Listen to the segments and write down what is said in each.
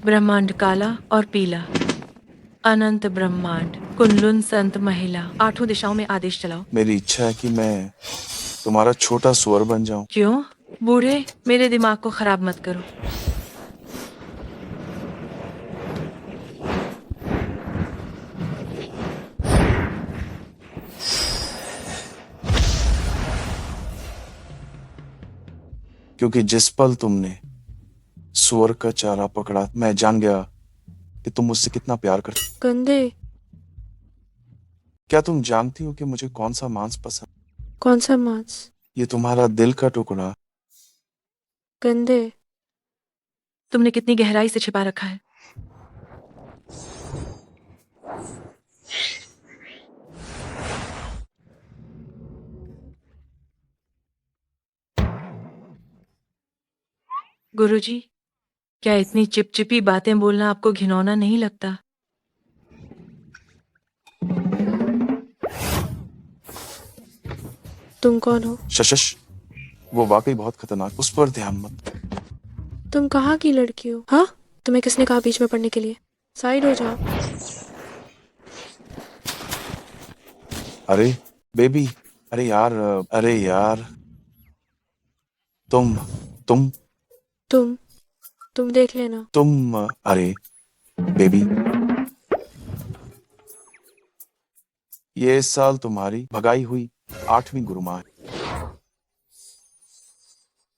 ब्रह्मांड काला और पीला, अनंत ब्रह्मांड, कुनलुन संत महिला, 8 दिशाओं में आदेश चलाओ। मेरी इच्छा है कि मैं तुम्हारा छोटा सुअर बन जाऊं। क्यों बूढ़े, मेरे दिमाग को खराब मत करो। क्योंकि जिस पल तुमने सुअर का चारा पकड़ा, मैं जान गया कि तुम मुझसे कितना प्यार करती। गंदे। क्या तुम जानती हो कि मुझे कौन सा मांस पसंद? कौन सा मांस? ये तुम्हारा दिल का टुकड़ा। गंदे। तुमने कितनी गहराई से छिपा रखा है। गुरुजी, क्या इतनी चिपचिपी बातें बोलना आपको घिनौना नहीं लगता? तुम कौन हो? शशश, वो वाकई बहुत खतरनाक। उस पर ध्यान मत। तुम कहाँ की लड़की हो? हाँ, तुम्हें किसने कहा बीच में पढ़ने के लिए? साइड हो जाओ। अरे बेबी, अरे यार, अरे यार, तुम तुम तुम देख लेना। तुम अरे बेबी, ये इस साल तुम्हारी भगाई हुई 8वीं गुरुमाँ है।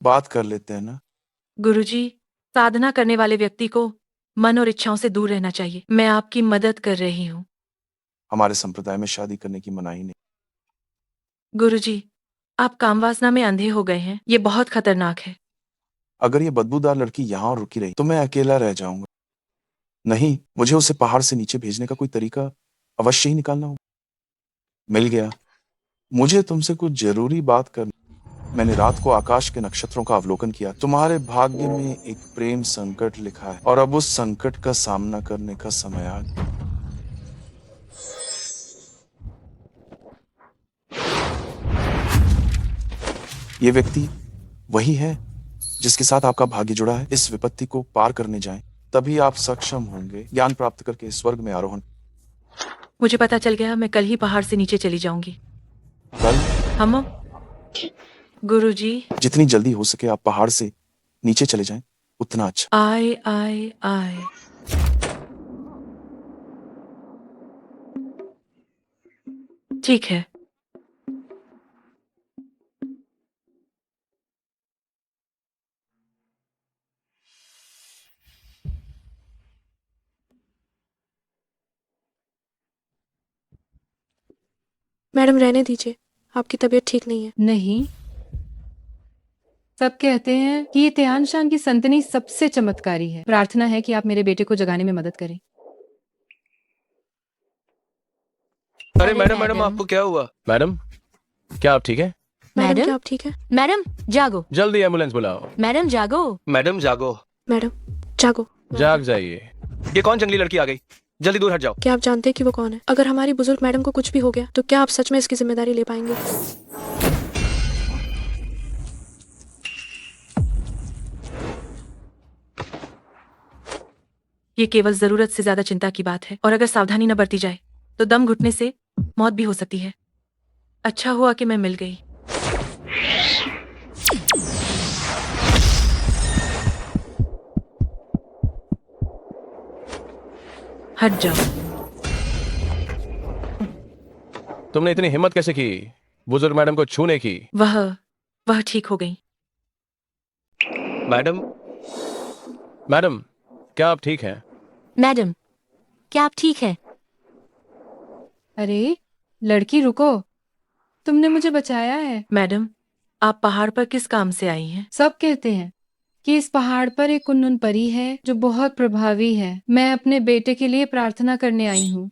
बात कर लेते हैं ना? गुरुजी, साधना करने वाले व्यक्ति को मन और इच्छाओं से दूर रहना चाहिए। मैं आपकी मदद कर रही हूँ। हमारे संप्रदाय में शादी करने की मनाही नहीं। गुरुजी, आप कामवासना में अंधे हो गए हैं। ये बहुत खतरनाक है। अगर ये बदबूदार लड़की यहाँ रुकी रही तो मैं अकेला रह जाऊंगा। नहीं, मुझे उसे पहाड़ से नीचे भेजने का कोई तरीका अवश्य ही निकालना होगा। मिल गया। मुझे तुमसे कुछ जरूरी बात करनी। मैंने रात को आकाश के नक्षत्रों का अवलोकन किया। तुम्हारे भाग्य में एक प्रेम संकट लिखा है और अब उस संकट का सामना करने का समय आ गया। ये व्यक्ति वही है जिसके साथ आपका भाग्य जुड़ा है। इस विपत्ति को पार करने जाएं, तभी आप सक्षम होंगे ज्ञान प्राप्त करके स्वर्ग में आरोहण। मुझे पता चल गया, मैं कल ही पहाड़ से नीचे चली जाऊंगी। कल? हम गुरुजी, जितनी जल्दी हो सके आप पहाड़ से नीचे चले जाएं, उतना अच्छा। आए आए आए। ठीक है। मैडम रहने दीजिए, आपकी तबीयत ठीक नहीं है। नहीं, सब कहते हैं कि ये तियानशान की संतनी सबसे चमत्कारी है। प्रार्थना है कि आप मेरे बेटे को जगाने में मदद करें। अरे मैडम, आपको क्या हुआ? मैडम, क्या आप ठीक है? मैडम क्या आप ठीक है? मैडम जागो। जल्दी एम्बुलेंस बुलाओ। मैडम जागो। मैडम जागो। मैडम जागो। जाग जाइए। ये कौन जंगली लड़की आ गई? जल्दी दूर हट जाओ। क्या आप जानते हैं कि वो कौन है? अगर हमारी बुजुर्ग मैडम को कुछ भी हो गया तो क्या आप सच में इसकी जिम्मेदारी ले पाएंगे? ये केवल जरूरत से ज्यादा चिंता की बात है और अगर सावधानी न बरती जाए तो दम घुटने से मौत भी हो सकती है। अच्छा हुआ कि मैं मिल गई। हट जाओ। तुमने इतनी हिम्मत कैसे की बुजुर्ग मैडम को छूने की? वह ठीक हो गई। मैडम, मैडम, क्या आप ठीक हैं? मैडम क्या आप ठीक हैं? अरे लड़की रुको, तुमने मुझे बचाया है। मैडम, आप पहाड़ पर किस काम से आई हैं? सब कहते हैं कि इस पहाड़ पर एक कुन्नुन परी है जो बहुत प्रभावी है। मैं अपने बेटे के लिए प्रार्थना करने आई हूँ।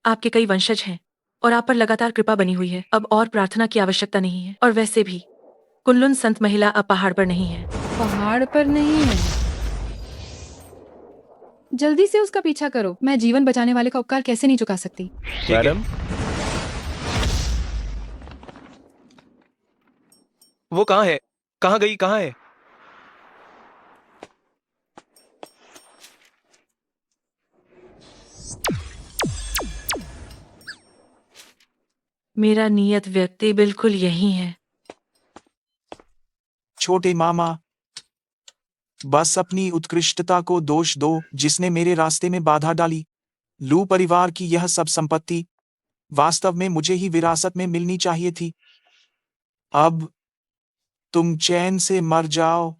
आपके कई वंशज हैं और आप पर लगातार कृपा बनी हुई है। अब और प्रार्थना की आवश्यकता नहीं है। और वैसे भी कुनलुन संत महिला अब पहाड़ पर नहीं है। पहाड़ पर नहीं है? जल्दी से उसका पीछा करो। मैं जीवन बचाने वाले का उपकार कैसे नहीं चुका सकती। मैडम, वो कहाँ है? कहाँ गई? कहाँ है? मेरा नियत व्यक्ति बिल्कुल यही है। छोटे मामा, बस अपनी उत्कृष्टता को दोष दो जिसने मेरे रास्ते में बाधा डाली। लू परिवार की यह सब संपत्ति वास्तव में मुझे ही विरासत में मिलनी चाहिए थी। अब तुम चैन से मर जाओ।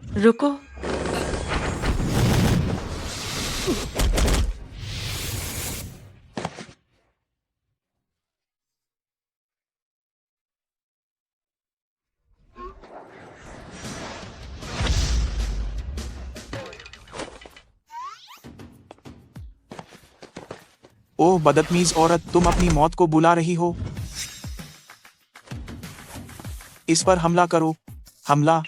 रुको। ओह बदतमीज औरत, तुम अपनी मौत को बुला रही हो। इस पर हमला करो। हमला।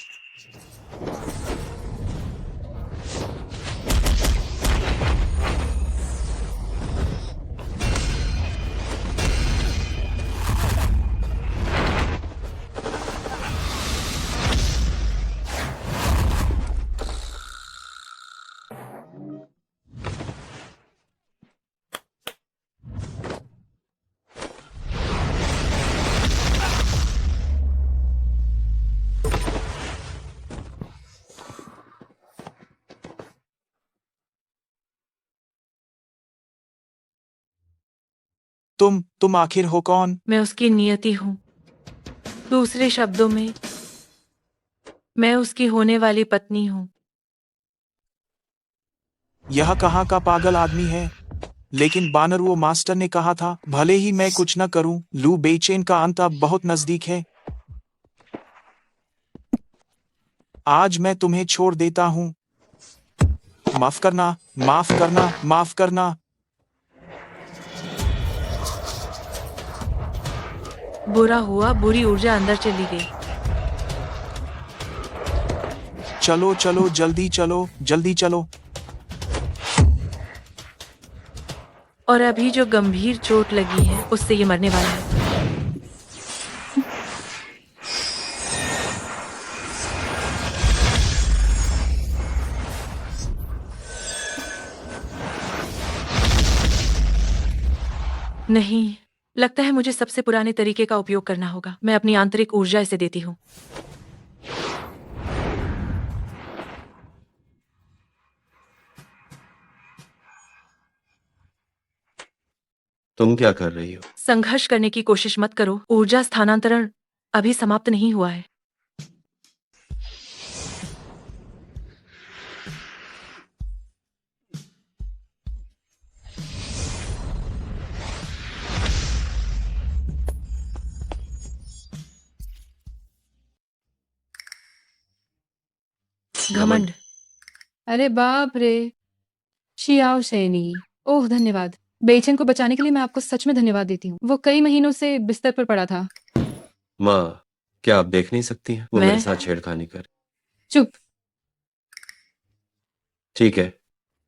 तुम आखिर हो कौन? मैं उसकी नियति हूँ। दूसरे शब्दों में, मैं उसकी होने वाली पत्नी हूँ। यह कहाँ का पागल आदमी है? लेकिन बानरुओ मास्टर ने कहा था, भले ही मैं कुछ न करूं, लू बेचैन का अंत अब बहुत नजदीक है। आज मैं तुम्हें छोड़ देता हूं। माफ करना, माफ करना, माफ करना। बुरा हुआ, बुरी ऊर्जा अंदर चली गई। चलो चलो, जल्दी चलो, जल्दी चलो। और अभी जो गंभीर चोट लगी है उससे ये मरने वाला है। नहीं, लगता है मुझे सबसे पुराने तरीके का उपयोग करना होगा। मैं अपनी आंतरिक ऊर्जा इसे देती हूँ। तुम क्या कर रही हो? संघर्ष करने की कोशिश मत करो। ऊर्जा स्थानांतरण अभी समाप्त नहीं हुआ है। घमंड। अरे बाप रे, शियाओ सैनी। ओह धन्यवाद। बेचैन को बचाने के लिए मैं आपको सच में धन्यवाद देती हूँ। वो कई महीनों से बिस्तर पर पड़ा था। माँ, क्या आप देख नहीं सकती हैं? वो मैं? मेरे साथ छेड़खानी कर। चुप। ठीक है,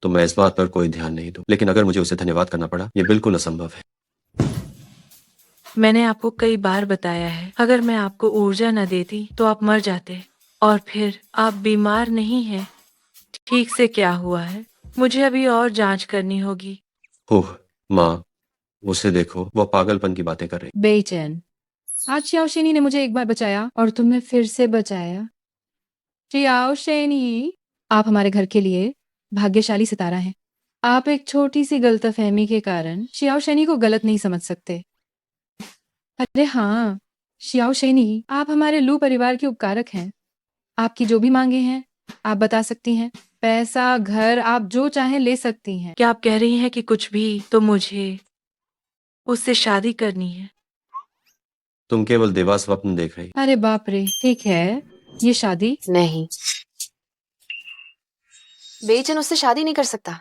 तो मैं इस बात पर कोई ध्यान नहीं दूं, लेकिन अगर मुझे उसे धन्यवाद करना पड़ा, ये बिल्कुल असंभव है। मैंने आपको कई बार बताया है, अगर मैं आपको ऊर्जा न देती तो आप मर जाते। और फिर आप बीमार नहीं हैं। ठीक से क्या हुआ है? मुझे अभी और जांच करनी होगी। ओह माँ, उसे देखो, वो पागलपन की बातें कर रही। बेचैन, आज शियाओ शेनी ने मुझे एक बार बचाया और तुमने फिर से बचाया। शियाओ शेनी, आप हमारे घर के लिए भाग्यशाली सितारा हैं। आप एक छोटी सी गलतफहमी के कारण शियाओ शेनी को गलत नहीं समझ सकते। अरे हाँ, शियाओ शेनी, आप हमारे लू परिवार के उपकारक हैं। आपकी जो भी मांगे हैं, आप बता सकती हैं। पैसा, घर, आप जो चाहें ले सकती हैं। क्या आप कह रही हैं कि कुछ भी? तो मुझे उससे शादी करनी है। तुम केवल देवा स्वप्न देख रही। अरे बाप रे, ठीक है, ये शादी नहीं, बेचैन उससे शादी नहीं कर सकता।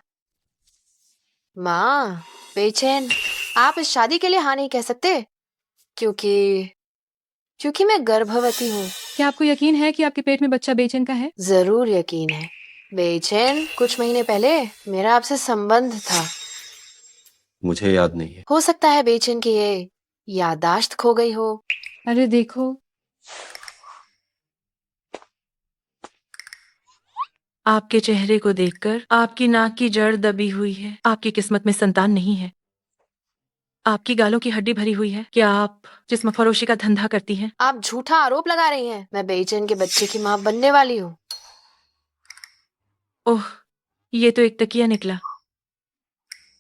माँ, बेचैन, आप इस शादी के लिए हाँ नहीं कह सकते क्योंकि मैं गर्भवती हूँ। क्या आपको यकीन है कि आपके पेट में बच्चा बेचैन का है? जरूर यकीन है। बेचैन, कुछ महीने पहले मेरा आपसे संबंध था। मुझे याद नहीं है। हो सकता है बेचैन की ये याददाश्त खो गई हो। अरे देखो, आपके चेहरे को देखकर आपकी नाक की जड़ दबी हुई है। आपकी किस्मत में संतान नहीं है। आपकी गालों की हड्डी भरी हुई है। क्या आप जिस्म फरोशी का धंधा करती हैं? आप झूठा आरोप लगा रही हैं। मैं बेचैन के बच्चे की माँ बनने वाली हूँ। ओह, ये तो एक तकिया निकला।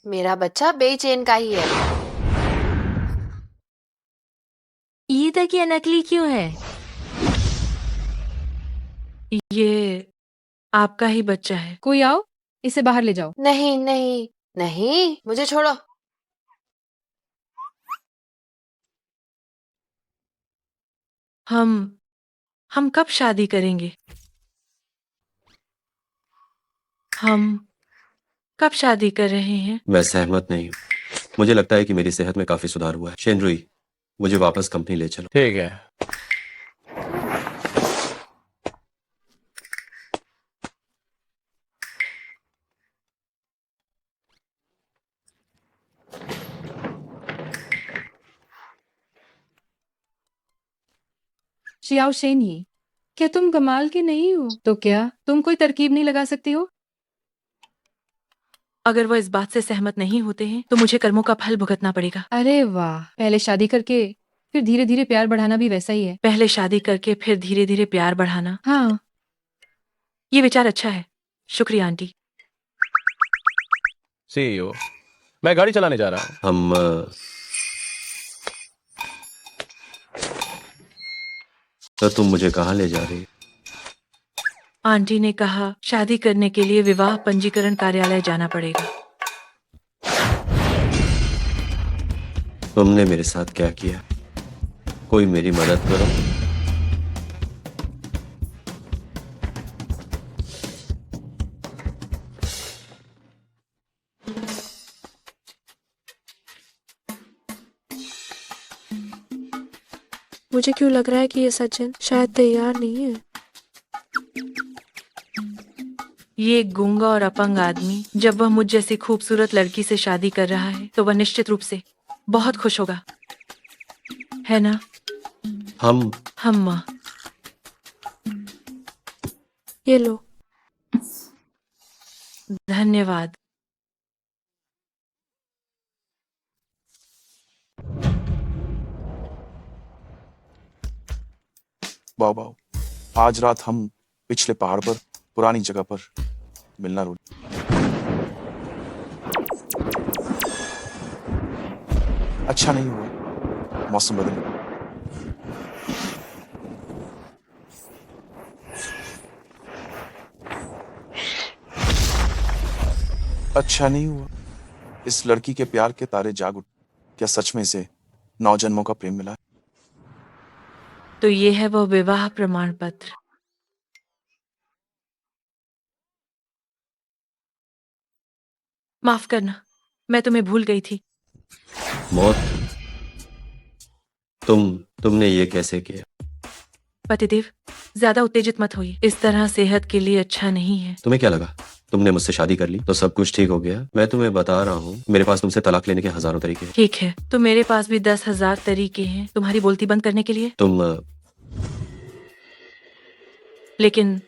मेरा बच्चा बेचैन का ही है। ये तकिया नकली क्यों है? ये आपका ही बच्चा है। कोई आओ, इसे बाहर ले जाओ। नहीं नहीं नहीं, मुझे छोड़ो। हम कब शादी करेंगे? हम कब शादी कर रहे हैं? मैं सहमत नहीं हूँ। मुझे लगता है कि मेरी सेहत में काफी सुधार हुआ है। शेनरुई, मुझे वापस कंपनी ले चलो। ठीक है। शियाओ शेनी, क्या तुम कमाल की नहीं हो? तो क्या तुम कोई तरकीब नहीं लगा सकती हो? अगर वो इस बात से सहमत नहीं होते हैं तो मुझे कर्मों का फल भुगतना पड़ेगा। अरे वाह, पहले शादी करके फिर धीरे धीरे प्यार बढ़ाना भी वैसा ही है। पहले शादी करके फिर धीरे धीरे प्यार बढ़ाना, हाँ, ये विचार अच्छा है। शुक्रिया आंटी। सीईओ, मैं गाड़ी चलाने जा रहा हूँ। हम तो तुम मुझे कहाँ ले जा रही? आंटी ने कहा शादी करने के लिए विवाह पंजीकरण कार्यालय जाना पड़ेगा। तुमने मेरे साथ क्या किया? कोई मेरी मदद करो। मुझे क्यों लग रहा है कि ये सज्जन शायद तैयार नहीं है। ये एक गूंगा और अपंग आदमी जब वह मुझ जैसी खूबसूरत लड़की से शादी कर रहा है तो वह निश्चित रूप से बहुत खुश होगा, है ना? हम हम ये लो। धन्यवाद। बाओ बाओ, आज रात हम पिछले पहाड़ पर पुरानी जगह पर मिलना रोल। अच्छा नहीं हुआ, मौसम बदल गया। अच्छा नहीं हुआ, इस लड़की के प्यार के तारे जाग उठे। क्या सच में इसे 9 जन्मों का प्रेम मिला है? तो ये है वो विवाह प्रमाण पत्र। माफ करना, मैं तुम्हें भूल गई थी। मौत, तुमने ये कैसे किया? पतिदेव, ज्यादा उत्तेजित मत होइए। इस तरह सेहत के लिए अच्छा नहीं है। तुम्हें क्या लगा तुमने मुझसे शादी कर ली तो सब कुछ ठीक हो गया? मैं तुम्हें बता रहा हूँ, मेरे पास तुमसे तलाक लेने के हजारों तरीके हैं। ठीक है, तो मेरे पास भी 10,000 तरीके हैं तुम्हारी बोलती बंद करने के लिए। लेकिन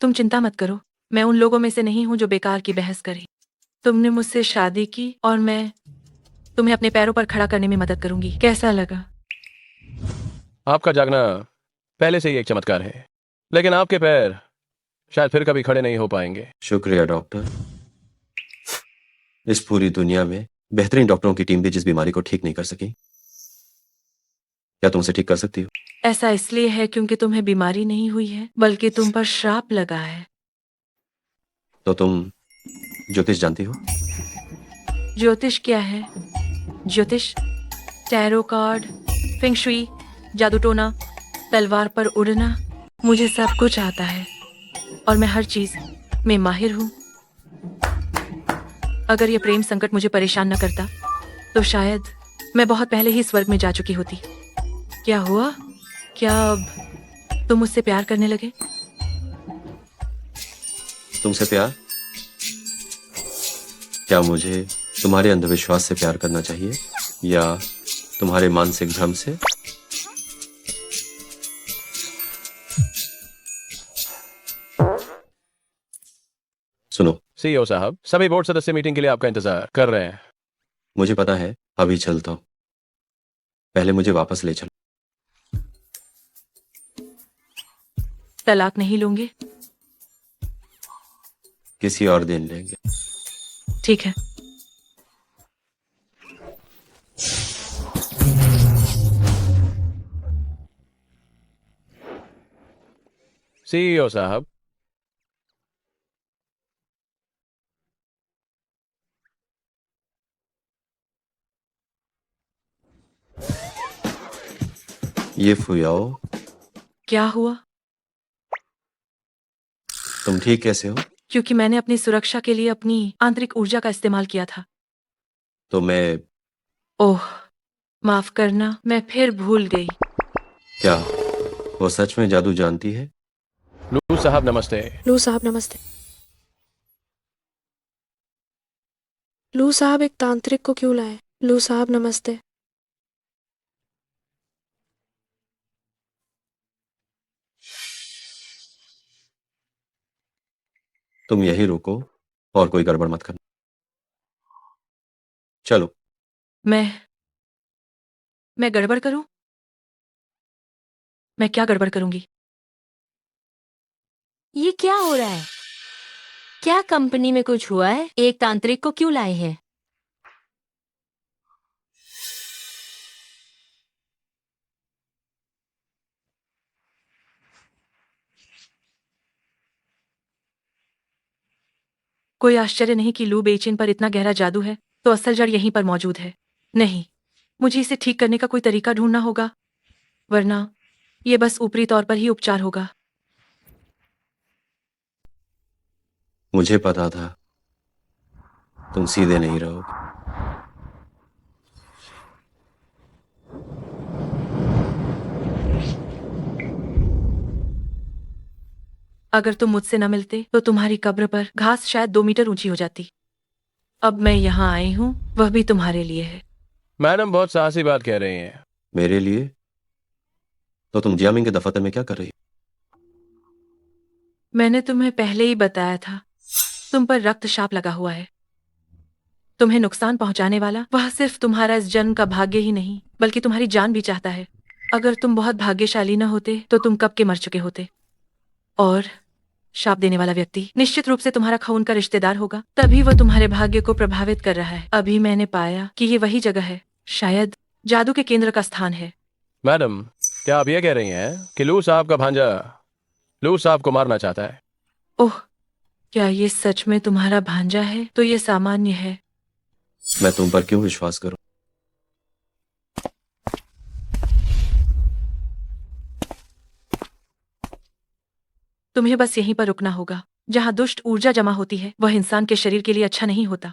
तुम चिंता मत करो, मैं उन लोगों में से नहीं हूं जो बेकार की बहस करे। तुमने मुझसे शादी की और मैं तुम्हें अपने पैरों पर खड़ा करने में मदद करूंगी। कैसा लगा? आपका जागना पहले से ही एक चमत्कार है, लेकिन आपके पैर शायद फिर कभी खड़े नहीं हो पाएंगे। शुक्रिया डॉक्टर। इस पूरी दुनिया में बेहतरीन डॉक्टरों की टीम भी जिस बीमारी को ठीक नहीं कर सकी, क्या तुम उसे ठीक कर सकती हो? ऐसा इसलिए है क्योंकि तुम्हें बीमारी नहीं हुई है, बल्कि तुम पर श्राप लगा है। तो तुम ज्योतिष जानती हो? ज्योतिष क्या है? ज्योतिष, टैरो कार्ड, फेंग शुई, जादू टोना, तलवार पर उड़ना, मुझे सब कुछ आता है और मैं हर चीज में माहिर हूँ। अगर ये प्रेम संकट मुझे परेशान न करता तो शायद मैं बहुत पहले ही स्वर्ग में जा चुकी होती। क्या हुआ? क्या अब तुम मुझसे प्यार करने लगे? तुमसे प्यार? क्या मुझे तुम्हारे अंधविश्वास से प्यार करना चाहिए या तुम्हारे मानसिक भ्रम से? सुनो, सीईओ साहब, सभी बोर्ड सदस्य मीटिंग के लिए आपका इंतजार कर रहे हैं। मुझे पता है, अभी चलता हूँ। पहले मुझे वापस ले चलो। तलाक नहीं लोगे? किसी और दिन लेंगे। ठीक है। सीईओ साहब, ये फुयाओ, क्या हुआ? तुम ठीक कैसे हो? क्योंकि मैंने अपनी सुरक्षा के लिए अपनी आंतरिक ऊर्जा का इस्तेमाल किया था। तो मैं ओह, माफ करना, मैं फिर भूल गई। क्या वो सच में जादू जानती है? लू साहब नमस्ते। लू साहब नमस्ते। लू साहब एक तांत्रिक को क्यों लाए? लू साहब नमस्ते। तुम यही रुको और कोई गड़बड़ मत करना। चलो। मैं गड़बड़ करूं? मैं क्या गड़बड़ करूंगी? ये क्या हो रहा है? क्या कंपनी में कुछ हुआ है? एक तांत्रिक को क्यों लाए हैं? कोई आश्चर्य नहीं कि लू बेइचिन पर इतना गहरा जादू है, तो असल जड़ यहीं पर मौजूद है। नहीं, मुझे इसे ठीक करने का कोई तरीका ढूंढना होगा, वरना ये बस ऊपरी तौर पर ही उपचार होगा। मुझे पता था तुम सीधे नहीं रहोगे। अगर तुम मुझसे न मिलते तो तुम्हारी कब्र पर घास शायद 2 मीटर ऊंची हो जाती। अब मैं यहाँ आई हूँ, वह भी तुम्हारे लिए है। मैडम बहुत साहसी बात कह रही हैं। मेरे लिए? तो तुम जियामिंग के दफ्तर में क्या कर रही हो? मैंने तुम्हें पहले ही बताया था, तुम पर रक्तशाप लगा हुआ है। तुम्हें नुकसान पहुंचाने वाला वह सिर्फ तुम्हारा इस जन्म का भाग्य ही नहीं, बल्कि तुम्हारी जान भी चाहता है। अगर तुम बहुत भाग्यशाली न होते तो तुम कब के मर चुके होते। और शाप देने वाला व्यक्ति निश्चित रूप से तुम्हारा खून का रिश्तेदार होगा, तभी वो तुम्हारे भाग्य को प्रभावित कर रहा है। अभी मैंने पाया कि ये वही जगह है, शायद जादू के केंद्र का स्थान है। मैडम, क्या आप ये कह रही हैं कि लू साहब का भांजा लू साहब को मारना चाहता है? ओह, क्या ये सच में तुम्हारा भांजा है? तो ये सामान्य है। मैं तुम पर क्यों विश्वास करूं? तुम्हें बस यहीं पर रुकना होगा। जहाँ दुष्ट ऊर्जा जमा होती है वह इंसान के शरीर के लिए अच्छा नहीं होता।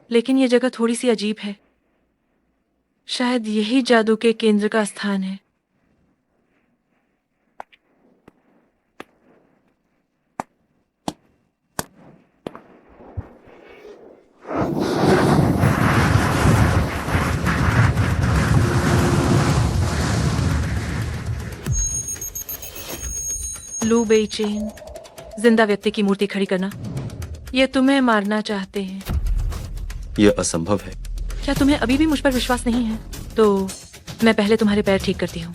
लेकिन ये जगह थोड़ी सी अजीब है। शायद यही जादू के केंद्र का स्थान है। लू बेइचेन, जिंदा व्यक्ति की मूर्ति खड़ी करना। ये तुम्हें मारना चाहते हैं। यह असंभव है। क्या तुम्हें अभी भी मुझ पर विश्वास नहीं है? तो मैं पहले तुम्हारे पैर ठीक करती हूँ।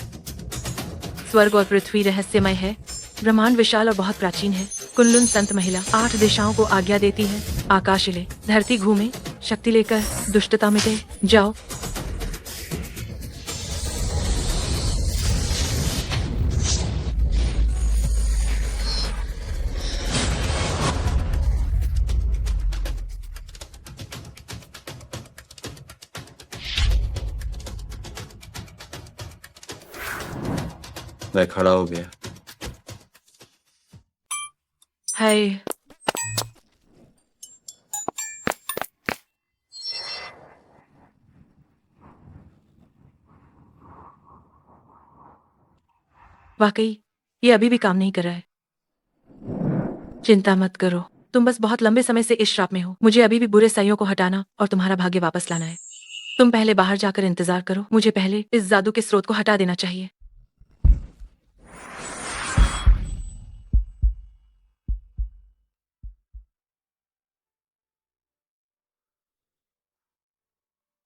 स्वर्ग और पृथ्वी रहस्यमय है, ब्रह्मांड विशाल और बहुत प्राचीन है। कुनलुन संत महिला 8 दिशाओं को आज्ञा देती है। आकाश हिले, धरती घूमे, शक्ति लेकर दुष्टता मिटे। जाओ। मैं खड़ा हो गया। हाय, वाकई ये अभी भी काम नहीं कर रहा है। चिंता मत करो, तुम बस बहुत लंबे समय से इस श्राप में हो। मुझे अभी भी बुरे साइयों को हटाना और तुम्हारा भाग्य वापस लाना है। तुम पहले बाहर जाकर इंतजार करो, मुझे पहले इस जादू के स्रोत को हटा देना चाहिए।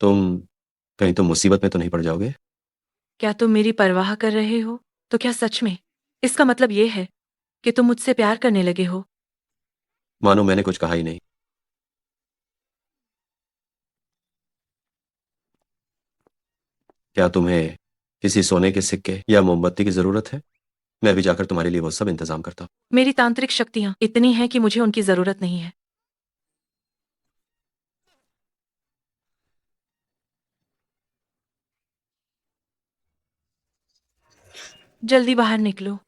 तुम कहीं तुम मुसीबत में तो नहीं पड़ जाओगे? क्या तुम मेरी परवाह कर रहे हो? तो क्या सच में इसका मतलब ये है कि तुम मुझसे प्यार करने लगे हो? मानो मैंने कुछ कहा ही नहीं। क्या तुम्हें किसी सोने के सिक्के या मोमबत्ती की जरूरत है? मैं भी जाकर तुम्हारे लिए वो सब इंतजाम करता हूँ। मेरी तांत्रिक शक्तियां इतनी हैं कि मुझे उनकी जरूरत नहीं है। जल्दी बाहर निकलो।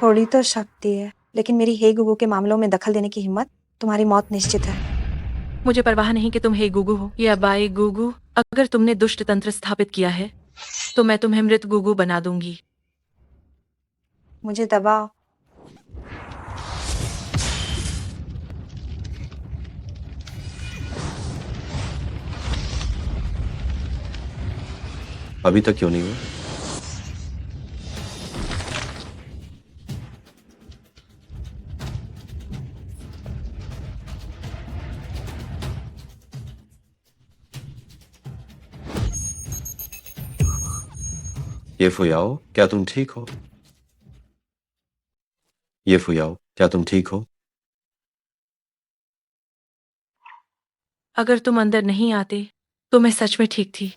थोड़ी तो शक्ति है, लेकिन मेरी हे गुगु के मामलों में दखल देने की हिम्मत, तुम्हारी मौत निश्चित है। मुझे परवाह नहीं कि तुम हे गुगु हो या बाई गुगु। अगर तुमने दुष्ट तंत्र स्थापित किया है तो मैं तुम्हें मृत गुगु बना दूंगी। मुझे दबाओ। अभी तक क्यों नहीं हुआ? ये फुयाओ, क्या तुम ठीक हो? ये फुयाओ, क्या तुम ठीक हो? अगर तुम अंदर नहीं आते तो मैं सच में ठीक थी।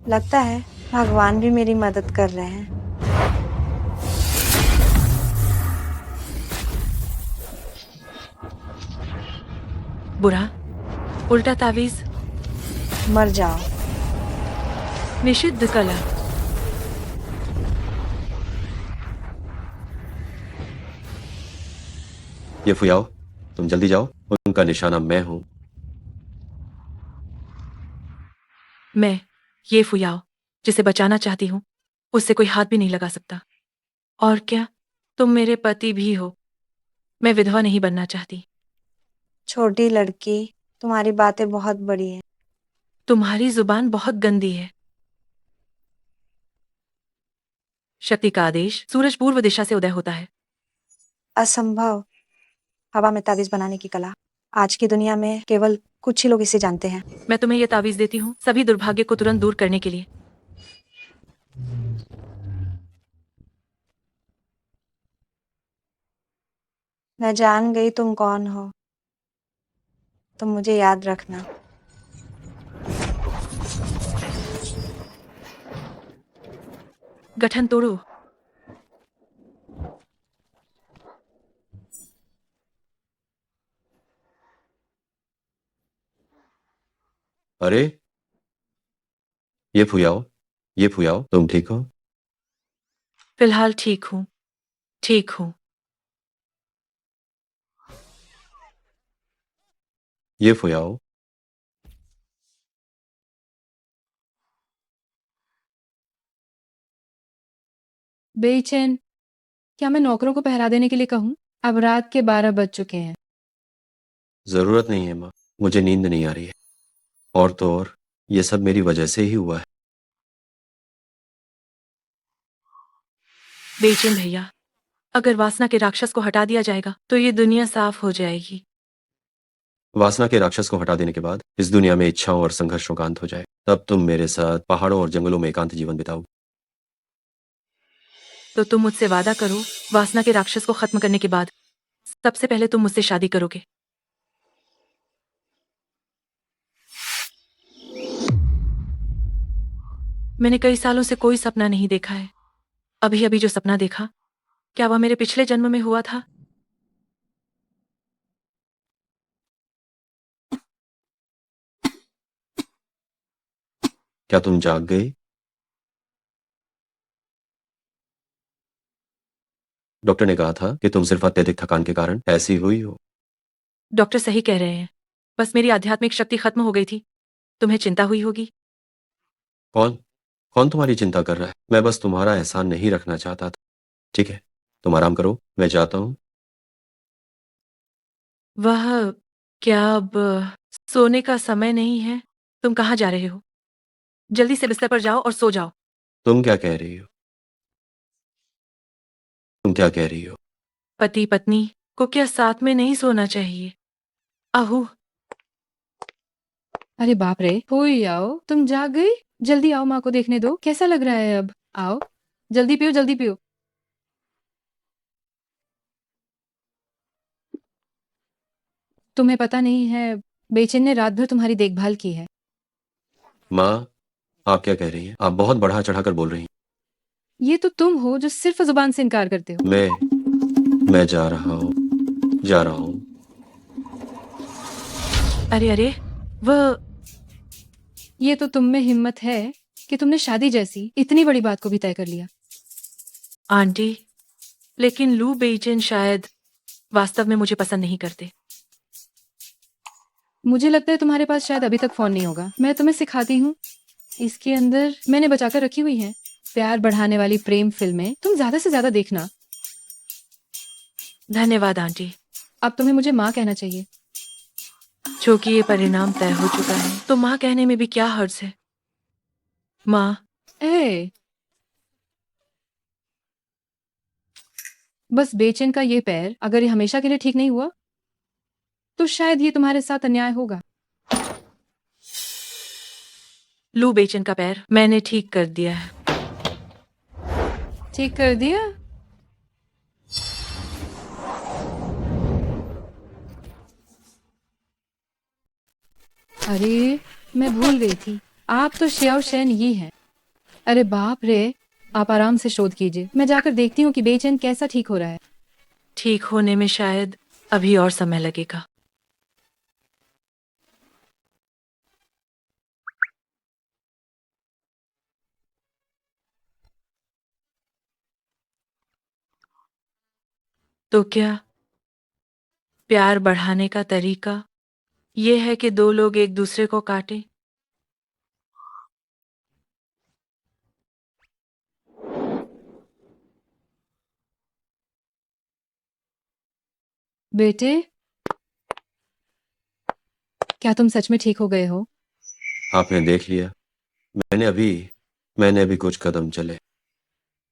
लगता है भगवान भी मेरी मदद कर रहे हैं। बुरा उल्टा तावीज, मर जाओ। निषिद्ध कला। ये फुयाओ, तुम जल्दी जाओ, उनका निशाना मैं हूं। मैं ये फुयाओ जिसे बचाना चाहती हूँ, उससे कोई हाथ भी नहीं लगा सकता। और क्या तुम मेरे पति भी हो? मैं विधवा नहीं बनना चाहती। छोटी लड़की, तुम्हारी बातें बहुत बड़ी हैं। तुम्हारी जुबान बहुत गंदी है। शक्ति का आदेश, सूरज पूर्व दिशा से उदय होता है। असंभव। हवा में ताबीज बनाने की कला आज की दुनिया में केवल कुछ ही लोग इसे जानते हैं। मैं तुम्हें यह तावीज देती हूँ सभी दुर्भाग्य को तुरंत दूर करने के लिए। मैं जान गई तुम कौन हो। तुम मुझे याद रखना। गठन तोड़ो। अरे ये फुयाओ, ये फुयाओ, तुम ठीक हो? फिलहाल ठीक हूँ, ठीक हूँ। ये फुयाओ, बेचैन, क्या मैं नौकरों को पहरा देने के लिए कहूँ? अब रात के 12 बज चुके हैं। जरूरत नहीं है माँ, मुझे नींद नहीं आ रही है। और तो और ये सब मेरी वजह से ही हुआ है। बेचैन भैया, अगर वासना के राक्षस को हटा दिया जाएगा तो ये दुनिया साफ हो जाएगी। वासना के राक्षस को हटा देने के बाद इस दुनिया में इच्छाओं और संघर्षों का अंत हो जाए, तब तुम मेरे साथ पहाड़ों और जंगलों में एकांत जीवन बिताओ। तो तुम मुझसे वादा करो, वासना के राक्षस को खत्म करने के बाद सबसे पहले तुम मुझसे शादी करोगे। मैंने कई सालों से कोई सपना नहीं देखा है। अभी अभी जो सपना देखा, क्या वह मेरे पिछले जन्म में हुआ था? क्या तुम जाग गई? डॉक्टर ने कहा था कि तुम सिर्फ अत्यधिक थकान के कारण ऐसी हुई हो। डॉक्टर सही कह रहे हैं। बस मेरी आध्यात्मिक शक्ति खत्म हो गई थी। तुम्हें चिंता हुई होगी। कौन कौन तुम्हारी चिंता कर रहा है? मैं बस तुम्हारा एहसान नहीं रखना चाहता था। ठीक है, तुम आराम करो, मैं जाता हूँ। वह क्या अब सोने का समय नहीं है? तुम कहाँ जा रहे हो? जल्दी से बिस्तर पर जाओ और सो जाओ। तुम क्या कह रही हो? तुम क्या कह रही हो? पति पत्नी को क्या साथ में नहीं सोना चाहिए? आहू, अरे बाप रे, हुई आओ, तुम जाग गई? जल्दी आओ, माँ को देखने दो, कैसा लग रहा है अब? आओ, जल्दी पियो, जल्दी पियो। तुम्हें पता नहीं है, बेचैन ने रात भर तुम्हारी देखभाल की है। माँ, आप क्या कह रही हैं? आप बहुत बढ़ा चढ़ाकर बोल रही हैं। ये तो तुम हो जो सिर्फ जुबान से इनकार करते हो। मैं जा रहा हूँ, जा रहा हूँ। अरे अरे, वह ये तो तुम में हिम्मत है कि तुमने शादी जैसी इतनी बड़ी बात को भी तय कर लिया। आंटी, लेकिन लू बेइचेन शायद वास्तव में मुझे पसंद नहीं करते। मुझे लगता है तुम्हारे पास शायद अभी तक फोन नहीं होगा। मैं तुम्हें सिखाती हूँ, इसके अंदर मैंने बचाकर रखी हुई है प्यार बढ़ाने वाली प्रेम फिल्में। तुम ज्यादा से ज्यादा देखना। धन्यवाद आंटी। अब तुम्हें मुझे माँ कहना चाहिए। चूंकि ये परिणाम तय हो चुका है तो माँ कहने में भी क्या हर्ज है? माँ, ए, बस बेचैन का ये पैर अगर ये हमेशा के लिए ठीक नहीं हुआ तो शायद ये तुम्हारे साथ अन्याय होगा। लू बेचेन का पैर मैंने ठीक कर दिया है। ठीक कर दिया? अरे, मैं भूल गई थी, आप तो श्याओ शैन ये हैं। अरे बाप रे, आप आराम से शोध कीजिए, मैं जाकर देखती हूँ कि बेचैन कैसा ठीक हो रहा है। ठीक होने में शायद अभी और समय लगेगा। तो क्या प्यार बढ़ाने का तरीका ये है कि दो लोग एक दूसरे को काटें? बेटे, क्या तुम सच में ठीक हो गए हो? आपने देख लिया, मैंने अभी कुछ कदम चले।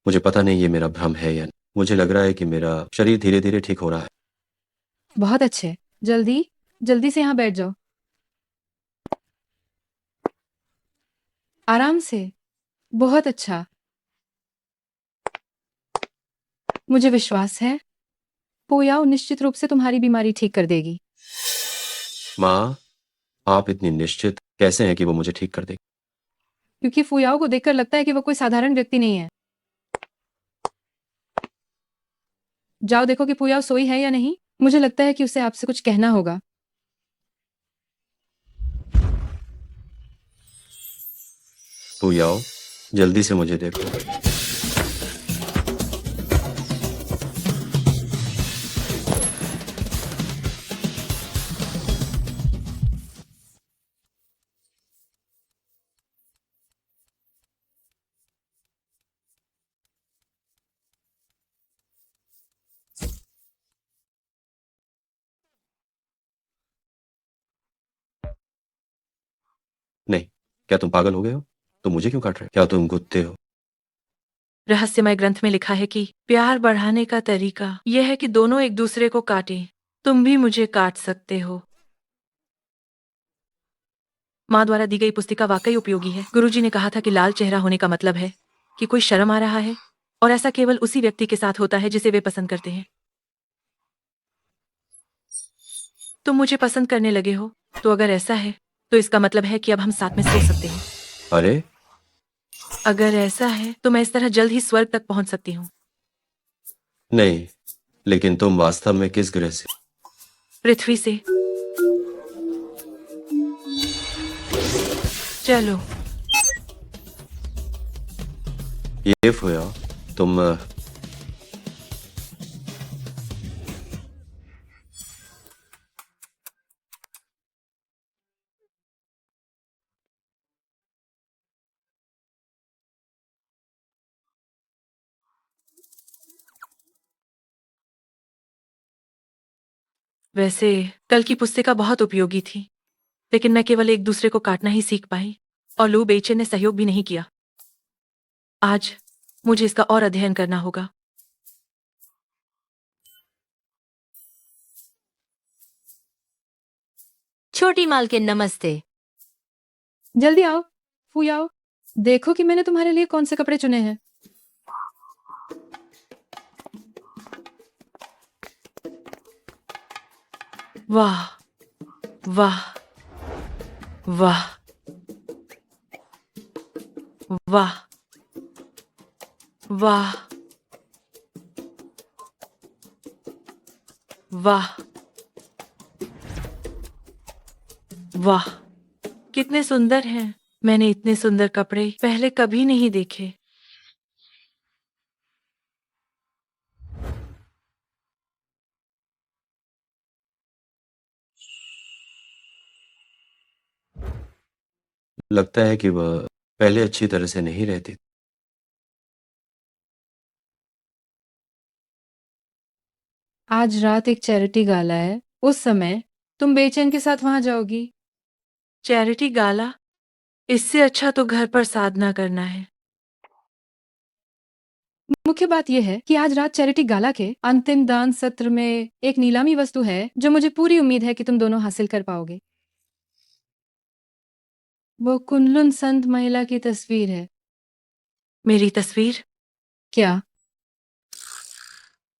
मुझे पता नहीं ये मेरा भ्रम है या नहीं। मुझे लग रहा है कि मेरा शरीर धीरे धीरे ठीक हो रहा है। बहुत अच्छे, जल्दी जल्दी से यहाँ बैठ जाओ, आराम से। बहुत अच्छा, मुझे विश्वास है पोयाओ निश्चित रूप से तुम्हारी बीमारी ठीक कर देगी। माँ, आप इतनी निश्चित कैसे हैं कि वो मुझे ठीक कर देगी? क्योंकि फुयाओ को देखकर लगता है कि वो कोई साधारण व्यक्ति नहीं है। जाओ देखो कि फुयाओ सोई है या नहीं। मुझे लगता है कि उसे आपसे कुछ कहना होगा। फुयाओ, जल्दी से मुझे देखो। नहीं, क्या तुम पागल हो गए हो? तुम मुझे क्यों काट रहे हो? क्या तुम कुत्ते हो? रहस्यमय ग्रंथ में लिखा है कि प्यार बढ़ाने का तरीका यह है कि दोनों एक दूसरे को काटें। तुम भी मुझे काट सकते हो। माँ द्वारा दी गई पुस्तिका वाकई उपयोगी है। गुरुजी ने कहा था कि लाल चेहरा होने का मतलब है कि कोई शर्म आ रहा है, और ऐसा केवल उसी व्यक्ति के साथ होता है जिसे वे पसंद करते हैं। तुम मुझे पसंद करने लगे हो, तो अगर ऐसा है तो इसका मतलब है कि अब हम साथ में सो सकते हैं। अरे, अगर ऐसा है तो मैं इस तरह जल्द ही स्वर्ग तक पहुंच सकती हूँ। नहीं, लेकिन तुम वास्तव में किस ग्रह से? पृथ्वी से। चलो। ये फुयाओ, तुम वैसे कल की पुस्तिका बहुत उपयोगी थी, लेकिन मैं केवल एक दूसरे को काटना ही सीख पाई और लू बेइचेन ने सहयोग भी नहीं किया। आज मुझे इसका और अध्ययन करना होगा। छोटी मालकिन नमस्ते। जल्दी आओ, फूई आओ। देखो कि मैंने तुम्हारे लिए कौन से कपड़े चुने हैं। वाह वाह वाह वाह वाह वाह वाह, कितने सुंदर हैं। मैंने इतने सुंदर कपड़े पहले कभी नहीं देखे। लगता है कि वह पहले अच्छी तरह से नहीं रहती। आज रात एक चैरिटी गाला है, उस समय तुम बेचैन के साथ वहां जाओगी। चैरिटी गाला? इससे अच्छा तो घर पर साधना करना है। मुख्य बात यह है कि आज रात चैरिटी गाला के अंतिम दान सत्र में एक नीलामी वस्तु है जो मुझे पूरी उम्मीद है कि तुम दोनों हासिल कर पाओगे। वो कुनलुन संत महिला की तस्वीर है। मेरी तस्वीर? क्या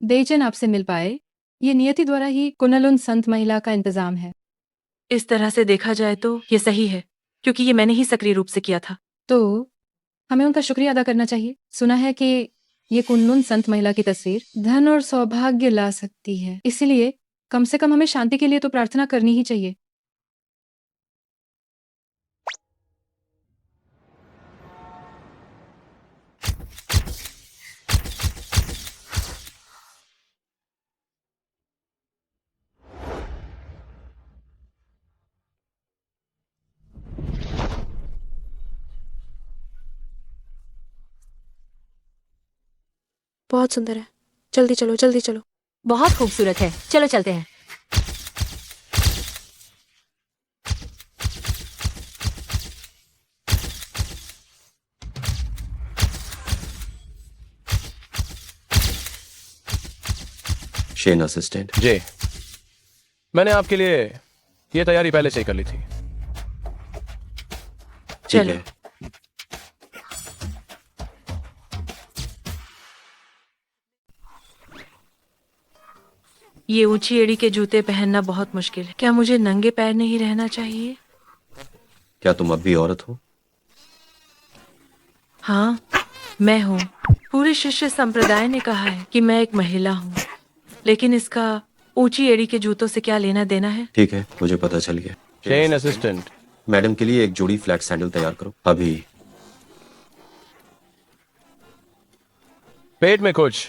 बेचैन आपसे मिल पाए? ये नियति द्वारा ही कुनलुन संत महिला का इंतजाम है। इस तरह से देखा जाए तो ये सही है, क्योंकि ये मैंने ही सक्रिय रूप से किया था। तो हमें उनका शुक्रिया अदा करना चाहिए। सुना है कि ये कुनलुन संत महिला की तस्वीर धन और सौभाग्य ला सकती है, इसलिए कम से कम हमें शांति के लिए तो प्रार्थना करनी ही चाहिए। बहुत सुंदर है। जल्दी चलो, जल्दी चलो। बहुत खूबसूरत है, चलो चलते हैं। Shane assistant. जी, मैंने आपके लिए ये तैयारी पहले से ही कर ली थी। ठीक चलो। है। ये ऊंची एड़ी के जूते पहनना बहुत मुश्किल है। क्या मुझे नंगे पैर नहीं रहना चाहिए? क्या तुम अब भी औरत हो? हाँ, मैं हूँ। पूरे शिष्य संप्रदाय ने कहा है कि मैं एक महिला हूँ, लेकिन इसका ऊंची एड़ी के जूतों से क्या लेना देना है? ठीक है, मुझे पता चल गया। Shane assistant. मैडम के लिए एक जोड़ी फ्लैट सैंडल तैयार करो अभी। पेट में कुछ,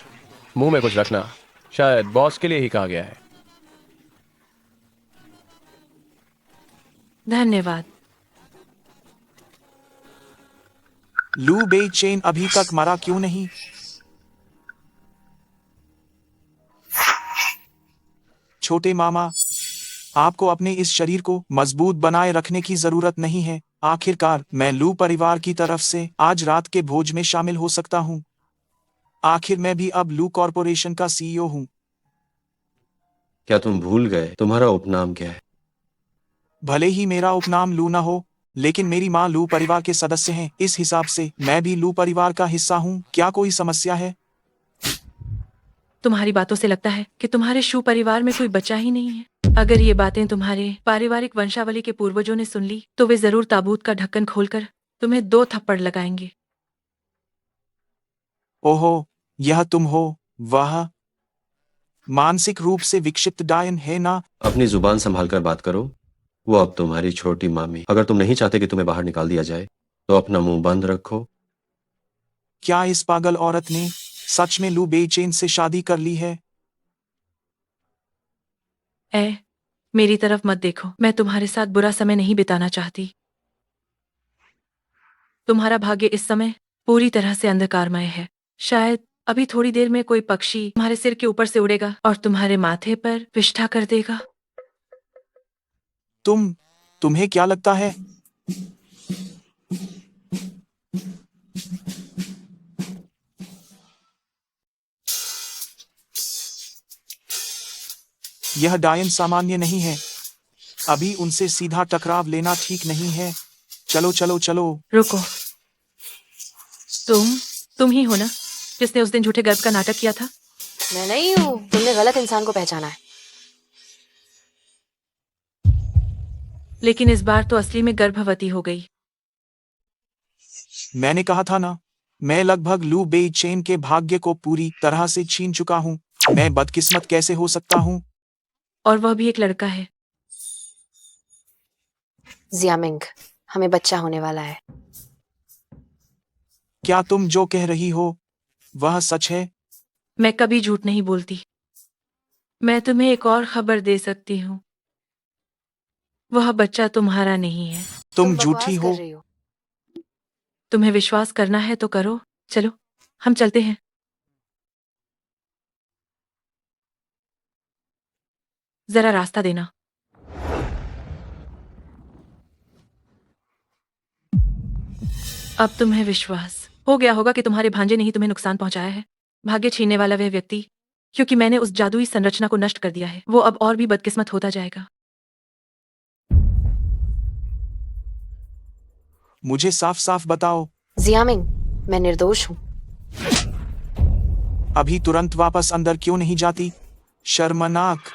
मुंह में कुछ रखना शायद बॉस के लिए ही कहा गया है। धन्यवाद। लू बेइचेन अभी तक मरा क्यों नहीं? छोटे मामा, आपको अपने इस शरीर को मजबूत बनाए रखने की जरूरत नहीं है। आखिरकार मैं लू परिवार की तरफ से आज रात के भोज में शामिल हो सकता हूँ। आखिर मैं भी अब लू कॉरपोरेशन का सीईओ हूँ। क्या तुम भूल गए तुम्हारा उपनाम क्या है? भले ही मेरा उपनाम लू न हो, लेकिन मेरी माँ लू परिवार के सदस्य हैं। इस हिसाब से मैं भी लू परिवार का हिस्सा हूँ। क्या कोई समस्या है? तुम्हारी बातों से लगता है कि तुम्हारे शू परिवार में कोई बचा ही नहीं है। अगर ये बातें तुम्हारे पारिवारिक वंशावली के पूर्वजों ने सुन ली, तो वे जरूर ताबूत का ढक्कन खोलकर तुम्हें 2 थप्पड़ लगाएंगे। ओहो, यह तुम हो? वाह, मानसिक रूप से विक्षिप्त डायन है ना? अपनी जुबान संभाल कर बात करो। वो अब तुम्हारी छोटी मामी। अगर तुम नहीं चाहते कि तुम्हें बाहर निकाल दिया जाए तो अपना मुंह बंद रखो। क्या इस पागल औरत ने सच में लू बेइचेन से शादी कर ली है? मेरी तरफ मत देखो। मैं तुम्हारे साथ बुरा समय नहीं बिताना चाहती। तुम्हारा भाग्य इस समय पूरी तरह से अंधकारमय है। शायद अभी थोड़ी देर में कोई पक्षी तुम्हारे सिर के ऊपर से उड़ेगा और तुम्हारे माथे पर विष्ठा कर देगा। तुम्हें क्या लगता है? यह डायन सामान्य नहीं है। अभी उनसे सीधा टकराव लेना ठीक नहीं है। चलो चलो चलो। रुको, तुम ही हो ना जिसने उस दिन झूठे गर्भ का नाटक किया था? मैं नहीं हूँ, तुमने गलत इंसान को पहचाना है। लेकिन इस बार तो असली में गर्भवती हो गई। मैंने कहा था ना, मैं लगभग लू बेई चेन के भाग्य को पूरी तरह से छीन चुका हूँ। मैं बदकिस्मत कैसे हो सकता हूँ? और वह भी एक लड़का है। जियामिंग, हमें बच्चा होने वाला है। क्या तुम जो कह रही हो वह सच है? मैं कभी झूठ नहीं बोलती। मैं तुम्हें एक और खबर दे सकती हूँ। वह बच्चा तुम्हारा नहीं है। तुम बकवास झूठी कर हो। रही हो। तुम्हें विश्वास करना है तो करो। चलो, हम चलते हैं। जरा रास्ता देना। अब तुम्हें विश्वास हो गया होगा कि तुम्हारे भांजे ने ही तुम्हें नुकसान पहुंचाया है। भाग्य छीनने वाला वह व्यक्ति, क्योंकि मैंने उस जादुई संरचना को नष्ट कर दिया है, वो अब और भी बदकिस्मत होता जाएगा। मुझे साफ साफ बताओ। जियामिंग, मैं निर्दोष हूँ। अभी तुरंत वापस अंदर क्यों नहीं जाती? शर्मनाक।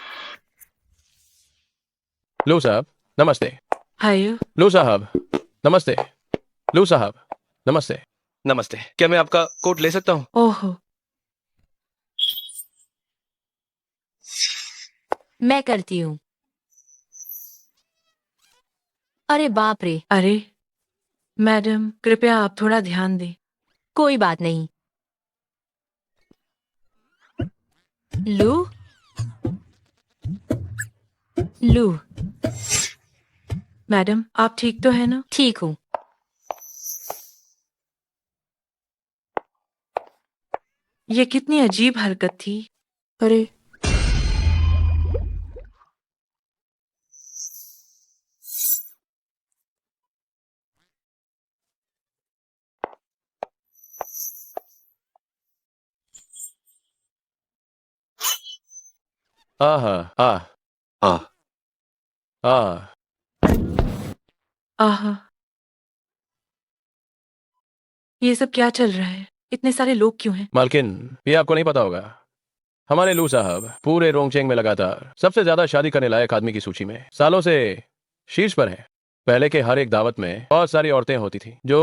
लू साहब नमस्ते। हाय, लू साहब नमस्ते। लू साहब नमस्ते। नमस्ते, क्या मैं आपका कोट ले सकता हूँ? ओहो, मैं करती हूँ। अरे बाप रे, अरे मैडम, कृपया आप थोड़ा ध्यान दें। कोई बात नहीं। लू, लू, मैडम, आप ठीक तो है ना? ठीक हूँ। ये कितनी अजीब हरकत थी। अरे आहा आह आह, आह। आहा, ये सब क्या चल रहा है? इतने सारे लोग क्यों हैं? मालकिन, ये आपको नहीं पता होगा, हमारे लू साहब पूरे रोंगचेंग में लगातार सबसे ज्यादा शादी करने लायक आदमी की सूची में सालों से शीर्ष पर हैं। पहले के हर एक दावत में बहुत सारी औरतें होती थी जो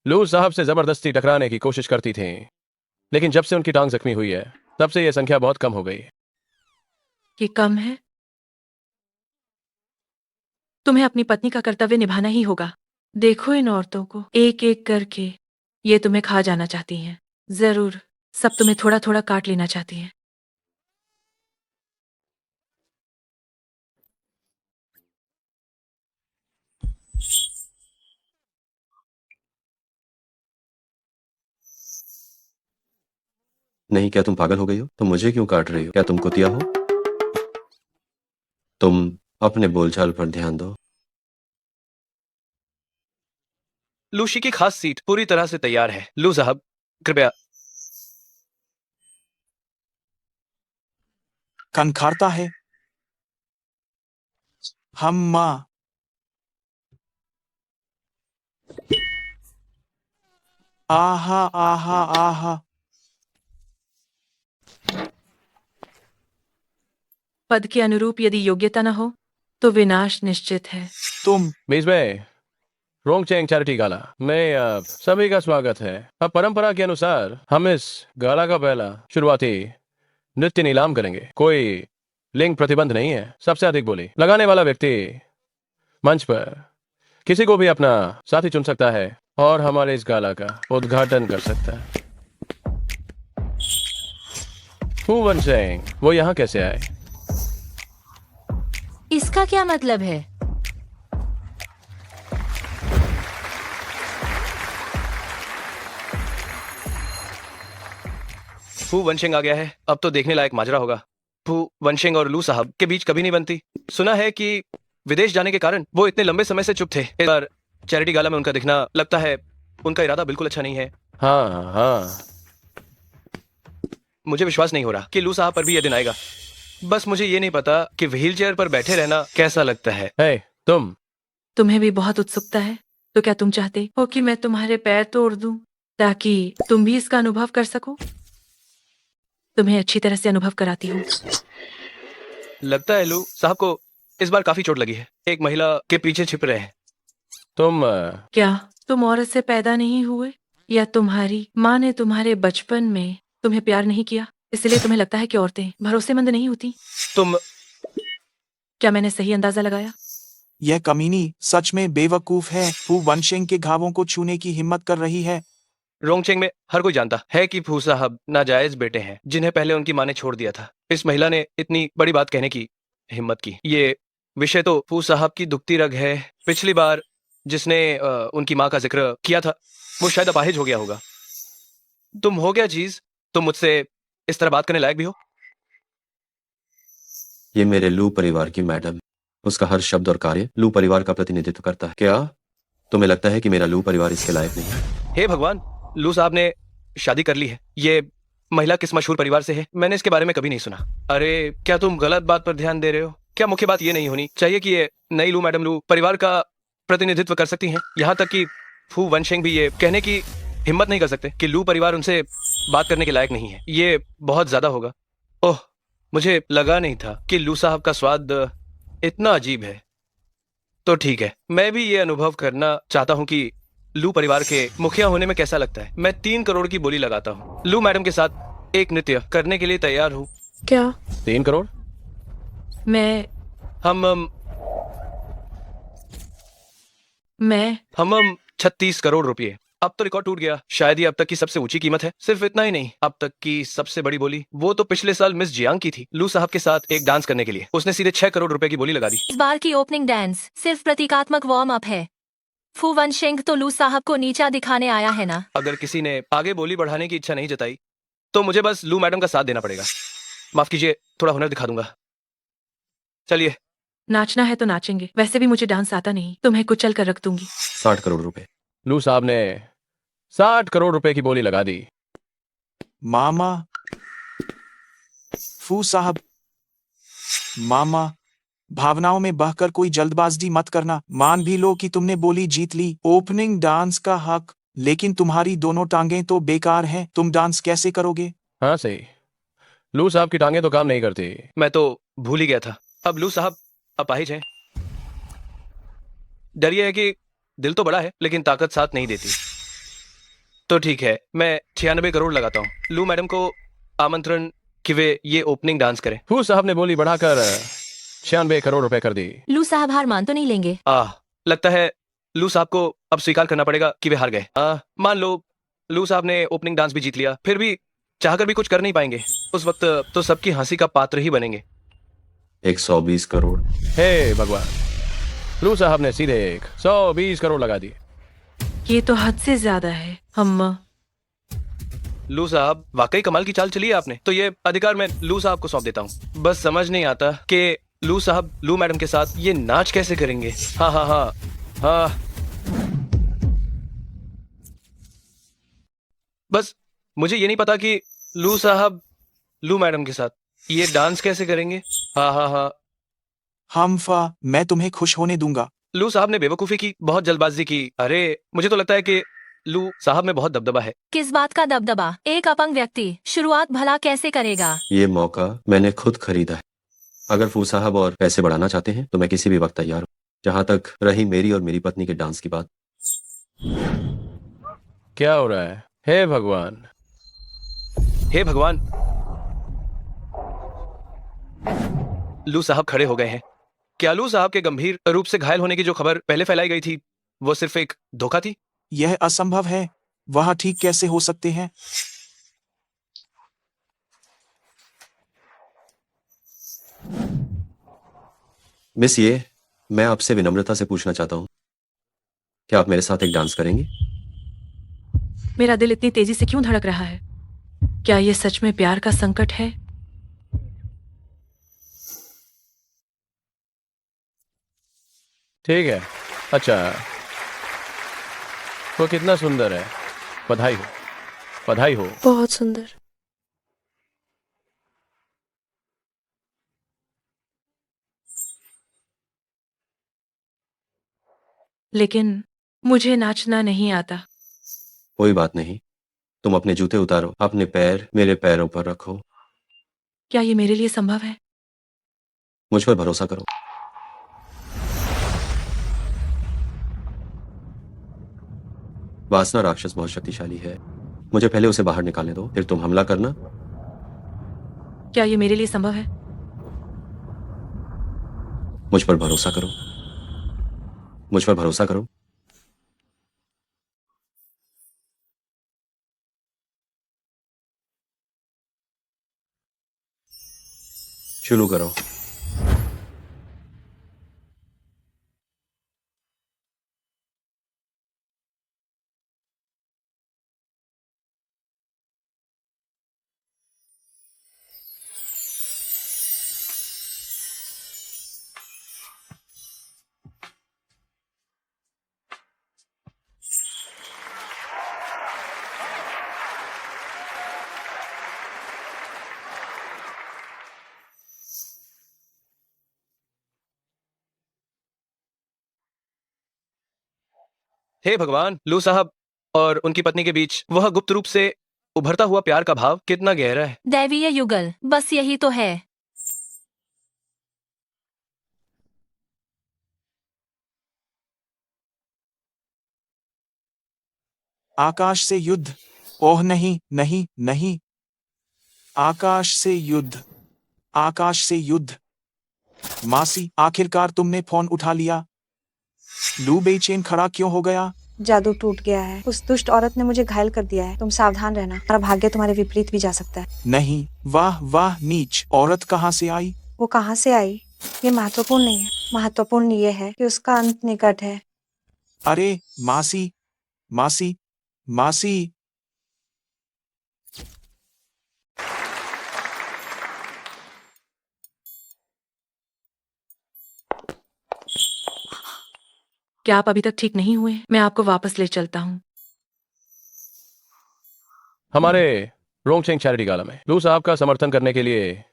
लू साहब से जबरदस्ती टकराने की कोशिश करती थीं, लेकिन जब से उनकी टांग जख्मी हुई है तब से यह संख्या बहुत कम हो गई। ये कम है? तुम्हें अपनी पत्नी का कर्तव्य निभाना ही होगा। देखो इन औरतों को एक एक करके, ये तुम्हें खा जाना चाहती हैं। जरूर, सब तुम्हें थोड़ा थोड़ा काट लेना चाहती हैं। नहीं, क्या तुम पागल हो गई हो? तुम मुझे क्यों काट रही हो? क्या तुम कुतिया हो? तुम अपने बोलचाल पर ध्यान दो। लूशी की खास सीट पूरी तरह से तैयार है। लू साहब, कृपया। कनखारता है। हम माँ। आहा आहा आहा। पद के अनुरूप यदि योग्यता न हो तो विनाश निश्चित है। तुम बीच रोंगचेंग चैरिटी गाला में आप सभी का स्वागत है। अब परंपरा के अनुसार हम इस गाला का पहला शुरुआती नृत्य नीलाम करेंगे। कोई लिंग प्रतिबंध नहीं है। सबसे अधिक बोली लगाने वाला व्यक्ति मंच पर किसी को भी अपना साथी चुन सकता है और हमारे इस गाला का उद्घाटन कर सकता है। हु वनचेंग, वो यहाँ कैसे आए? इसका क्या मतलब है? फू वंशिंग आ गया है। अब तो देखने लायक माजरा होगा। फू वंशिंग और लू साहब के बीच कभी नहीं बनती। सुना है कि विदेश जाने के कारण वो इतने लंबे समय से चुप थे। इस बार चैरिटी गाला में उनका दिखना, लगता है उनका इरादा बिल्कुल अच्छा नहीं है। हाँ हाँ। मुझे विश्वास नहीं हो रहा कि लू साहब पर भी यह दिन आएगा। बस मुझे ये नहीं पता कि व्हील चेयर पर बैठे रहना कैसा लगता है। हे तुम, तुम्हें भी बहुत उत्सुकता है, तो क्या तुम चाहते हो कि मैं तुम्हारे पैर तोड़ दूं ताकि तुम भी इसका अनुभव कर सको? तुम्हें अच्छी तरह से अनुभव कराती हूँ। लगता है लू साहब को इस बार काफी चोट लगी है। एक महिला के पीछे छिप रहे हैं। तुम क्या तुम औरत से पैदा नहीं हुए, या तुम्हारी माँ ने तुम्हारे बचपन में तुम्हें प्यार नहीं किया, इसलिए तुम्हें लगता है कि औरतें भरोसेमंद नहीं होती? तुम क्या मैंने सही अंदाजा लगाया? यह कमीनी सच में बेवकूफ है। फू वनशेंग के घावों को छूने की हिम्मत कर रही है। रोंगचेंग में हर कोई जानता है कि फू साहब नाजायज बेटे हैं जिन्हें पहले उनकी माँ ने छोड़ दिया था। इस महिला ने इतनी बड़ी बात कहने की हिम्मत की। ये विषय तो फू साहब की दुखती रग है। पिछली बार जिसने उनकी माँ का जिक्र किया था वो शायद अपाहिज हो गया होगा। तुम हो गया चीज, तुम मुझसे इस तरह बात करने लायक भी हो? ये मेरे लू परिवार की मैडम, उसका हर शब्द और कार्य लू परिवार का प्रतिनिधित्व करता है। क्या तुम्हें लगता है कि मेरा लू परिवार इसके लायक नहीं है? हे भगवान, लू साहब ने शादी कर ली है। ये महिला किस मशहूर परिवार से है? मैंने इसके बारे में कभी नहीं सुना। अरे क्या तुम गलत बात पर ध्यान दे रहे हो? क्या मुख्य बात ये नहीं होनी चाहिए कि ये नई लू मैडम लू परिवार का प्रतिनिधित्व कर सकती हैं? यहाँ तक कि फू वनशेंग भी ये कहने की हिम्मत नहीं कर सकते कि लू परिवार उनसे बात करने के लायक नहीं है। ये बहुत ज्यादा होगा। ओह, मुझे लगा नहीं था कि लू साहब का स्वाद इतना अजीब है। तो ठीक है, मैं भी ये अनुभव करना चाहता हूँ कि लू परिवार के मुखिया होने में कैसा लगता है। मैं 3 करोड़ की बोली लगाता हूँ। लू मैडम के साथ एक नृत्य करने के लिए तैयार हूँ। क्या? 3 करोड़? मैं हम 36 करोड़ रुपए। अब तो रिकॉर्ड टूट गया। शायद ये अब तक की सबसे ऊंची कीमत है। सिर्फ इतना ही नहीं, अब तक की सबसे बड़ी बोली वो तो पिछले साल मिस जियांग की थी, लू साहब के साथ एक डांस करने के लिए। उसने सीधे 6 करोड़ रुपए की बोली लगा दी। इस बार की ओपनिंग डांस सिर्फ प्रतीकात्मक वार्म अप है। फू वनशेंग तो लू साहब को नीचा दिखाने आया है ना। अगर किसी ने आगे बोली बढ़ाने की इच्छा नहीं जताई तो मुझे बस लू मैडम का साथ देना पड़ेगा। माफ कीजिए, थोड़ा हुनर दिखा दूंगा। चलिए। नाचना है तो नाचेंगे। वैसे भी मुझे डांस आता नहीं, तुम्हें कुचल कर रख दूंगी। 60 करोड़ रुपए। लू साहब ने 60 करोड़ रुपए की बोली लगा दी। मामा, फू साहब, मामा, भावनाओं में बहकर कोई जल्दबाजी मत करना। मान भी लो कि तुमने बोली जीत ली, ओपनिंग डांस का हक, लेकिन तुम्हारी दोनों टांगें तो बेकार हैं। तुम डांस कैसे करोगे? हाँ सही, लू साहब की टांगें तो काम नहीं करती। मैं तो भूल ही गया था। अब लू साहब अपाहिज हैं। डर ये है कि दिल तो बड़ा है लेकिन ताकत साथ नहीं देती। तो ठीक है, मैं 96 करोड़ लगाता हूँ। लू मैडम को आमंत्रण कि वे ये ओपनिंग डांस करें। फू साहब ने बोली बढ़ाकर 96 करोड़ रुपए कर दी। लू साहब हार मान तो नहीं लेंगे? लगता है लू साहब को अब स्वीकार करना पड़ेगा कि वे हार गए। मान लो लू साहब ने ओपनिंग डांस भी जीत लिया, फिर भी चाहकर भी कुछ कर नहीं पाएंगे। उस वक्त तो सबकी हंसी का पात्र ही बनेंगे। 120 करोड़। हे भगवान, लू साहब ने सीधे 120 करोड़ लगा दिए। ये तो हद से ज्यादा है। लू साहब, वाकई कमाल की चाल चली है आपने। तो ये अधिकार मैं लू साहब को सौंप देता हूँ। बस समझ नहीं आता कि लू साहब लू मैडम के साथ ये नाच कैसे करेंगे। हाँ हाँ हाँ हाँ, बस मुझे ये नहीं पता कि लू साहब लू मैडम के साथ ये डांस कैसे करेंगे। हाँ हाँ हाँ। हमफा, मैं तुम्हें खुश होने दूंगा। लू साहब ने बेवकूफी की, बहुत जल्दबाजी की। अरे मुझे तो लगता है कि लू साहब में बहुत दबदबा है। किस बात का दबदबा? एक अपंग व्यक्ति शुरुआत भला कैसे करेगा? ये मौका मैंने खुद खरीदा है। अगर फू साहब और पैसे बढ़ाना चाहते हैं तो मैं किसी भी वक्त तैयार हूँ। जहां तक रही मेरी और मेरी पत्नी के डांस की बात। क्या हो रहा है? हे भगवान, हे भगवान। लू साहब खड़े हो गए हैं। क्या लू साहब के गंभीर रूप से घायल होने की जो खबर पहले फैलाई गई थी वो सिर्फ एक धोखा थी? यह असंभव है। वह ठीक कैसे हो सकते हैं? मिस, ये मैं आपसे विनम्रता से पूछना चाहता हूँ, क्या आप मेरे साथ एक डांस करेंगे? मेरा दिल इतनी तेजी से क्यों धड़क रहा है? क्या ये सच में प्यार का संकट है? ठीक है। अच्छा, वो कितना सुंदर है। बधाई हो, बधाई हो। बहुत सुंदर। लेकिन मुझे नाचना नहीं आता। कोई बात नहीं, तुम अपने जूते उतारो, अपने पैर मेरे पैरों पर रखो। क्या ये मेरे लिए संभव है? मुझ पर भरोसा करो। वासना राक्षस बहुत शक्तिशाली है। मुझे पहले उसे बाहर निकालने दो, फिर तुम हमला करना। क्या ये मेरे लिए संभव है? मुझ पर भरोसा करो, मुझ पर भरोसा करो। शुरू करो। हे भगवान, लू साहब और उनकी पत्नी के बीच वह गुप्त रूप से उभरता हुआ प्यार का भाव कितना गहरा है। दैवीय युगल, बस यही तो है। आकाश से युद्ध। ओह नहीं नहीं नहीं, आकाश से युद्ध, आकाश से युद्ध। मासी, आखिरकार तुमने फोन उठा लिया। लू बेचैन खड़ा क्यों हो गया? जादू टूट गया है। उस दुष्ट औरत ने मुझे घायल कर दिया है। तुम सावधान रहना, हमारा भाग्य तुम्हारे विपरीत भी जा सकता है। नहीं, वाह वाह, नीच औरत कहाँ से आई? वो कहाँ से आई ये महत्वपूर्ण नहीं है। महत्वपूर्ण ये है कि उसका अंत निकट है। अरे मासी, मासी, मासी। क्या आप अभी तक ठीक नहीं हुए? मैं आपको वापस ले चलता हूँ। हमारे रोंगचेंग चैरिटी गाला में लू साहब का समर्थन करने के लिए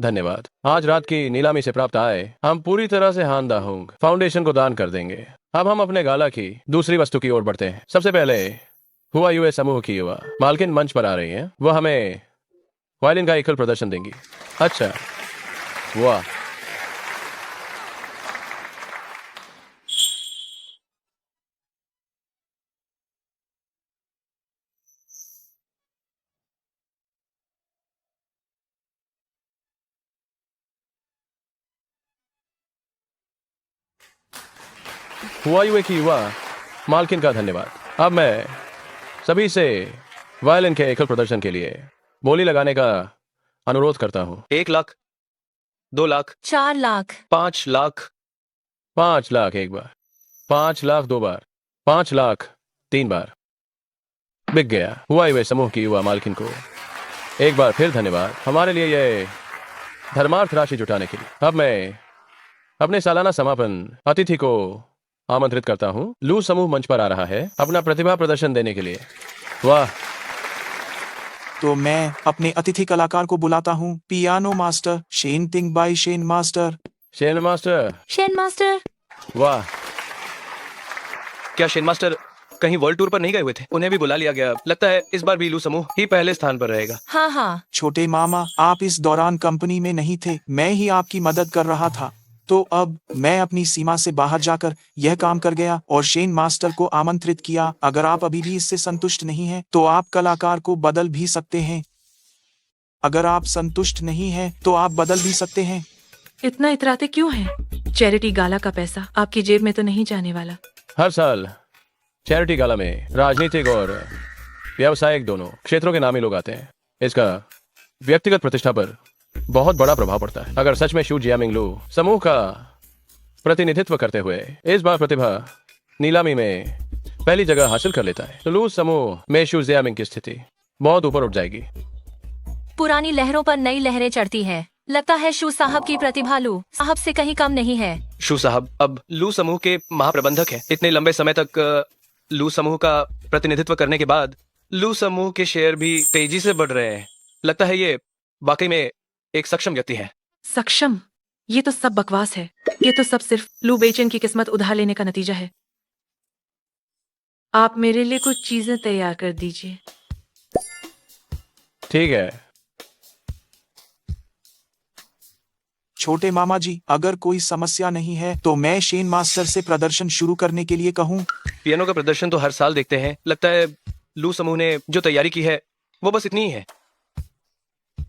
धन्यवाद। आज रात की नीलामी से प्राप्त आय हम पूरी तरह से हान दाहोंग फाउंडेशन को दान कर देंगे। अब हम अपने गाला की दूसरी वस्तु की ओर बढ़ते हैं। सबसे पहले हुआ यूए समूह की युवा मालकिन मंच पर आ रही हैं। वह हमें वायलिन का एकल प्रदर्शन देंगी। अच्छा, वाह। हुआ यूए की युवा मालकिन का धन्यवाद। अब मैं सभी से वायलिन के एकल प्रदर्शन के लिए बोली लगाने का अनुरोध करता हूँ। 1 लाख, 2 लाख, 4 लाख, 5 लाख, 5 लाख एक बार, 5 लाख 2 बार, 5 लाख 3 बार। बिक गया। हुआ यूए समूह की युवा मालकिन को एक बार फिर धन्यवाद हमारे लिए ये धर्मार्थ राशि जुटाने के लिए। अब मैं अपने सालाना समापन अतिथि को आमंत्रित करता हूँ। लू समूह मंच पर आ रहा है अपना प्रतिभा प्रदर्शन देने के लिए। वाह। तो मैं अपने अतिथि कलाकार को बुलाता हूँ, piano master Shen Ting by Shen master. Shen master. Shen master. वाह। क्या शेन मास्टर कहीं वर्ल्ड टूर पर नहीं गए हुए थे? उन्हें भी बुला लिया गया। लगता है इस बार भी लू समूह ही पहले स्थान पर रहेगा। हाँ हाँ। छोटे मामा, आप इस दौरान कंपनी में नहीं थे, मैं ही आपकी मदद कर रहा था। तो अब मैं अपनी सीमा से बाहर जाकर यह काम कर गया और शेन मास्टर को आमंत्रित किया। अगर आप अभी भी इससे संतुष्ट नहीं हैं, तो आप कलाकार को बदल भी सकते हैं। अगर आप संतुष्ट नहीं हैं, तो आप बदल भी सकते हैं। इतना इतराते क्यों हैं? चैरिटी गाला का पैसा आपकी जेब में तो नहीं जाने वाला। हर साल चैरिटी गाला में राजनीतिक और व्यावसायिक दोनों क्षेत्रों के नामी लोग आते हैं। इसका व्यक्तिगत प्रतिष्ठा पर बहुत बड़ा प्रभाव पड़ता है। अगर सच में शू जियामिंग लू समूह का प्रतिनिधित्व करते हुए इस बार प्रतिभा नीलामी में पहली जगह हासिल कर लेता है, तो लू समूह में शू जियामिंग की स्थिति बहुत ऊपर उठ जाएगी। पुरानी लहरों पर नई लहरें चढ़ती है। लगता है शू साहब की प्रतिभा लू साहब से कहीं कम नहीं है। शू साहब अब लू समूह के महाप्रबंधक हैं। इतने लंबे समय तक लू समूह का प्रतिनिधित्व करने के बाद लू समूह के शेयर भी तेजी से बढ़ रहे हैं। लगता है ये वाकई में एक सक्षम व्यक्ति है। सक्षम? ये तो सब बकवास है। ये तो सब सिर्फ लू बेचन की किस्मत उधार लेने का नतीजा है। आप मेरे लिए कुछ चीजें तैयार कर दीजिए। ठीक है। छोटे मामा जी, अगर कोई समस्या नहीं है तो मैं शेन मास्टर से प्रदर्शन शुरू करने के लिए कहूँ। पियानो का प्रदर्शन तो हर साल देखते हैं। लगता है लू समूह ने जो तैयारी की है वो बस इतनी ही है।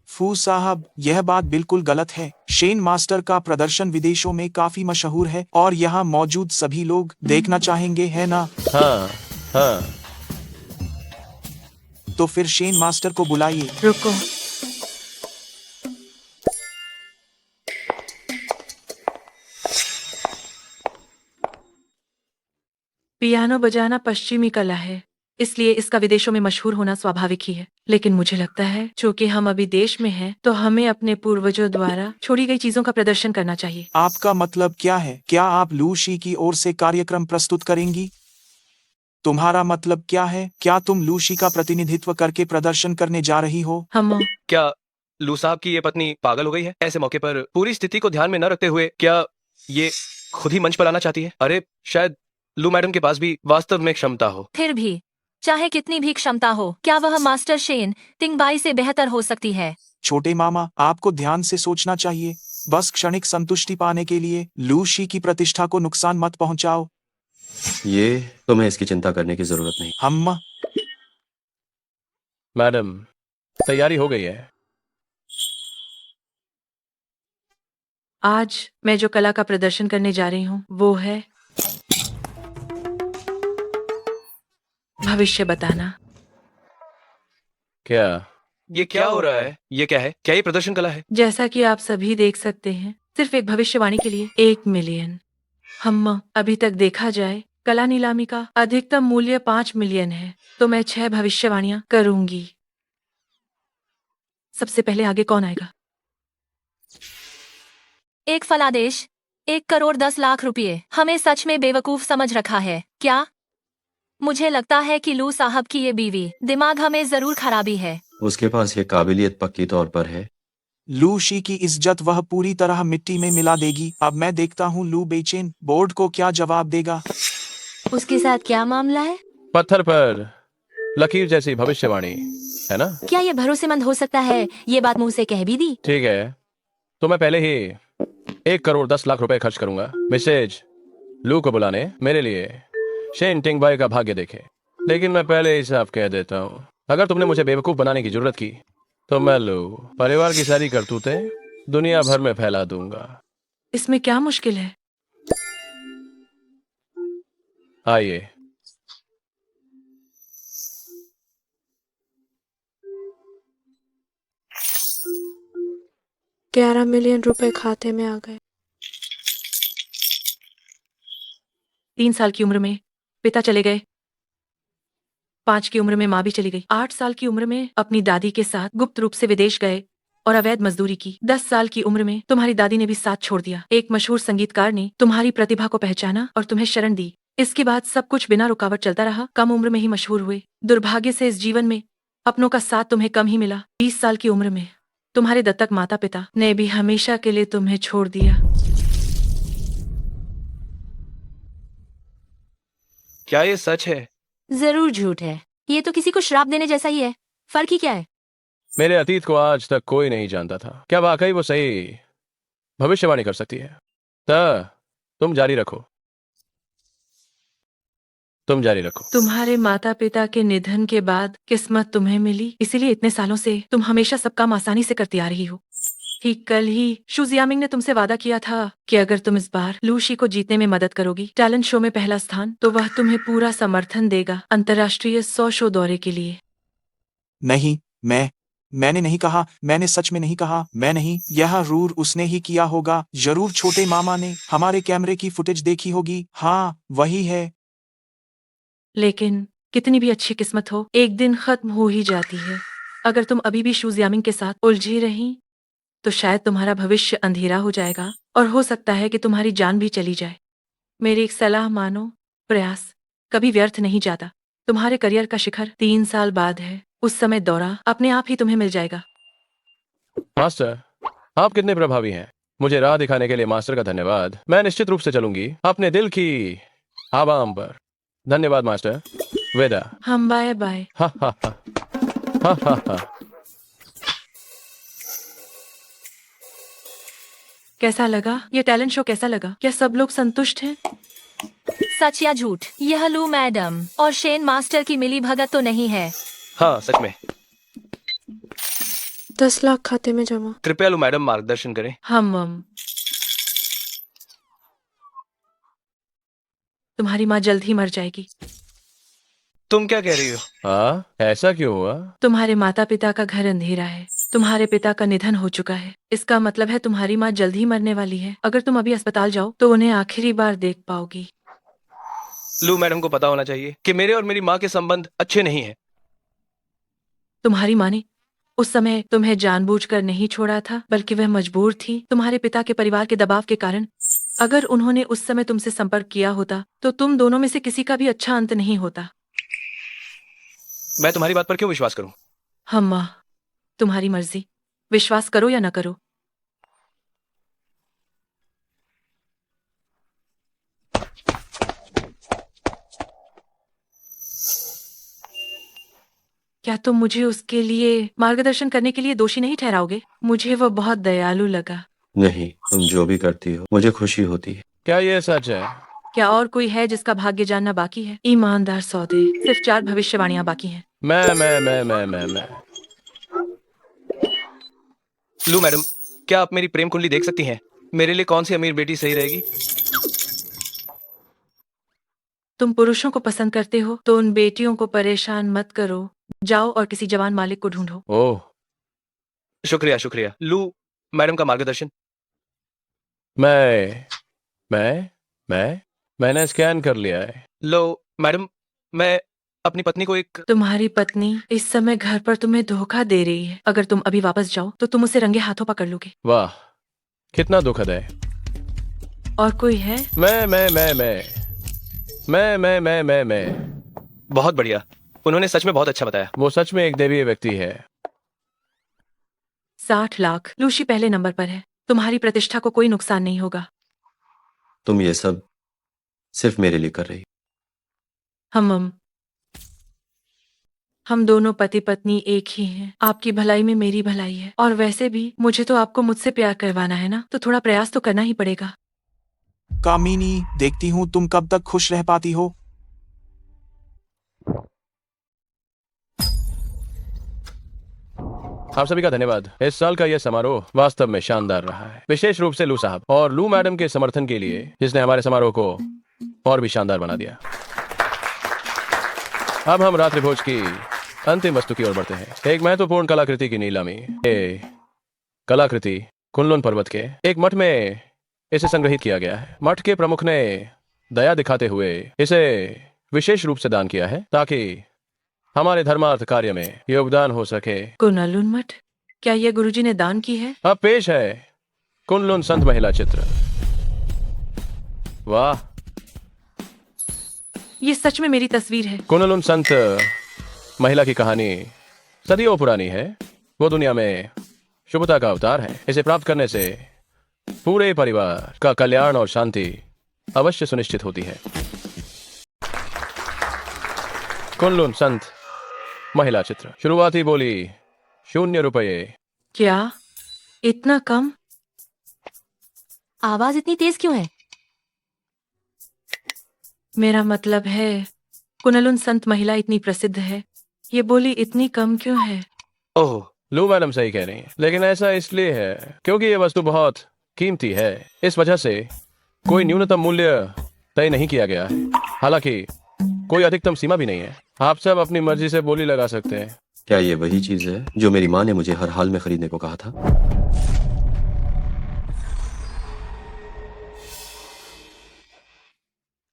फू साहब, यह बात बिल्कुल गलत है। शेन मास्टर का प्रदर्शन विदेशों में काफी मशहूर है और यहाँ मौजूद सभी लोग देखना चाहेंगे, है ना? हाँ हाँ। तो फिर शेन मास्टर को बुलाइए। रुको। पियानो बजाना पश्चिमी कला है, इसलिए इसका विदेशों में मशहूर होना स्वाभाविक ही है। लेकिन मुझे लगता है चूंकि हम अभी देश में हैं, तो हमें अपने पूर्वजों द्वारा छोड़ी गई चीजों का प्रदर्शन करना चाहिए। आपका मतलब क्या है? क्या आप लूशी की ओर से कार्यक्रम प्रस्तुत करेंगी? तुम्हारा मतलब क्या है? क्या तुम लूशी का प्रतिनिधित्व करके प्रदर्शन करने जा रही हो? हम क्या लू साहब की ये पत्नी पागल हो गई है? ऐसे मौके पर पूरी स्थिति को ध्यान में न रखते हुए क्या ये खुद ही मंच पर आना चाहती है? अरे शायद लू मैडम के पास भी वास्तव में क्षमता हो। फिर भी चाहे कितनी भी क्षमता हो, क्या वह मास्टर शेन तिंगबाई से बेहतर हो सकती है? छोटे मामा, आपको ध्यान से सोचना चाहिए। बस क्षणिक संतुष्टि पाने के लिए लूशी की प्रतिष्ठा को नुकसान मत पहुंचाओ। ये तुम्हें इसकी चिंता करने की जरूरत नहीं। हम मैडम, तैयारी हो गई है। आज मैं जो कला का प्रदर्शन करने जा रही हूँ वो है भविष्य बताना। क्या? ये क्या हो रहा है? ये क्या है? क्या ये प्रदर्शन कला है? जैसा कि आप सभी देख सकते हैं, सिर्फ एक भविष्यवाणी के लिए 1 मिलियन। हम अभी तक देखा जाए कला नीलामी का अधिकतम मूल्य 5 मिलियन है, तो मैं 6 भविष्यवाणियां करूंगी। सबसे पहले आगे कौन आएगा? एक फलादेश, 1 करोड़ 10 लाख रुपये। हमें सच में बेवकूफ समझ रखा है क्या? मुझे लगता है कि लू साहब की ये बीवी दिमाग हमें जरूर खराबी है। उसके पास ये काबिलियत पक्की तौर पर है। लूशी की इज्जत वह पूरी तरह मिट्टी में मिला देगी। अब मैं देखता हूँ लू बेचेन बोर्ड को क्या जवाब देगा। उसके साथ क्या मामला है? पत्थर पर लकीर जैसी भविष्यवाणी है ना? क्या ये भरोसेमंद हो सकता है? ये बात मुंह से कह भी दी। ठीक है, तो मैं पहले ही 1 करोड़ 10 लाख रुपए खर्च करूंगा मिसेज लू को बुलाने। मेरे लिए शेन टिंगबाई का भाग्य देखे। लेकिन मैं पहले ही साफ कह देता हूँ, अगर तुमने मुझे बेवकूफ बनाने की जरूरत की तो मैं लू परिवार की सारी करतूतें दुनिया भर में फैला दूंगा। इसमें क्या मुश्किल है? आइए। ₹11 मिलियन खाते में आ गए। 3 साल की उम्र में पिता चले गए, 5 की उम्र में माँ भी चली गई, 8 साल की उम्र में अपनी दादी के साथ गुप्त रूप से विदेश गए और अवैध मजदूरी की। 10 साल की उम्र में तुम्हारी दादी ने भी साथ छोड़ दिया। एक मशहूर संगीतकार ने तुम्हारी प्रतिभा को पहचाना और तुम्हें शरण दी। इसके बाद सब कुछ बिना रुकावट चलता रहा। कम उम्र में ही मशहूर हुए। दुर्भाग्य से इस जीवन में अपनों का साथ तुम्हें कम ही मिला। 20 साल की उम्र में तुम्हारे दत्तक माता पिता ने भी हमेशा के लिए तुम्हें छोड़ दिया। क्या ये सच है? जरूर झूठ है। ये तो किसी को श्राप देने जैसा ही है। फर्क ही क्या है? मेरे अतीत को आज तक कोई नहीं जानता था। क्या वाकई वो सही भविष्यवाणी कर सकती है? तुम जारी रखो, तुम जारी रखो। तुम्हारे माता पिता के निधन के बाद किस्मत तुम्हें मिली, इसीलिए इतने सालों से तुम हमेशा सब काम आसानी से करती आ रही हो। ठीक कल ही शू जियामिंग ने तुमसे वादा किया था कि अगर तुम इस बार लूशी को जीतने में मदद करोगी, टैलेंट शो में पहला स्थान, तो वह तुम्हें पूरा समर्थन देगा अंतर्राष्ट्रीय 100 शो दौरे के लिए। नहीं, मैंने नहीं कहा। मैंने सच में नहीं कहा। मैं नहीं। यह रूर उसने ही किया होगा। जरूर छोटे मामा ने हमारे कैमरे की फुटेज देखी होगी। हाँ, वही है। लेकिन कितनी भी अच्छी किस्मत हो, एक दिन खत्म हो ही जाती है। अगर तुम अभी भी शू जियामिंग के साथ उलझी रही तो शायद तुम्हारा भविष्य अंधेरा हो जाएगा और हो सकता है कि तुम्हारी जान भी चली जाए। मेरी एक सलाह मानो, प्रयास कभी व्यर्थ नहीं जाता। तुम्हारे करियर का शिखर 3 साल बाद है। उस समय दौरा अपने आप ही तुम्हें मिल जाएगा। मास्टर, आप कितने प्रभावी हैं। मुझे राह दिखाने के लिए मास्टर का धन्यवाद। मैं निश्चित रूप से चलूंगी अपने दिल की आवाम पर। धन्यवाद मास्टर। विदा। हम बाय बाय। हा हा हा हा हा हा। कैसा लगा ये टैलेंट शो? कैसा लगा? क्या सब लोग संतुष्ट हैं? सच या झूठ, यह लू मैडम और शेन मास्टर की मिली भगत तो नहीं है? हाँ, सच में। 10 लाख खाते में जमा। कृपया लू मैडम मार्गदर्शन करें। हम तुम्हारी माँ जल्द ही मर जाएगी। तुम क्या कह रही हो? हाँ, ऐसा क्यों हुआ? तुम्हारे माता पिता का घर अंधेरा है। तुम्हारे पिता का निधन हो चुका है। इसका मतलब है तुम्हारी माँ जल्द ही मरने वाली है। अगर तुम अभी अस्पताल जाओ तो उन्हें आखिरी बार देख पाओगी। लू मैडम को पता होना चाहिए कि मेरे और मेरी माँ के संबंध अच्छे नहीं हैं। तुम्हारी माँ ने उस समय तुम्हें जानबूझकर नहीं छोड़ा था, बल्कि वह मजबूर थी तुम्हारे पिता के परिवार के दबाव के कारण। अगर उन्होंने उस समय तुमसे संपर्क किया होता तो तुम दोनों में से किसी का भी अच्छा अंत नहीं होता। मैं तुम्हारी बात पर क्यों विश्वास करूं? हम तुम्हारी मर्जी, विश्वास करो या न करो। क्या तुम मुझे उसके लिए मार्गदर्शन करने के लिए दोषी नहीं ठहराओगे? मुझे वो बहुत दयालु लगा। नहीं, तुम जो भी करती हो मुझे खुशी होती है। क्या ये सच है? क्या और कोई है जिसका भाग्य जानना बाकी है? ईमानदार सौदे, सिर्फ 4 भविष्यवाणियां बाकी हैं। मैं लू मैडम, क्या आप मेरी प्रेम कुंडली देख सकती हैं? मेरे लिए कौन सी अमीर बेटी सही रहेगी? तुम पुरुषों को पसंद करते हो तो उन बेटियों को परेशान मत करो। जाओ और किसी जवान मालिक को ढूंढो। ओह, शुक्रिया शुक्रिया लू मैडम का मार्गदर्शन। मैं मैंने स्कैन कर लिया है। लो मैडम, मैं अपनी पत्नी को एक तुम्हारी पत्नी इस समय घर पर तुम्हें धोखा दे रही है। अगर तुम अभी वापस जाओ तो तुम उसे रंगे हाथों पकड़ लोगे। वाह, कितना दुखद है। और कोई है? मैं बहुत बढ़िया। उन्होंने सच में बहुत अच्छा बताया। वो सच में एक दैवीय व्यक्ति है। 60 लाख। लूशी पहले नंबर पर है। तुम्हारी प्रतिष्ठा को कोई नुकसान नहीं होगा। तुम ये सब सिर्फ मेरे लिए कर रही। हम दोनों पति पत्नी एक ही हैं। आपकी भलाई में मेरी भलाई है। और वैसे भी मुझे तो आपको मुझसे प्यार करवाना है ना, तो थोड़ा प्रयास तो करना ही पड़ेगा। कामिनी, देखती हूँ तुम कब तक खुश रह पाती हो। आप सभी का धन्यवाद। इस साल का यह समारोह वास्तव में शानदार रहा है, विशेष रूप से लू साहब और लू मैडम के समर्थन के लिए, जिसने हमारे समारोह को और भी शानदार बना दिया। अब हम रात्रि भोज की अंतिम वस्तु की ओर बढ़ते हैं। एक महत्वपूर्ण कलाकृति की नीलामी। ये कलाकृति कुनलुन पर्वत के एक मठ में इसे संग्रहित किया गया है। मठ के प्रमुख ने दया दिखाते हुए इसे विशेष रूप से दान किया है ताकि हमारे धर्मार्थ कार्य में योगदान हो सके। कुनलुन मठ? क्या यह गुरुजी ने दान की है? अब पेश है कुनलुन संत महिला चित्र। वाह, ये सच में मेरी तस्वीर है। कुनलुन संत महिला की कहानी सदियों पुरानी है। वो दुनिया में शुभता का अवतार है। इसे प्राप्त करने से पूरे परिवार का कल्याण और शांति अवश्य सुनिश्चित होती है। कुनलुन संत महिला चित्र। शुरुआती बोली 0 रुपये। क्या इतना कम? आवाज इतनी तेज क्यों है? मेरा मतलब है कुनलुन संत महिला इतनी प्रसिद्ध है, ये बोली इतनी कम क्यों है? ओह, लू मैडम सही कह रही हैं, लेकिन ऐसा इसलिए है क्योंकि ये वस्तु बहुत कीमती है। इस वजह से कोई न्यूनतम मूल्य तय नहीं किया गया है। हालांकि कोई अधिकतम सीमा भी नहीं है। आप सब अपनी मर्जी से बोली लगा सकते हैं। क्या ये वही चीज है जो मेरी माँ ने मुझे हर हाल में खरीदने को कहा था?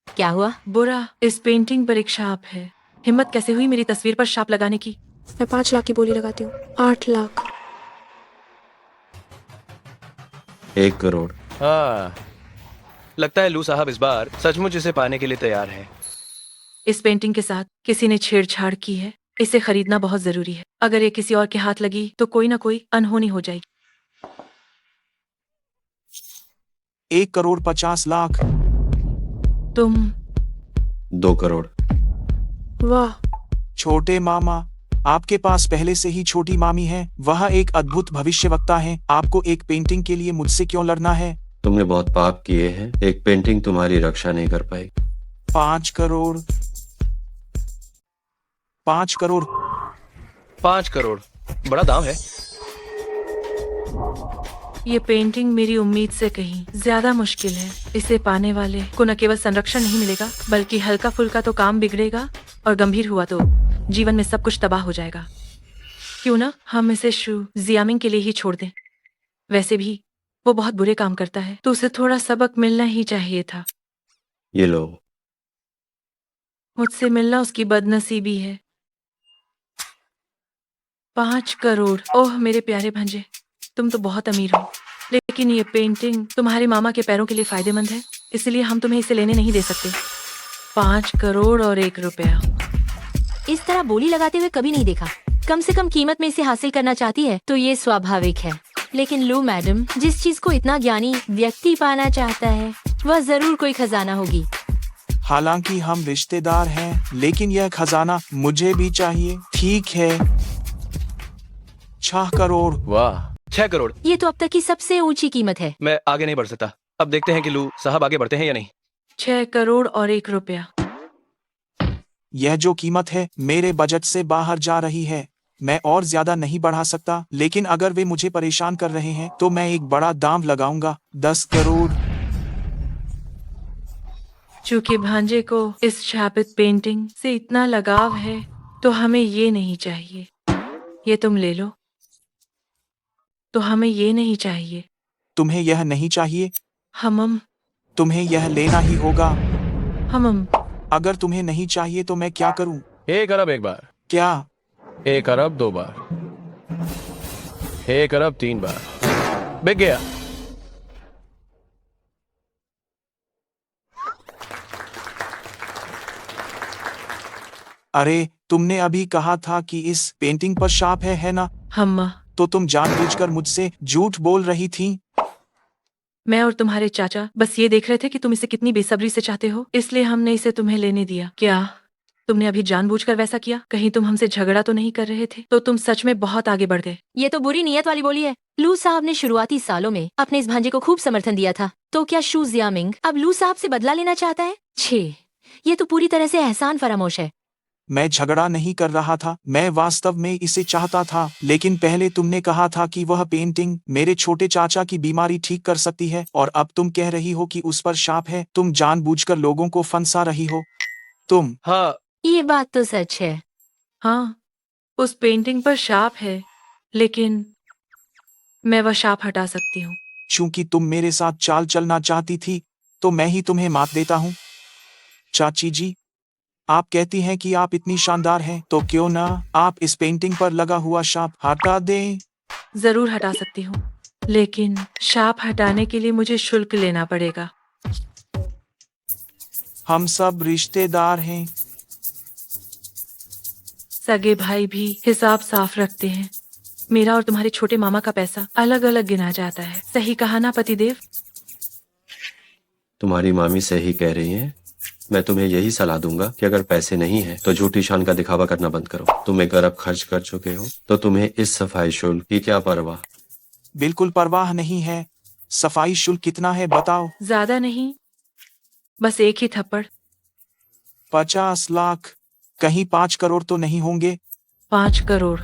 क्या हुआ? बुरा, इस पेंटिंग पर एक छाप है। हिम्मत कैसे हुई मेरी तस्वीर पर छाप लगाने की? मैं 5 लाख की बोली लगाती हूँ। 8 लाख। 1 करोड़। हाँ, लगता है लू साहब इस बार सचमुच इसे पाने के लिए तैयार हैं। इस पेंटिंग के साथ किसी ने छेड़छाड़ की है। इसे खरीदना बहुत जरूरी है। अगर ये किसी और के हाथ लगी तो कोई ना कोई अनहोनी हो जाएगी। 1,50,00,000। तुम 2 करोड़। वाह, छोटे मामा, आपके पास पहले से ही छोटी मामी है। वह एक अद्भुत भविष्यवक्ता है। आपको एक पेंटिंग के लिए मुझसे क्यों लड़ना है? तुमने बहुत पाप किए हैं, एक पेंटिंग तुम्हारी रक्षा नहीं कर पाई। 5 करोड़। 5 करोड़। 5 करोड़ बड़ा दाम है। ये पेंटिंग मेरी उम्मीद से कहीं ज्यादा मुश्किल है। इसे पाने वाले को न केवल संरक्षण नहीं मिलेगा, बल्कि हल्का फुल्का तो काम बिगड़ेगा, और गंभीर हुआ तो जीवन में सब कुछ तबाह हो जाएगा। क्यों ना हम इसे शू जियामिंग के लिए ही छोड़ दें। वैसे भी वो बहुत बुरे काम करता है, तो उसे थोड़ा सबक मिलना ही चाहिए था। ये लो। मुझसे मिलना उसकी बदनसीबी है। 5 करोड़। ओह मेरे प्यारे भांजे, तुम तो बहुत अमीर हो, लेकिन ये पेंटिंग तुम्हारे मामा के पैरों के लिए फायदेमंद है, इसलिए हम तुम्हें इसे लेने नहीं दे सकते। 5 करोड़ और 1 रुपया। इस तरह बोली लगाते हुए कभी नहीं देखा। कम से कम कीमत में इसे हासिल करना चाहती है तो ये स्वाभाविक है। लेकिन लू मैडम, जिस चीज को इतना ज्ञानी व्यक्ति पाना चाहता है वह जरूर कोई खजाना होगी। हालांकि हम रिश्तेदार हैं, लेकिन यह खजाना मुझे भी चाहिए। ठीक है, 6 करोड़। वाह, 6 करोड़। ये तो अब तक की सबसे ऊंची कीमत है। मैं आगे नहीं बढ़ सकता। अब देखते हैं कि लू साहब आगे बढ़ते हैं या नहीं। 6 करोड़ और 1 रुपया। यह जो कीमत है मेरे बजट से बाहर जा रही है। मैं और ज्यादा नहीं बढ़ा सकता, लेकिन अगर वे मुझे परेशान कर रहे हैं तो मैं एक बड़ा दाम लगाऊंगा। 10 करोड़। चूंकि भांजे को इस शापित पेंटिंग से इतना लगाव है, तो हमें ये नहीं चाहिए। ये तुम ले लो। तो हमें ये नहीं चाहिए। तुम्हें यह नहीं चाहिए? हम तुम्हें यह लेना ही होगा। हम अगर तुम्हें नहीं चाहिए तो मैं क्या करूं? 1 अरब एक बार, क्या? 1 अरब 2 बार, 1 अरब 3 बार। बिक गया। अरे, तुमने अभी कहा था कि इस पेंटिंग पर शाप है ना? हम तो तुम जानबूझकर मुझसे झूठ बोल रही थी। मैं और तुम्हारे चाचा बस ये देख रहे थे कि तुम इसे कितनी बेसब्री से चाहते हो, इसलिए हमने इसे तुम्हें लेने दिया। क्या तुमने अभी जानबूझकर वैसा किया? कहीं तुम हमसे झगड़ा तो नहीं कर रहे थे? तो तुम सच में बहुत आगे बढ़ गए। ये तो बुरी नियत वाली बोली है। लू साहब ने शुरुआती सालों में अपने इस भांजे को खूब समर्थन दिया था, तो क्या शू जियामिंग अब लू साहब से बदला लेना चाहता है? छे, ये तो पूरी तरह से एहसान फरामोश है। मैं झगड़ा नहीं कर रहा था, मैं वास्तव में इसे चाहता था। लेकिन पहले तुमने कहा था कि वह पेंटिंग मेरे छोटे चाचा की बीमारी ठीक कर सकती है, और अब तुम कह रही हो कि उस पर शाप है। तुम जानबूझकर लोगों को फंसा रही हो। तुम। हाँ, ये बात तो सच है। हाँ, उस पेंटिंग पर शाप है, लेकिन मैं वह शाप हटा सकती हूँ। चूंकि तुम मेरे साथ चाल चलना चाहती थी, तो मैं ही तुम्हें मात देता हूँ। चाची जी, आप कहती हैं कि आप इतनी शानदार हैं, तो क्यों ना आप इस पेंटिंग पर लगा हुआ शाप हटा दें? जरूर हटा सकती हूँ, लेकिन शाप हटाने के लिए मुझे शुल्क लेना पड़ेगा। हम सब रिश्तेदार हैं। सगे भाई भी हिसाब साफ रखते हैं। मेरा और तुम्हारे छोटे मामा का पैसा अलग अलग गिना जाता है। सही कहा ना पतिदेव? तुम्हारी मामी सही कह रही है। मैं तुम्हें यही सलाह दूंगा कि अगर पैसे नहीं है तो झूठी शान का दिखावा करना बंद करो। तुम 1 अरब खर्च कर चुके हो, तो तुम्हें इस सफाई शुल्क की क्या परवाह? बिल्कुल परवाह नहीं है। सफाई शुल्क कितना है बताओ? ज्यादा नहीं, बस 1 ही थप्पड़। 50 लाख। कहीं 5 करोड़ तो नहीं होंगे? 5 करोड़।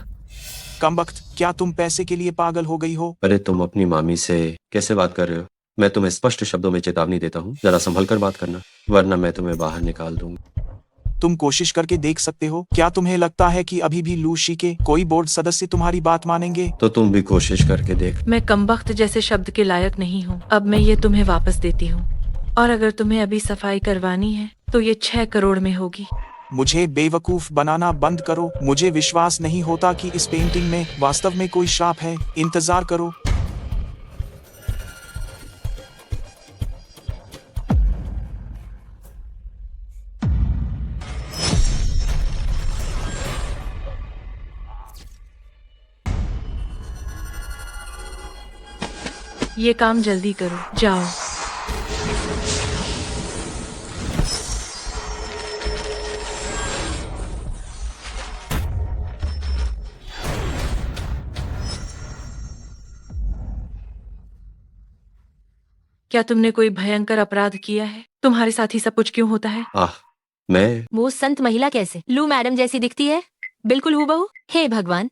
कमबख्त, क्या तुम पैसे के लिए पागल हो गई हो? अरे तुम अपनी मामी से कैसे बात कर रहे हो? मैं तुम्हें स्पष्ट शब्दों में चेतावनी देता हूँ, जरा संभल कर बात करना, वरना मैं तुम्हें बाहर निकाल दूंगा। तुम कोशिश करके देख सकते हो। क्या तुम्हें लगता है कि अभी भी लूशी के कोई बोर्ड सदस्य तुम्हारी बात मानेंगे? तो तुम भी कोशिश करके देख। मैं कमबख्त जैसे शब्द के लायक नहीं हूँ। अब मैं ये तुम्हें वापस देती हूँ, और अगर तुम्हें अभी सफाई करवानी है तो ये 6 करोड़ में होगी। मुझे बेवकूफ बनाना बंद करो। मुझे विश्वास नहीं होता कि इस पेंटिंग में वास्तव में कोई शाप है। इंतजार करो। ये काम जल्दी करो, जाओ। क्या तुमने कोई भयंकर अपराध किया है? तुम्हारे साथ ही सब कुछ क्यों होता है? आह, मैं वो संत महिला कैसे लू मैडम जैसी दिखती है? बिल्कुल हूबहू। हे भगवान,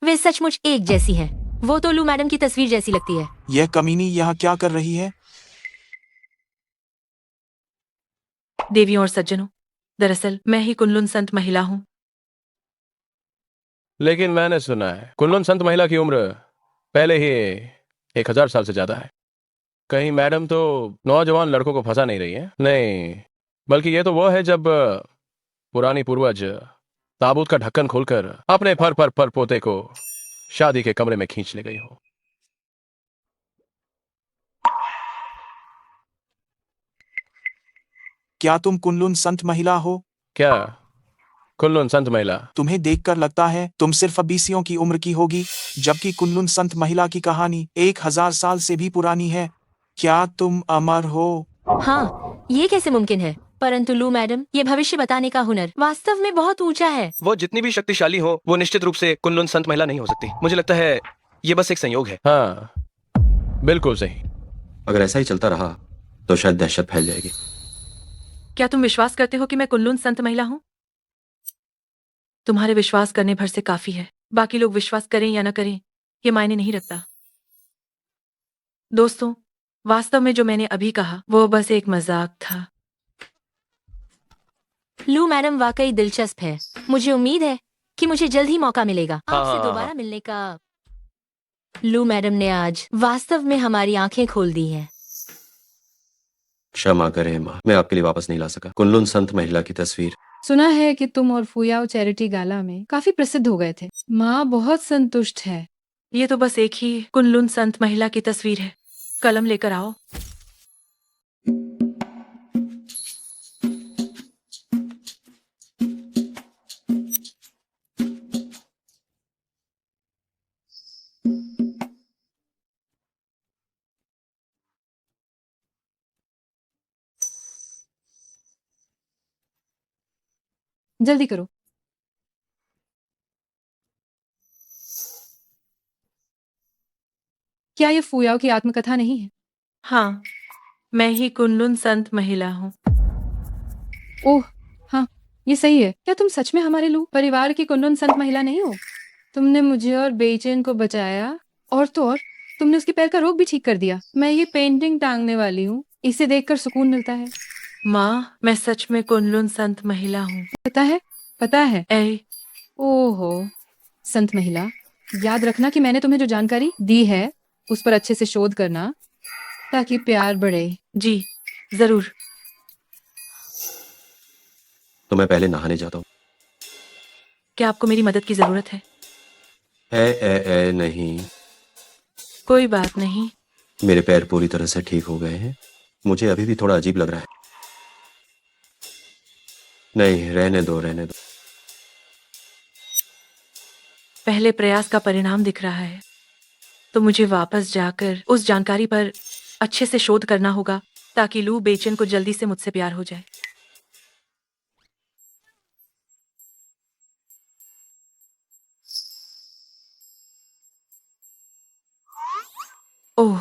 वे सचमुच एक जैसी हैं। वो तो लू मैडम की तस्वीर जैसी लगती है। यह कमीनी यहाँ क्या कर रही है? देवियों और सज्जनों, दरअसल मैं ही कुनलुन संत महिला हूँ। लेकिन मैंने सुना है कुनलुन संत महिला की उम्र पहले ही 1000 साल से ज्यादा है। कहीं मैडम तो नौजवान लड़कों को फंसा नहीं रही है? नहीं, बल्कि ये तो वो है जब पुरानी पूर्वज ताबूत का ढक्कन खोलकर अपने पर पोते को शादी के कमरे में खींच ले गई हो। क्या तुम कुनलुन संत महिला हो? क्या कुनलुन संत महिला? तुम्हें देखकर लगता है तुम सिर्फ 20 की उम्र की होगी, जबकि कुनलुन संत महिला की कहानी 1000 साल से भी पुरानी है। क्या तुम अमर हो? हाँ, ये कैसे मुमकिन है? परंतु लू मैडम, ये भविष्य बताने का हुनर वास्तव में बहुत ऊंचा है। वो जितनी भी शक्तिशाली हो, वो निश्चित रूप से कुनलुन संत महिला नहीं हो सकती। मुझे लगता है ये बस एक संयोग है। हाँ, बिल्कुल सही। अगर ऐसा ही चलता रहा तो शायद दहशत फैल जाएगी। क्या तुम विश्वास करते हो कि मैं कुनलुन संत महिला हूँ? तुम्हारे विश्वास करने भर से काफी है। बाकी लोग विश्वास करें या न करें, ये मायने नहीं रखता। दोस्तों, वास्तव में जो मैंने अभी कहा वो बस एक मजाक था। लू मैडम वाकई दिलचस्प है। मुझे उम्मीद है कि मुझे जल्द ही मौका मिलेगा आपसे हाँ। दोबारा मिलने का। लू मैडम ने आज वास्तव में हमारी आंखें खोल दी हैं। क्षमा करें माँ, मैं आपके लिए वापस नहीं ला सका। कुनलुन संत महिला की तस्वीर। सुना है कि तुम और फुयाओ चैरिटी गाला में काफी प्रसिद्ध हो गए थे। माँ बहुत संतुष्ट है। ये तो बस एक ही कुनलुन संत महिला की तस्वीर है। कलम लेकर आओ। जल्दी करो। क्या ये फुयाओ की आत्मकथा नहीं है? हाँ, मैं ही कुनलुन संत महिला हूँ। ओह हाँ, ये सही है। क्या तुम सच में हमारे लू परिवार की कुनलुन संत महिला नहीं हो? तुमने मुझे और बेचैन को बचाया, और तो और तुमने उसके पैर का रोग भी ठीक कर दिया। मैं ये पेंटिंग टांगने वाली हूँ, इसे देखकर सुकून मिलता है। माँ, मैं सच में कुनलुन संत महिला हूँ। पता है, पता है। ऐ, ओहो, संत महिला, याद रखना कि मैंने तुम्हें जो जानकारी दी है उस पर अच्छे से शोध करना, ताकि प्यार बढ़े। जी, जरूर। तो मैं पहले नहाने जाता हूँ। क्या आपको मेरी मदद की जरूरत है? नहीं, कोई बात नहीं। मेरे पैर पूरी तरह से ठीक हो गए हैं। मुझे अभी भी थोड़ा अजीब लग रहा है। नहीं, रहने दो, रहने दो। पहले प्रयास का परिणाम दिख रहा है, तो मुझे वापस जाकर उस जानकारी पर अच्छे से शोध करना होगा, ताकि लू बेचैन को जल्दी से मुझसे प्यार हो जाए। ओह,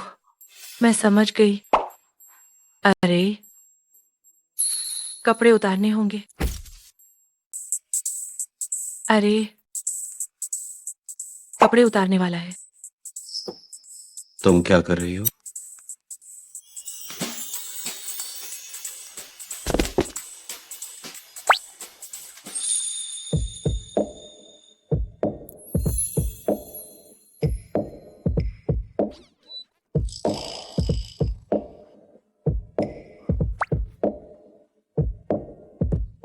मैं समझ गई। अरे, कपड़े उतारने होंगे। अरे, कपड़े उतारने वाला है। तुम क्या कर रही हो?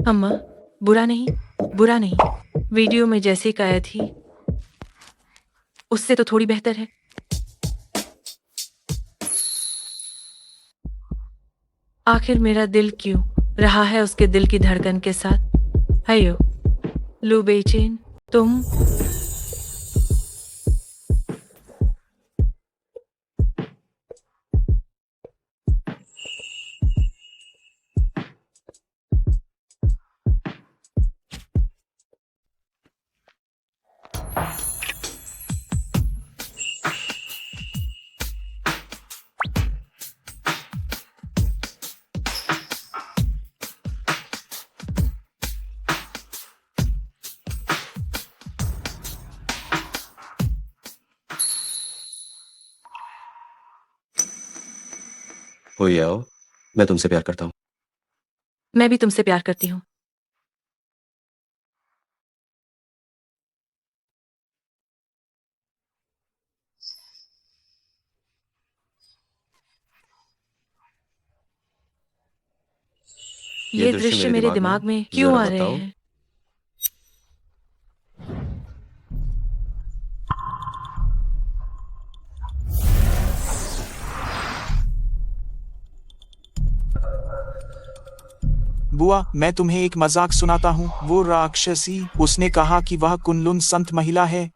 अम्मा, बुरा नहीं, बुरा नहीं। वीडियो में जैसी काया थी उससे तो थोड़ी बेहतर है। आखिर मेरा दिल क्यों रहा है उसके दिल की धड़कन के साथ? हयो, लू बेचैन, तुम हुई आओ, मैं तुमसे प्यार करता हूँ। मैं भी तुमसे प्यार करती हूँ। ये दृश्य मेरे दिमाग में क्यों जरा आ रहे बताओ। हैं? बुआ, मैं तुम्हें एक मजाक सुनाता हूँ। वो राक्षसी, उसने कहा कि वह कुनलुन संत महिला है।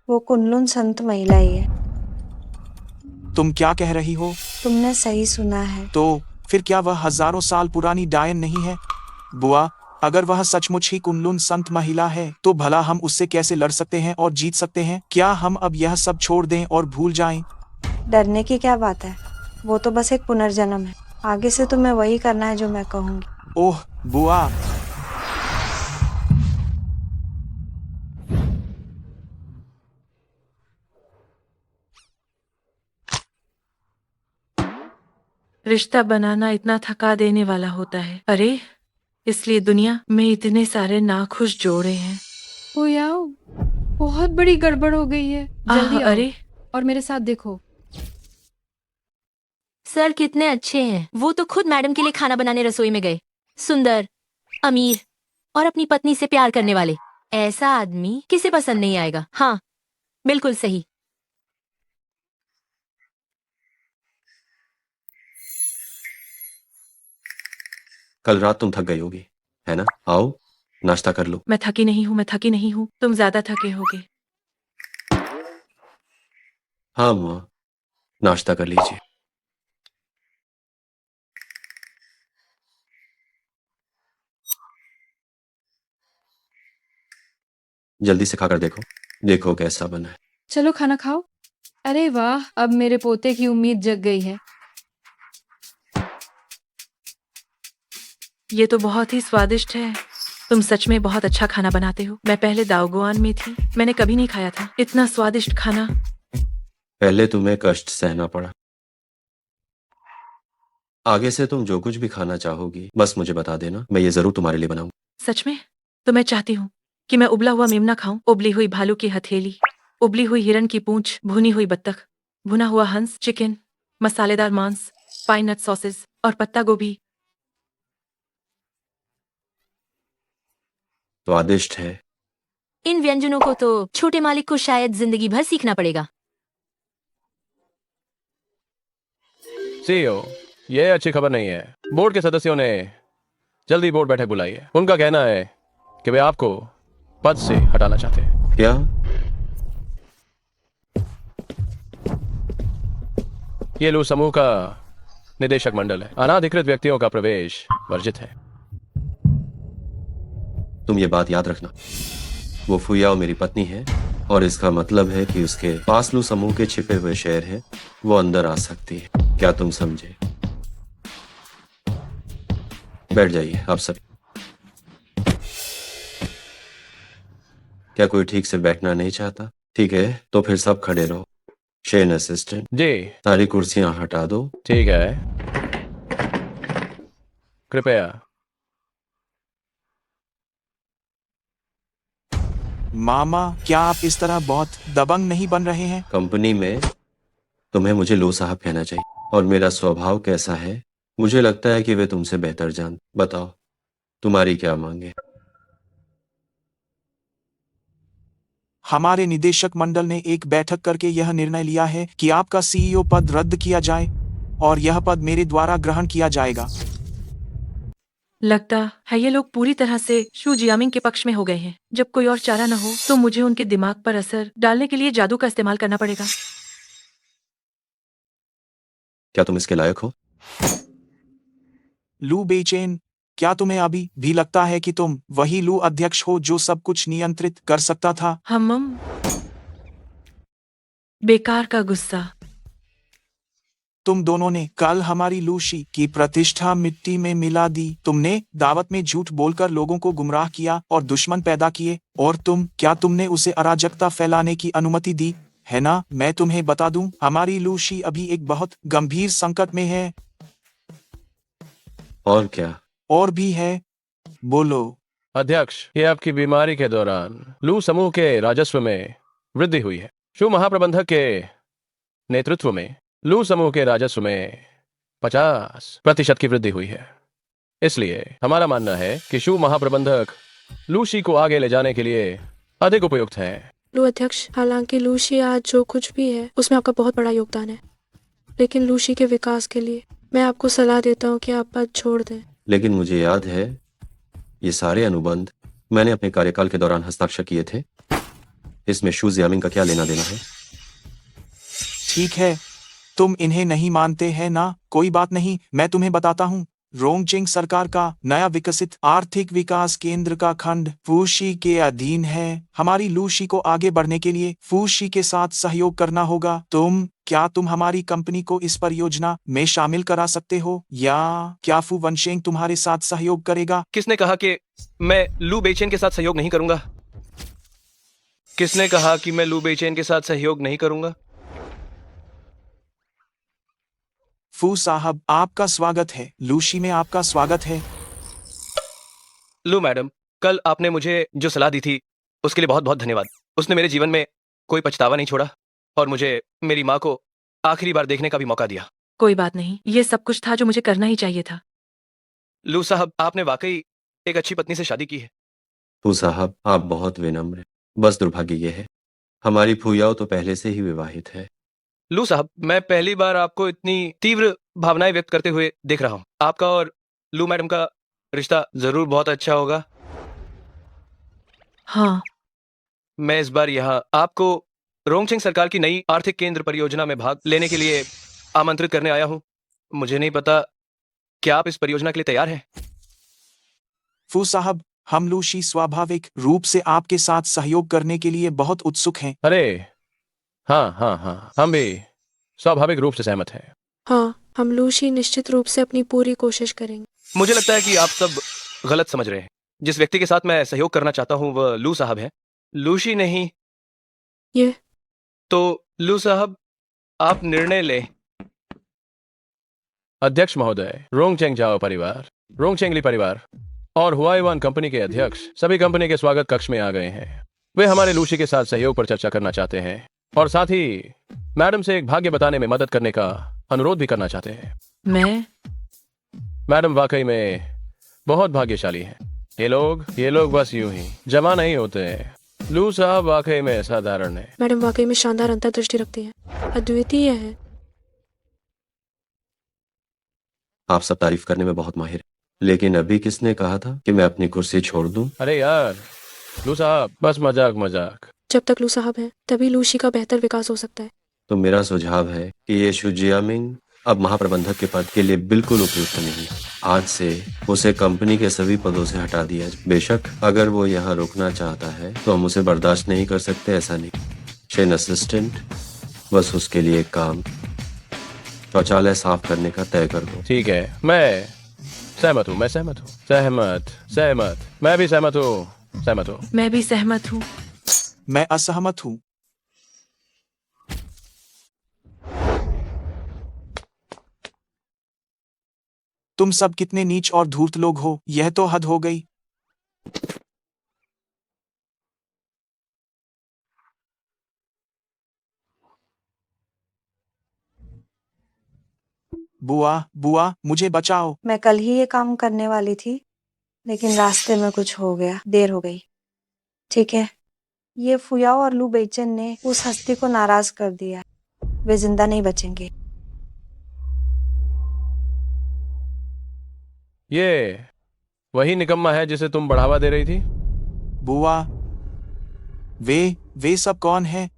वो कुनलुन संत महिला ही है। तुम क्या कह रही हो? तुमने सही सुना है। तो फिर क्या वह हजारों साल पुरानी डायन नहीं है? बुआ, अगर वह सचमुच ही कुनलुन संत महिला है तो भला हम उससे कैसे लड़ सकते हैं और जीत सकते हैं? क्या हम अब यह सब छोड़ दें और भूल जाएं? डरने की क्या बात है, वो तो बस एक पुनर्जन्म है। आगे से तुम्हें वही करना है जो मैं कहूँगी। ओह बुआ, रिश्ता बनाना इतना थका देने वाला होता है। अरे, इसलिए दुनिया में इतने सारे नाखुश जोड़े हैं। हुई आओ, बहुत बड़ी गड़बड़ हो गई है। जल्दी आओ अरे, और मेरे साथ देखो। सर कितने अच्छे हैं। वो तो खुद मैडम के लिए खाना बनाने रसोई में गए। सुंदर, अमीर और अपनी पत्नी से प्यार करने वाले। ऐसा आदमी किसे पसंद नहीं आएगा? हाँ, बिल्कुल सही। कल रात तुम थक गई होगी, है ना? आओ, नाश्ता कर लो। मैं थकी नहीं हूँ, मैं थकी नहीं हूँ। तुम ज्यादा थके होगे। हाँ मुआ, नाश्ता कर लीजिए। जल्दी से खाकर देखो, देखो कैसा बना है। चलो खाना खाओ। अरे वाह, अब मेरे पोते की उम्मीद जग गई है। ये तो बहुत ही स्वादिष्ट है। तुम सच में बहुत अच्छा खाना बनाते हो। मैं पहले दाओगोआन में थी, मैंने कभी नहीं खाया था इतना स्वादिष्ट खाना। पहले तुम्हें कष्ट सहना पड़ा, आगे से तुम जो कुछ भी खाना चाहोगी बस मुझे बता देना, मैं ये जरूर तुम्हारे लिए बनाऊंगा। सच में? तो मैं चाहती हूँ कि मैं उबला हुआ मेमना खाऊं, उबली हुई भालू की हथेली, उबली हुई हिरन की पूंछ, भुनी हुई बत्तख, भुना हुआ हंस, चिकन, मसालेदार मांस, पाइन नट सॉसेस और पत्ता गोभी। स्वादिष्ट है। इन व्यंजनों को तो छोटे मालिक को शायद जिंदगी भर सीखना पड़ेगा। सीईओ, ये अच्छी खबर नहीं है। बोर्ड के सदस्यों ने जल्दी बोर्ड बैठक बुलाई है। उनका कहना है कि वे आपको पद से हटाना चाहते हैं। क्या? ये लू समूह का निदेशक मंडल है। अनाधिकृत व्यक्तियों का प्रवेश वर्जित है। तुम ये बात याद रखना, वो फुयाओ मेरी पत्नी है और इसका मतलब है कि उसके पास लू समूह के छिपे हुए शेयर हैं, वो अंदर आ सकती है। क्या तुम समझे? बैठ जाइए आप सब। क्या कोई ठीक से बैठना नहीं चाहता? ठीक है, तो फिर सब खड़े रहो। शेन असिस्टेंट, जी सारी कुर्सियां हटा दो। ठीक है, कृपया। मामा, क्या आप इस तरह बहुत दबंग नहीं बन रहे हैं? कंपनी में तुम्हें मुझे लो साहब कहना चाहिए, और मेरा स्वभाव कैसा है मुझे लगता है कि वे तुमसे बेहतर जान। बताओ, तुम्हारी क्या मांग है? हमारे निदेशक मंडल ने एक बैठक करके यह निर्णय लिया है कि आपका सीईओ पद रद्द किया जाए और यह पद मेरे द्वारा ग्रहण किया जाएगा। लगता है ये लोग पूरी तरह से शू जियामिंग के पक्ष में हो गए हैं। जब कोई और चारा न हो तो मुझे उनके दिमाग पर असर डालने के लिए जादू का इस्तेमाल करना पड़ेगा। क्या तुम इसके लायक हो? लू बेचैन, क्या तुम्हें अभी भी लगता है कि तुम वही लू अध्यक्ष हो जो सब कुछ नियंत्रित कर सकता था? हम बेकार का गुस्सा। तुम दोनों ने कल हमारी लूशी की प्रतिष्ठा मिट्टी में मिला दी। तुमने दावत में झूठ बोलकर लोगों को गुमराह किया और दुश्मन पैदा किए, और क्या तुमने उसे अराजकता फैलाने की अनुमति दी, है ना? मैं तुम्हें बता दूं, हमारी लूशी अभी एक बहुत गंभीर संकट में है। और क्या? और भी है, बोलो। अध्यक्ष, ये आपकी बीमारी के दौरान लू समूह के राजस्व में वृद्धि हुई है। शु महाप्रबंधक के नेतृत्व में लू समूह के राजस्व में 50% की वृद्धि हुई है। इसलिए हमारा मानना है कि शु महाप्रबंधक लूशी को आगे ले जाने के लिए अधिक उपयुक्त है। लू अध्यक्ष, हालांकि लूशी आज जो कुछ भी है उसमें आपका बहुत बड़ा योगदान है, लेकिन लूशी के विकास के लिए मैं आपको सलाह देता हूँ कि आप पद छोड़ दें। लेकिन मुझे याद है ये सारे अनुबंध मैंने अपने कार्यकाल के दौरान हस्ताक्षर किए थे। इसमें शू जियामिंग का क्या लेना देना है? ठीक है, तुम इन्हें नहीं मानते हैं ना, कोई बात नहीं, मैं तुम्हें बताता हूँ। रोंगचिंग सरकार का नया विकसित आर्थिक विकास केंद्र का खंड फूशी के अधीन है। हमारी लूशी को आगे बढ़ने के लिए फूशी के साथ सहयोग करना होगा। क्या तुम हमारी कंपनी को इस परियोजना में शामिल करा सकते हो, या क्या फू वनशेंग तुम्हारे साथ सहयोग करेगा? किसने कहा कि मैं लू बेचेन के साथ सहयोग नहीं करूंगा? किसने कहा कि मैं लू बेचेन के साथ सहयोग नहीं करूंगा? फू साहब, आपका स्वागत है। लूशी में आपका स्वागत है। लू मैडम, कल आपने मुझे जो सलाह दी थी उसके लिए बहुत बहुत धन्यवाद। उसने मेरे जीवन में कोई पछतावा नहीं छोड़ा और मुझे मेरी माँ को आखिरी बार देखने का भी मौका दिया। कोई बात नहीं, ये सब कुछ था जो मुझे करना ही चाहिए था। लू साहब, आपने वाकई एक अच्छी पत्नी से शादी की है। फू साहब, आप बहुत विनम्र हैं। बस दुर्भाग्य ये है, हमारी फूयाओ तो पहले से ही विवाहित है। लू साहब, मैं पहली बार आपको इतनी तीव्र भावनाएं व्यक्त करते हुए देख रहा हूँ। आपका और लू मैडम का रिश्ता जरूर बहुत अच्छा होगा। हाँ, मैं इस बार यहाँ आपको रोंगचिंग सरकार की नई आर्थिक केंद्र परियोजना में भाग लेने के लिए आमंत्रित करने आया हूँ। मुझे नहीं पता, क्या आप इस परियोजना के लिए तैयार हैं? फू साहब, हम लूशी स्वाभाविक रूप से आपके साथ सहयोग करने के लिए बहुत उत्सुक हैं। अरे हाँ, हम भी स्वाभाविक रूप से सहमत हैं। हाँ, हम लूशी निश्चित रूप से अपनी पूरी कोशिश करेंगे। मुझे लगता है कि आप सब गलत समझ रहे हैं। जिस व्यक्ति के साथ मैं सहयोग करना चाहता हूँ वह लू साहब है, लूशी नहीं। ये तो लू साहब, आप निर्णय लें। अध्यक्ष महोदय, रोंगचेंग जाओ परिवार, रोंगचेंगली परिवार और हुआईवान कंपनी के अध्यक्ष सभी कंपनी के स्वागत कक्ष में आ गए हैं। वे हमारे लूशी के साथ सहयोग पर चर्चा करना चाहते हैं और साथ ही मैडम से एक भाग्य बताने में मदद करने का अनुरोध भी करना चाहते हैं। मैडम वाकई में बहुत भाग्यशाली हैं। ये लोग बस यूं ही जमा नहीं होते। लू साहब वाकई में साधारण है। मैडम वाकई में शानदार अंतर्दृष्टि रखती हैं, अद्वितीय है। आप सब तारीफ करने में बहुत माहिर हैं, लेकिन अभी किसने कहा था कि मैं अपनी कुर्सी छोड़ दूं? अरे यार लू साहब, बस मजाक। जब तक लू साहब हैं तभी लूशी का बेहतर विकास हो सकता है। तो मेरा सुझाव है कि ये शू जियामिंग अब महाप्रबंधक के पद के लिए बिल्कुल उपयुक्त नहीं। आज से उसे कंपनी के सभी पदों से हटा दिया जाए। बेशक अगर वो यहाँ रुकना चाहता है तो हम उसे बर्दाश्त नहीं कर सकते, ऐसा नहीं। शेन असिस्टेंट, बस उसके लिए एक काम, शौचालय साफ करने का तय कर दो। ठीक है, मैं सहमत हूँ। मैं भी सहमत हूँ। मैं भी सहमत हूँ। मैं असहमत हूँ। तुम सब कितने नीच और धूर्त लोग हो, यह तो हद हो गई। बुआ, मुझे बचाओ। मैं कल ही ये काम करने वाली थी, लेकिन रास्ते में कुछ हो गया, देर हो गई। ठीक है, ये फुयाओ और लू बेचन ने उस हस्ती को नाराज कर दिया। वे जिंदा नहीं बचेंगे। ये वही निकम्मा है जिसे तुम बढ़ावा दे रही थी? बुआ, वे सब कौन है?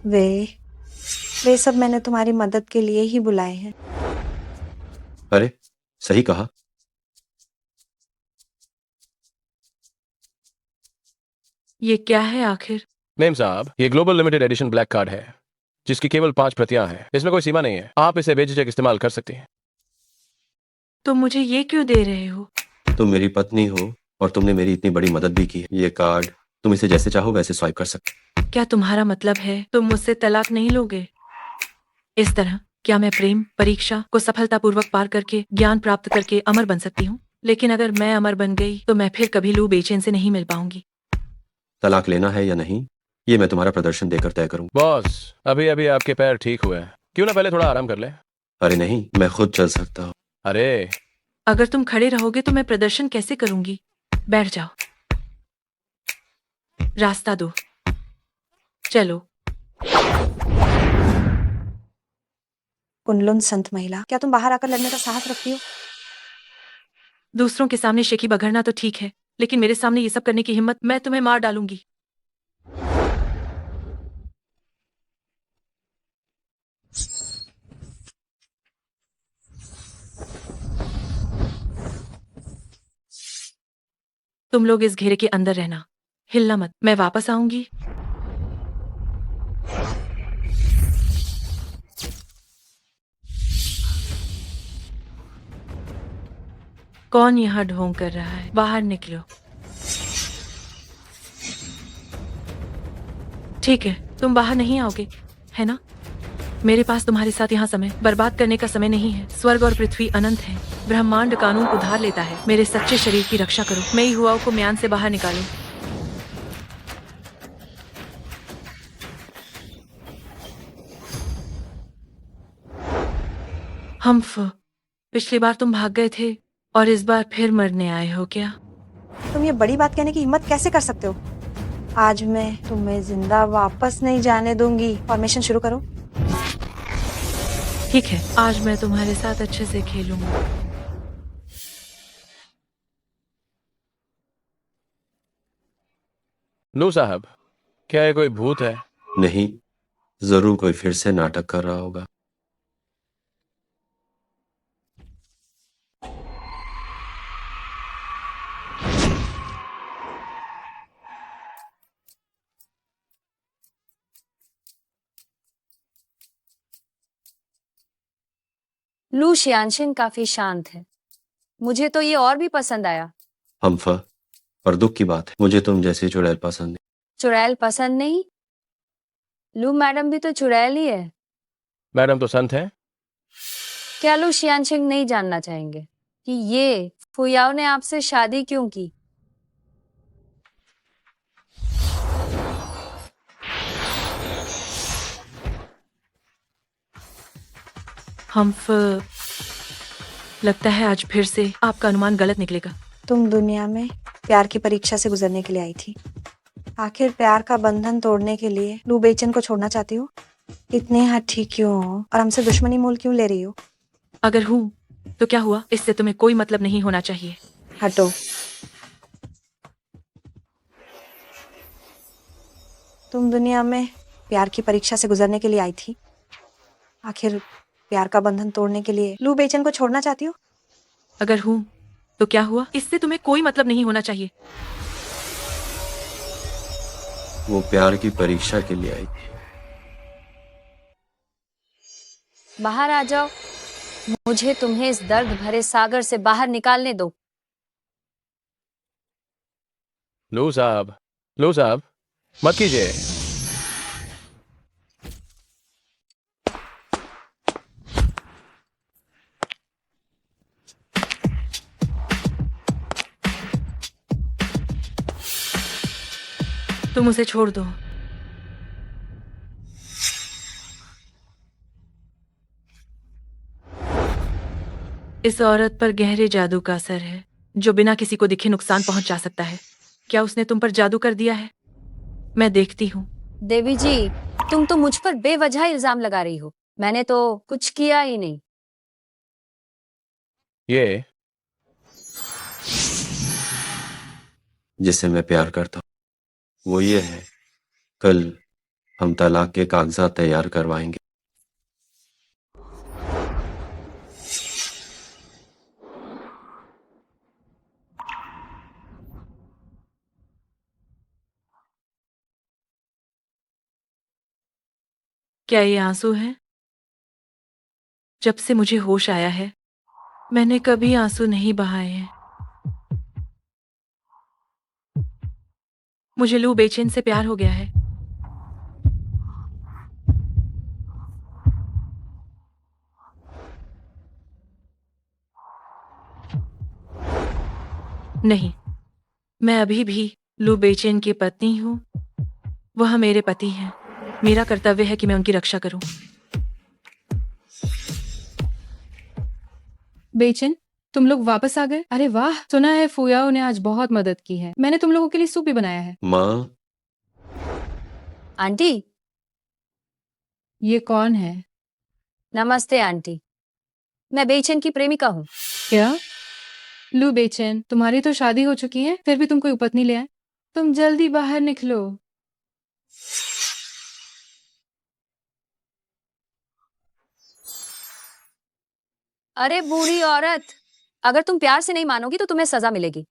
वे सब मैंने तुम्हारी मदद के लिए ही बुलाए हैं। अरे सही कहा। ये क्या है आखिर? मेम साहब, ये global limited edition black card है जिसकी केवल 5 प्रतियां हैं। इसमें कोई सीमा नहीं है, आप इसे बेझिझक इस्तेमाल कर सकती हैं। तुम मुझे ये क्यों दे रहे हो? तुम मेरी पत्नी हो और तुमने मेरी इतनी बड़ी मदद भी की है। ये कार्ड तुम इसे जैसे चाहो वैसे स्वाइप कर सकते। क्या तुम्हारा मतलब है तुम मुझसे तलाक नहीं लोगे? इस तरह क्या मैं प्रेम परीक्षा को सफलतापूर्वक पार करके ज्ञान प्राप्त करके अमर बन सकती हूँ? लेकिन अगर मैं अमर बन गई तो मैं फिर कभी लू बेचैन से नहीं मिल पाऊंगी। तलाक लेना है या नहीं, ये मैं तुम्हारा प्रदर्शन देकर तय करूँ। बॉस, अभी अभी आपके पैर ठीक हुए हैं, क्यों ना पहले थोड़ा आराम कर ले। अरे नहीं, मैं खुद चल सकता हूँ। अरे अगर तुम खड़े रहोगे तो मैं प्रदर्शन कैसे करूंगी? बैठ जाओ, रास्ता दो, चलो। कुनलुन संत महिला, क्या तुम बाहर आकर लड़ने का साहस रखती हो? दूसरों के सामने शेखी बघरना तो ठीक है, लेकिन मेरे सामने ये सब करने की हिम्मत, मैं तुम्हें मार डालूंगी। तुम लोग इस घेरे के अंदर रहना, हिलना मत, मैं वापस आऊंगी। कौन यहाँ ढोंग कर रहा है? बाहर निकलो। ठीक है, तुम बाहर नहीं आओगे, है ना? मेरे पास तुम्हारे साथ यहाँ समय बर्बाद करने का समय नहीं है। स्वर्ग और पृथ्वी अनंत है, ब्रह्मांड कानून उधार लेता है। मेरे सच्चे शरीर की रक्षा करो, मैं युवाओं को म्यान से बाहर निकालूं। हम्फ, पिछली बार तुम भाग गए थे और इस बार फिर मरने आए हो क्या? तुम ये बड़ी बात कहने की हिम्मत कैसे कर सकते हो? आज मैं तुम्हें जिंदा वापस नहीं जाने दूंगी। फॉर्मेशन शुरू करो। ठीक है, आज मैं तुम्हारे साथ अच्छे से खेलूंगा। लू साहब, क्या ये कोई भूत है? नहीं, जरूर कोई फिर से नाटक कर रहा होगा। लू शियानशिन काफी शांत है। मुझे तो ये और भी पसंद आया। हमफा, और दुख की बात है, मुझे तुम जैसी चुड़ैल पसंद नहीं। चुड़ैल पसंद नहीं? लू मैडम भी तो चुड़ैल ही है। मैडम तो संत है। क्या लू शियानशिन नहीं जानना चाहेंगे कि ये फुयाओ ने आपसे शादी क्यों की? हम्फ, लगता है आज फिर से आपका अनुमान गलत निकलेगा। तुम दुनिया में प्यार की परीक्षा से गुजरने के लिए आई थी। आखिर प्यार का बंधन तोड़ने के लिए लू बेचन को छोड़ना चाहती हो? इतने हठी क्यों हो और हमसे दुश्मनी मोल क्यों ले रही हो? अगर हूँ तो क्या हुआ, इससे तुम्हें कोई मतलब नहीं होना चाहिए। हटो। तुम दुनिया में प्यार की परीक्षा से गुजरने के लिए आई थी। आखिर प्यार का बंधन तोड़ने के लिए लू बेचन को छोड़ना चाहती हो? अगर हूँ तो क्या हुआ, इससे तुम्हें कोई मतलब नहीं होना चाहिए। वो प्यार की परीक्षा के लिए आई थी। बाहर आ जाओ, मुझे तुम्हें इस दर्द भरे सागर से बाहर निकालने दो। लू साहब, लू साहब, मत कीजिए। तुम उसे छोड़ दो। इस औरत पर गहरे जादू का असर है, जो बिना किसी को दिखे नुकसान पहुंचा सकता है। क्या उसने तुम पर जादू कर दिया है? मैं देखती हूँ। देवी जी, तुम तो मुझ पर बेवजह इल्जाम लगा रही हो। मैंने तो कुछ किया ही नहीं। ये जिससे मैं प्यार करता हूँ वो ये है, कल हम तलाक के कागजात तैयार करवाएंगे। क्या ये आंसू हैं? जब से मुझे होश आया है, मैंने कभी आंसू नहीं बहाए हैं। मुझे लू बेचैन से प्यार हो गया है। नहीं, मैं अभी भी लू बेचेन की पत्नी हूँ। वह मेरे पति हैं। मेरा कर्तव्य है कि मैं उनकी रक्षा करूं। बेचन, तुम लोग वापस आ गए? अरे वाह, सुना है फुयाओ ने आज बहुत मदद की है। मैंने तुम लोगों के लिए सूप भी बनाया है। माँ, आंटी, ये कौन है? नमस्ते आंटी। मैं बेचैन की प्रेमिका हूँ। क्या? लू बेचन, तुम्हारी तो शादी हो चुकी है, फिर भी तुम कोई उपपत्नी ले आए। तुम जल्दी बाहर निकलो। अरे बूढ़ी औरत, अगर तुम प्यार से नहीं मानोगी तो तुम्हें सजा मिलेगी।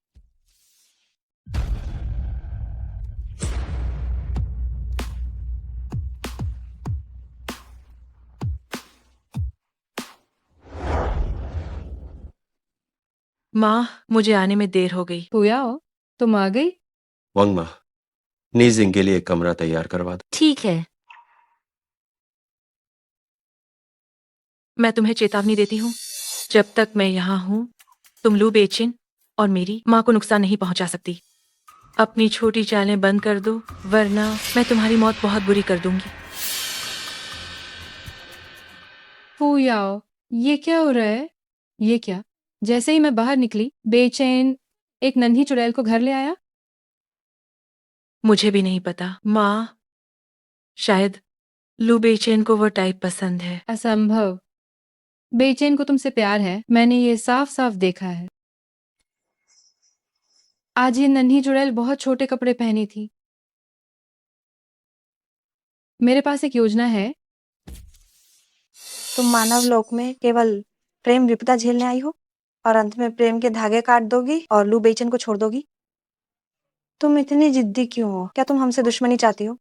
माँ, मुझे आने में देर हो गई। फुयाओ, तुम आ गई? वंग माँ, नीजिंग के लिए एक कमरा तैयार करवा दो। ठीक है। मैं तुम्हें चेतावनी देती हूँ, जब तक मैं यहाँ हूँ, तुम लू बेचिन और मेरी माँ को नुकसान नहीं पहुँचा सकती। अपनी छोटी चालें बंद कर दो, वरना मैं तुम्हारी मौत बहुत बुरी कर दूंगी। फुयाओ, ये क्या हो रहा है? ये क्या? जैसे ही मैं बाहर निकली, बेचैन एक नन्ही चुड़ैल को घर ले आया। मुझे भी नहीं पता माँ, शायद लू बेचैन को वो टाइप पसंद है। असंभव। बेचैन को तुमसे प्यार है, मैंने ये साफ साफ देखा है। आज ये नन्ही चुड़ैल बहुत छोटे कपड़े पहनी थी। मेरे पास एक योजना है। तुम मानव लोक में केवल प्रेम विपदा झेलने आई हो और अंत में प्रेम के धागे काट दोगी और लू बेचन को छोड़ दोगी? तुम इतनी जिद्दी क्यों हो? क्या तुम हमसे दुश्मनी चाहती हो?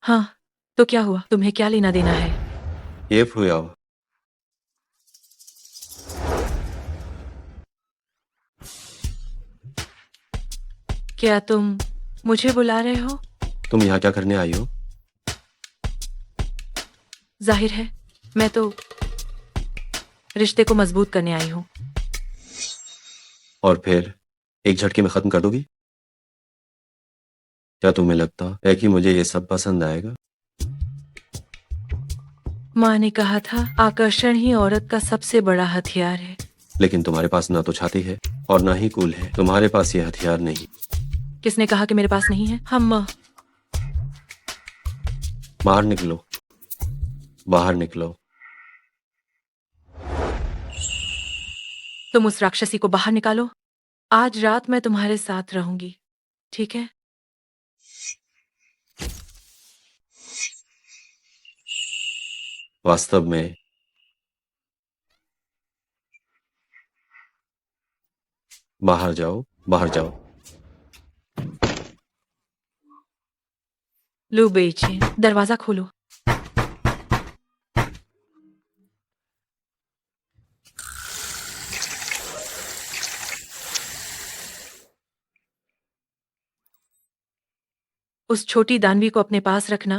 हाँ, तो क्या हुआ? तुम्हें क्या लेना देना है? ये फुयाओ, क्या तुम मुझे बुला रहे हो? तुम यहाँ क्या करने आई हो? जाहिर है, मैं तो रिश्ते को मजबूत करने आई हूँ। और फिर एक झटके में खत्म कर दोगी? क्या तुम्हें लगता है कि मुझे ये सब पसंद आएगा? माँ ने कहा था, आकर्षण ही औरत का सबसे बड़ा हथियार है। लेकिन तुम्हारे पास ना तो छाती है और ना ही कूल है। तुम्हारे पास ये हथियार नहीं। किसने कहा कि मेरे पास नहीं है? हम बाहर निकलो, बाहर निकलो। तुम उस राक्षसी को बाहर निकालो। आज रात मैं तुम्हारे साथ रहूंगी, ठीक है? वास्तव में बाहर जाओ, बाहर जाओ। लू बेचे, दरवाजा खोलो। उस छोटी दानवी को अपने पास रखना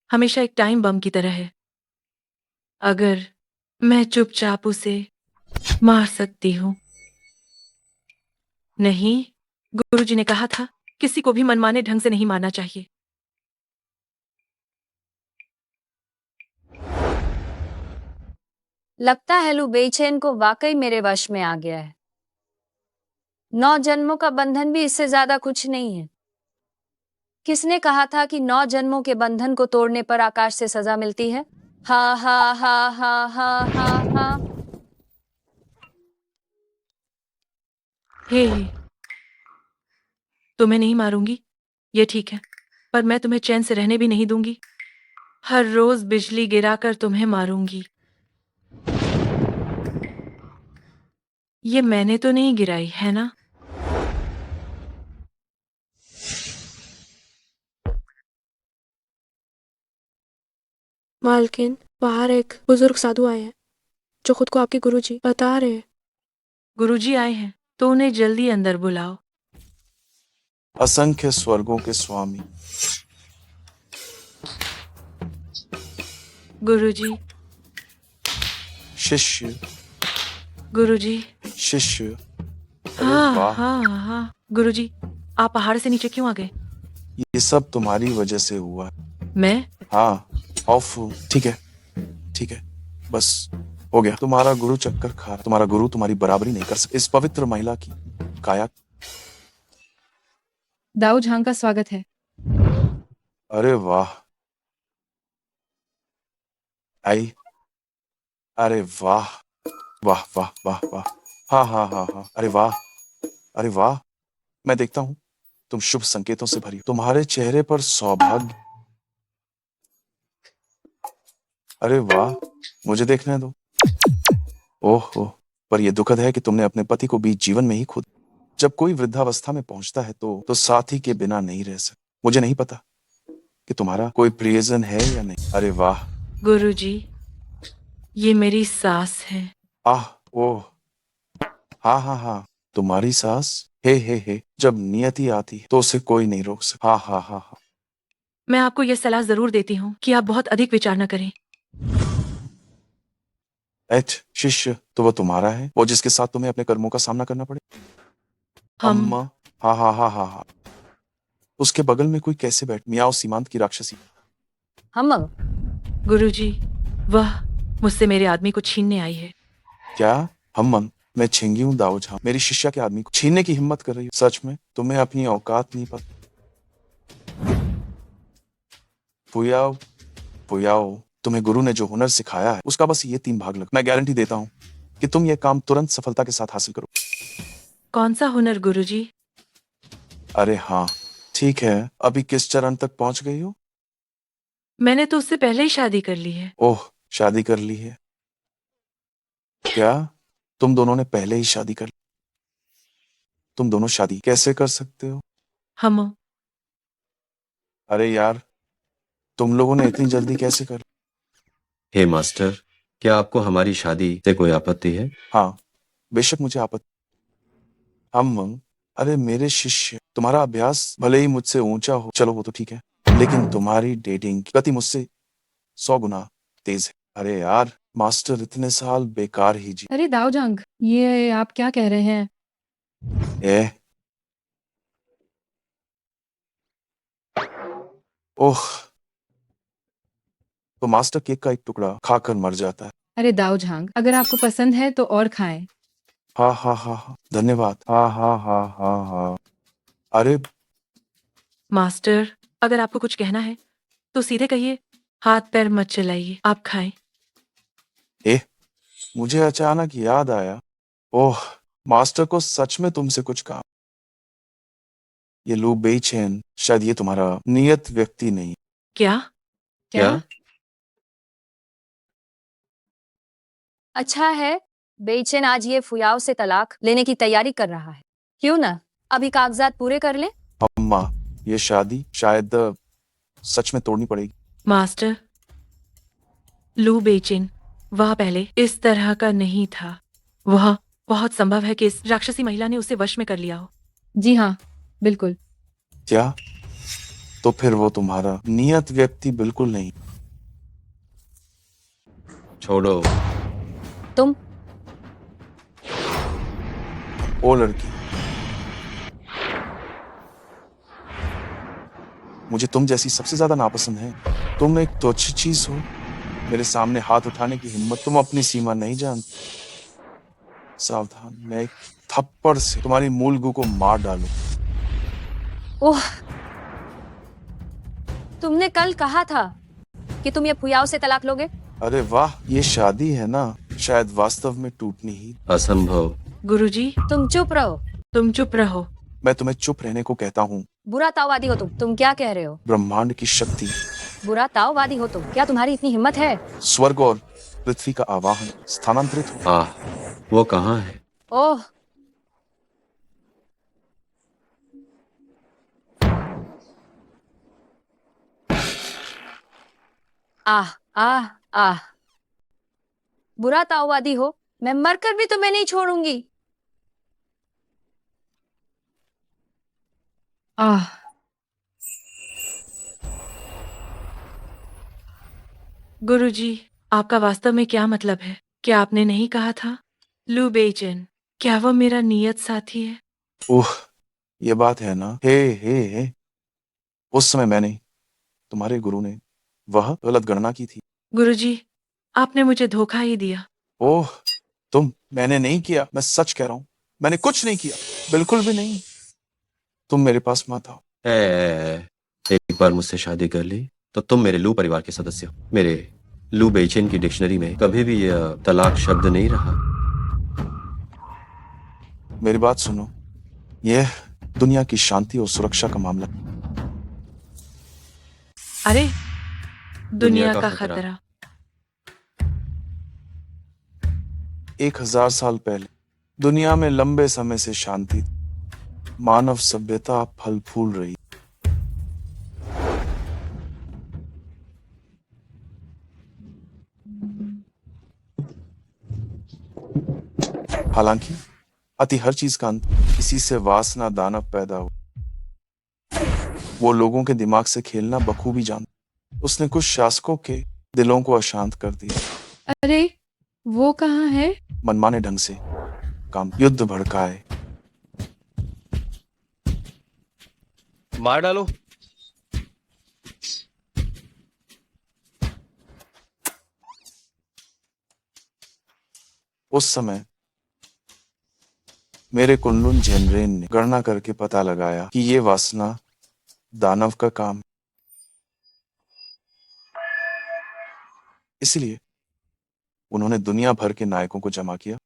हमेशा एक टाइम बम की तरह है। अगर मैं चुपचाप उसे मार सकती हूँ। नहीं, गुरुजी ने कहा था, किसी को भी मनमाने ढंग से नहीं मारना चाहिए। लगता है लू बेचैन को वाकई मेरे वश में आ गया है। 9 जन्मों का बंधन भी इससे ज्यादा कुछ नहीं है। किसने कहा था कि 9 जन्मों के बंधन को तोड़ने पर आकाश से सजा मिलती है? हा हा हा हा हा हा हा। हे, तुम्हें नहीं मारूंगी, ये ठीक है, पर मैं तुम्हें चैन से रहने भी नहीं दूंगी। हर रोज बिजली गिराकर तुम्हें मारूंगी। ये मैंने तो नहीं गिराई, है ना? मालकिन, बाहर एक बुजुर्ग साधु आए हैं जो खुद को आपके गुरुजी बता रहे हैं। गुरुजी आए हैं तो उन्हें जल्दी अंदर बुलाओ। असंख्य स्वर्गों के स्वामी, गुरुजी, शिष्य, गुरुजी, शिष्य, अरे हाँ वाह, हाँ हाँ गुरुजी, आप पहाड़ से नीचे क्यों आ गए? ये सब तुम्हारी वजह से हुआ है। मैं? हाँ, ऑफ। ठीक है, ठीक है, बस हो गया। तुम्हारा गुरु चक्कर खा रहा है। तुम्हारा गुरु तुम्हारी बराबरी नहीं कर सकता। इस पवित्र महिला की काया। दाऊ झांग का स्वागत है। अरे वाह, आई। अरे वाह, वाह वाह वाह वाह। हाँ हाँ हाँ हाँ, अरे वाह, अरे वाह। मैं देखता हूँ तुम शुभ संकेतों से भरी हो। तुम्हारे चेहरे पर सौभाग्य। अरे वाह, मुझे देखने दो। ओह, पर यह दुखद है कि तुमने अपने पति को बीच जीवन में ही खो दिया। जब कोई वृद्धावस्था में पहुंचता है तो साथी के बिना नहीं रह सकता। मुझे नहीं पता कि तुम्हारा कोई प्रियजन है या नहीं। अरे वाह। गुरुजी, ये मेरी सास है। आह, ओह, हाँ हाँ हाँ, तुम्हारी सास। हे, जब नियति आती है तो उसे कोई नहीं रोक सकता। हाँ हाँ हाँ हाँ। मैं आपको यह सलाह जरूर देती हूँ कि आप बहुत अधिक विचार न करें। शिष्य तो वो तुम्हारा है, वो जिसके साथ तुम्हें अपने कर्मों का सामना करना पड़े। हम अम्मा। हाँ हाँ हाँ हाँ हाँ। उसके बगल में कोई कैसे बैठ मियाओ सीमांत की राक्षसी। हम गुरुजी, वह मुझसे मेरे आदमी को छीनने आई है। क्या? हम? मैं छिंगी हूँ दाऊ झांग। मेरी शिष्या के आदमी को छीनने की हिम्मत कर रही हो? सच में तुम्हें अपनी औकात नहीं पता। पुयाओ, पुयाओ, तुम्हें गुरु ने जो हुनर सिखाया है उसका बस ये 3 भाग लग। मैं गारंटी देता हूँ कि तुम ये काम तुरंत सफलता के साथ हासिल करो। कौन सा हुनर गुरुजी? अरे हाँ, ठीक है। अभी किस चरण तक पहुंच गई हो? मैंने तो उससे पहले ही शादी कर ली है। ओह, शादी कर ली है? क्या तुम दोनों ने पहले ही शादी कर ली? तुम दोनों शादी कैसे कर सकते हो? हम अरे यार, तुम लोगों ने इतनी जल्दी कैसे कर? हे मास्टर, क्या आपको हमारी शादी से कोई आपत्ति है? हाँ, बेशक मुझे आपत्ति। हम, अरे मेरे शिष्य, तुम्हारा अभ्यास भले ही मुझसे ऊंचा हो, चलो वो तो ठीक है, लेकिन तुम्हारी डेटिंग की गति मुझसे 100 गुना तेज है। अरे यार, मास्टर इतने साल बेकार ही जी। अरे दाऊ झांग, ये आप क्या कह रहे हैं? ए, ओह, तो मास्टर केक का एक टुकड़ा खाकर मर जाता है। अरे दाऊ झांग, अगर आपको पसंद है तो और खाएं। हाँ हाँ हाँ हाँ, धन्यवाद। हाँ हाँ हाँ हाँ हाँ। अरे मास्टर, अगर आपको कुछ कहना है तो सीधे कहिए, हाथ पैर मत चलाइए, आप खाएं। मुझे अचानक याद आया। ओह, मास्टर को सच में तुमसे कुछ काम। ये लू बेईचैन, शायद ये तुम्हारा नियत व्यक्ति नहीं। क्या? क्या? अच्छा है, बेचैन आज ये फुयाव से तलाक लेने की तैयारी कर रहा है। क्यों ना अभी कागजात पूरे कर ले। अम्मा, ये शादी शायद सच में तोड़नी पड़ेगी। मास्टर, लू बेचिन वह पहले इस तरह का नहीं था। वह बहुत संभव है कि इस राक्षसी महिला ने उसे वश में कर लिया हो। जी हाँ, बिल्कुल। क्या? तो फिर वो तुम्हारा नियत व्यक्ति बिल्कुल नहीं। छोड़ो। तुम ओ लड़की, मुझे तुम जैसी सबसे ज्यादा नापसंद है। तुम एक तुच्छ चीज हो। मेरे सामने हाथ उठाने की हिम्मत। तुम अपनी सीमा नहीं जानती। सावधान, मैं एक थप्पड़ से तुम्हारी मूल गू को मार डालूं। ओह, तुमने कल कहा था कि तुम ये फुयाव से तलाक लोगे। अरे वाह, ये शादी है ना, शायद वास्तव में टूटनी ही। असंभव। गुरुजी, तुम चुप रहो। तुम चुप रहो। मैं तुम्हें चुप रहने को कहता हूँ। बुरा ताववादी हो तुम क्या कह रहे हो? ब्रह्मांड की शक्ति, बुरा ताववादी हो तुम, क्या तुम्हारी इतनी हिम्मत है? स्वर्ग और पृथ्वी का आवाहन, स्थानांतरित हो। आह, वो कहाँ है? ओह, आह आह आह, बुरा ताववादी हो, मैं मरकर भी तुम्हें नहीं छोड़ूंगी। आह, गुरुजी, आपका वास्तव में क्या मतलब है? क्या आपने नहीं कहा था? लू बेचिन, क्या वो मेरा नियत साथी है? ओह, ये बात है ना। हे, उस समय मैंने, तुम्हारे गुरु ने, वह गलत गणना की थी। गुरुजी, आपने मुझे धोखा ही दिया। ओह, मैंने नहीं किया। मैं सच कह रहा हूं, मैंने कुछ नहीं किया, बिल्कुल भी नहीं। तुम मेरे पास मत आओ। एक बार मुझसे शादी कर ली तो तुम मेरे लू परिवार के सदस्य हो। मेरे लू बेइचेन की डिक्शनरी में कभी भी यह तलाक शब्द नहीं रहा। मेरी बात सुनो, यह दुनिया की शांति और सुरक्षा का मामला है। अरे, दुनिया का खतरा। खतरा। 1000 साल पहले दुनिया में लंबे समय से शांति थी। मानव सभ्यता फल फूल रही। हालांकि अति हर चीज का अंत, इसी से वासना दानव पैदा हुआ। वो लोगों के दिमाग से खेलना बखूबी जानता। उसने कुछ शासकों के दिलों को अशांत कर दिया। अरे, वो कहाँ है? मनमाने ढंग से काम, युद्ध भड़काए। मार डालो। उस समय मेरे कुनलुन झेनरेन ने गणना करके पता लगाया कि ये वासना दानव का काम है। इसलिए उन्होंने दुनिया भर के नायकों को जमा किया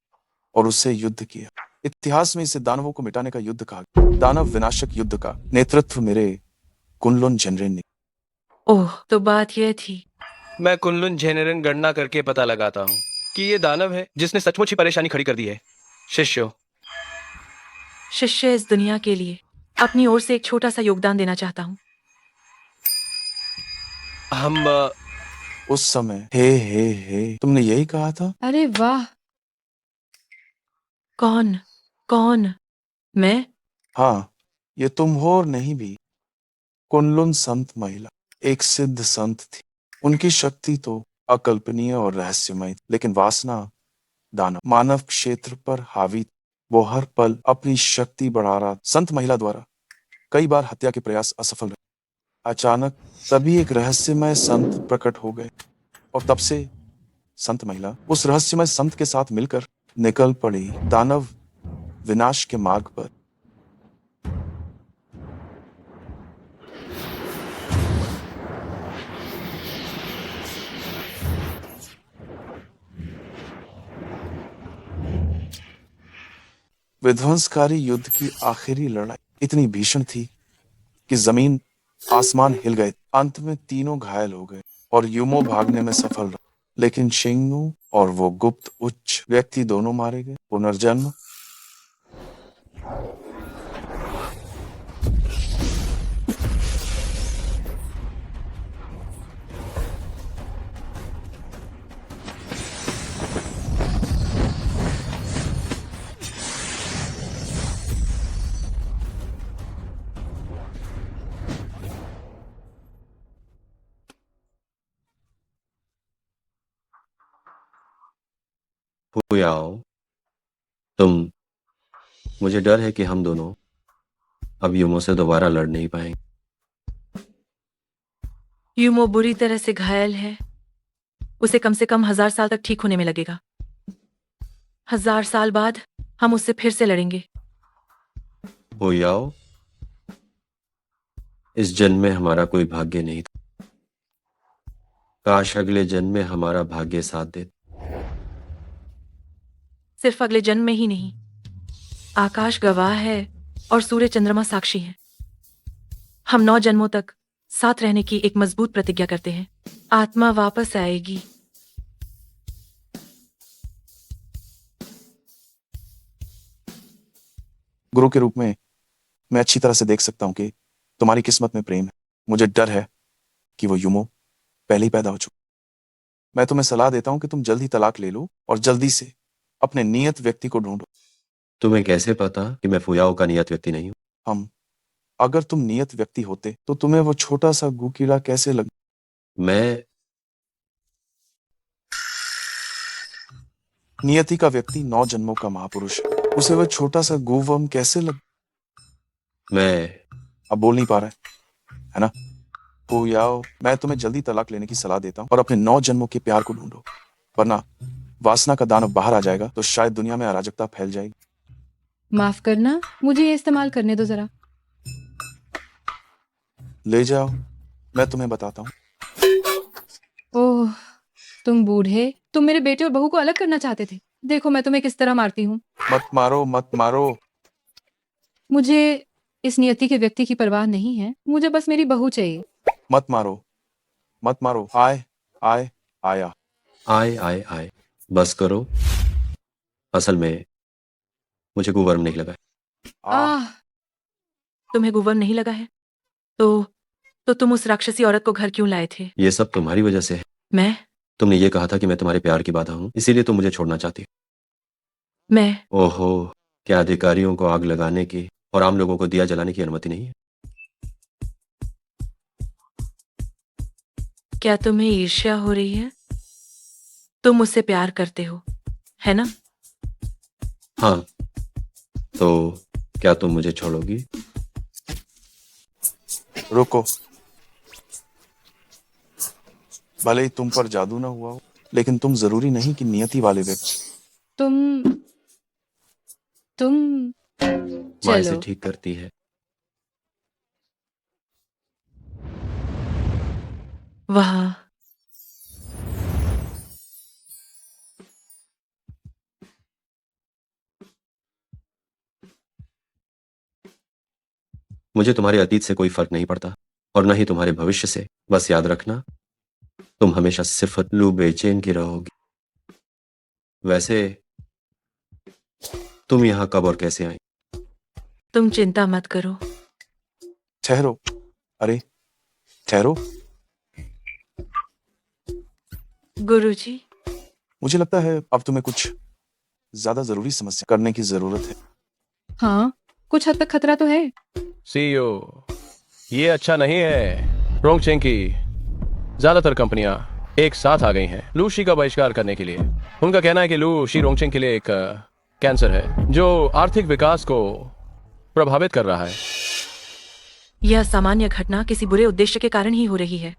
और उससे युद्ध किया। इतिहास में इसे दानवों को मिटाने का युद्ध कहा गया। दानव विनाशक युद्ध का नेतृत्व मेरे कुनलुन झेनरेन ने। ओह, तो बात यह थी। मैं कुनलुन जेनेरन गणना करके पता लगाता हूँ कि ये दानव है जिसने सचमुच ही परेशानी खड़ी कर दी है। शिष्यो, शिष्य इस दुनिया के लिए अपनी ओर से एक छोटा सा योगदान देना चाहता हूँ। हम उस समय हे तुमने यही कहा था। अरे वाह! कौन? कौन? मैं? हाँ, ये तुम हो और नहीं भी। कुनलुन संत महिला एक सिद्ध संत थी। उनकी शक्ति तो अकल्पनीय और रहस्यमय थी, लेकिन वासना दानव मानव क्षेत्र पर हावी थी। वो हर पल अपनी शक्ति बढ़ा रहा। संत महिला द्वारा कई बार हत्या के प्रयास असफल रहे। अचानक तभी एक रहस्यमय संत प्रकट हो गए और तब से संत महिला उस रहस्यमय संत के साथ मिलकर निकल पड़ी दानव विनाश के मार्ग पर। विध्वंसकारी युद्ध की आखिरी लड़ाई इतनी भीषण थी कि जमीन आसमान हिल गए। अंत में तीनों घायल हो गए और यूमो भागने में सफल रहा, लेकिन शिंगनू और वो गुप्त उच्च व्यक्ति दोनों मारे गए। पुनर्जन्म। फुयाओ, मुझे डर है कि हम दोनों अब यूमो से दोबारा लड़ नहीं पाएंगे। यूमो बुरी तरह से घायल है। उसे कम से कम 1000 साल तक ठीक होने में लगेगा। 1000 साल बाद हम उससे फिर से लड़ेंगे। फुयाओ, इस जन्म में हमारा कोई भाग्य नहीं था। काश अगले जन्म में हमारा भाग्य साथ दे। सिर्फ अगले जन्म में ही नहीं, आकाश गवाह है और सूर्य चंद्रमा साक्षी हैं। हम 9 जन्मों तक साथ रहने की एक मजबूत प्रतिज्ञा करते हैं। आत्मा वापस आएगी। गुरु के रूप में मैं अच्छी तरह से देख सकता हूं कि तुम्हारी किस्मत में प्रेम है। मुझे डर है कि वो यूमो पहले ही पैदा हो चुका। मैं तुम्हें सलाह देता हूं कि तुम जल्दी तलाक ले लो और जल्दी से अपने नियत व्यक्ति को ढूंढो। तुम्हें कैसे पता कि मैं फुयाओ का नियत व्यक्ति नहीं हूं? अगर तुम नियत व्यक्ति होते तो तुम्हें वो छोटा सा गू कीड़ा कैसे लग। मैं नियति का व्यक्ति 9 जन्मों का महापुरुष है। उसे वह छोटा सा गोवर्म कैसे लग मैं अब बोल नहीं पा रहा है ना? ओ याओ, मैं तुम्हें जल्दी तलाक लेने की सलाह देता हूँ और अपने 9 जन्मों के प्यार को ढूंढो, वरना वासना का दानव बाहर आ जाएगा तो शायद दुनिया में अराजकता फैल जाएगी। माफ करना, मुझे ये इस्तेमाल करने दो जरा। ले जाओ, मैं तुम्हें बताता हूँ। ओह, तुम बूढ़े, तुम मेरे बेटे और बहू को अलग करना चाहते थे। देखो मैं तुम्हें किस तरह मारती हूँ। मत मारो, मत मारो। मुझे इस नियति के व्यक्ति की परवाह नहीं है, मुझे बस मेरी बहू चाहिए। मत मारो, मत मारो। आए आए आया। आए आए आए, बस करो। असल में मुझे कुवर्म नहीं लगा है। आह, तुम्हें गुवर्म नहीं लगा है तो तुम उस राक्षसी औरत को घर क्यों लाए थे? ये सब तुम्हारी वजह से है। मैं तुमने ये कहा था कि मैं तुम्हारे प्यार की बाधा हूँ, इसीलिए तुम मुझे छोड़ना चाहती हो। मैं ओहो, क्या अधिकारियों को आग लगाने की और आम लोगों को दिया जलाने की अनुमति नहीं है? क्या तुम्हें ईर्ष्या हो रही है? तुम मुझसे प्यार करते हो, है ना? हाँ, तो क्या तुम मुझे छोड़ोगी? रुको, भले ही तुम पर जादू ना हुआ हो, लेकिन तुम जरूरी नहीं कि नियति वाले व्यक्ति। तुम माँ इसे चलो। ठीक करती है। वाह, मुझे तुम्हारे अतीत से कोई फर्क नहीं पड़ता और न ही तुम्हारे भविष्य से। बस याद रखना, तुम हमेशा सिर्फ लू बेचैन की रहोगी। वैसे तुम यहाँ कब और कैसे आई? तुम चिंता मत करो। ठहरो, अरे ठहरो। गुरुजी, मुझे लगता है अब तुम्हें कुछ ज्यादा जरूरी समस्या करने की जरूरत है। हाँ, कुछ हद तक खतरा तो है। सीईओ, ये अच्छा नहीं है। रोंगचेंग की ज्यादातर कंपनियां एक साथ आ गई हैं लू शी का बहिष्कार करने के लिए। उनका कहना है कि लू शी रोंगचेंग के लिए एक कैंसर है जो आर्थिक विकास को प्रभावित कर रहा है। यह सामान्य घटना किसी बुरे उद्देश्य के कारण ही हो रही है।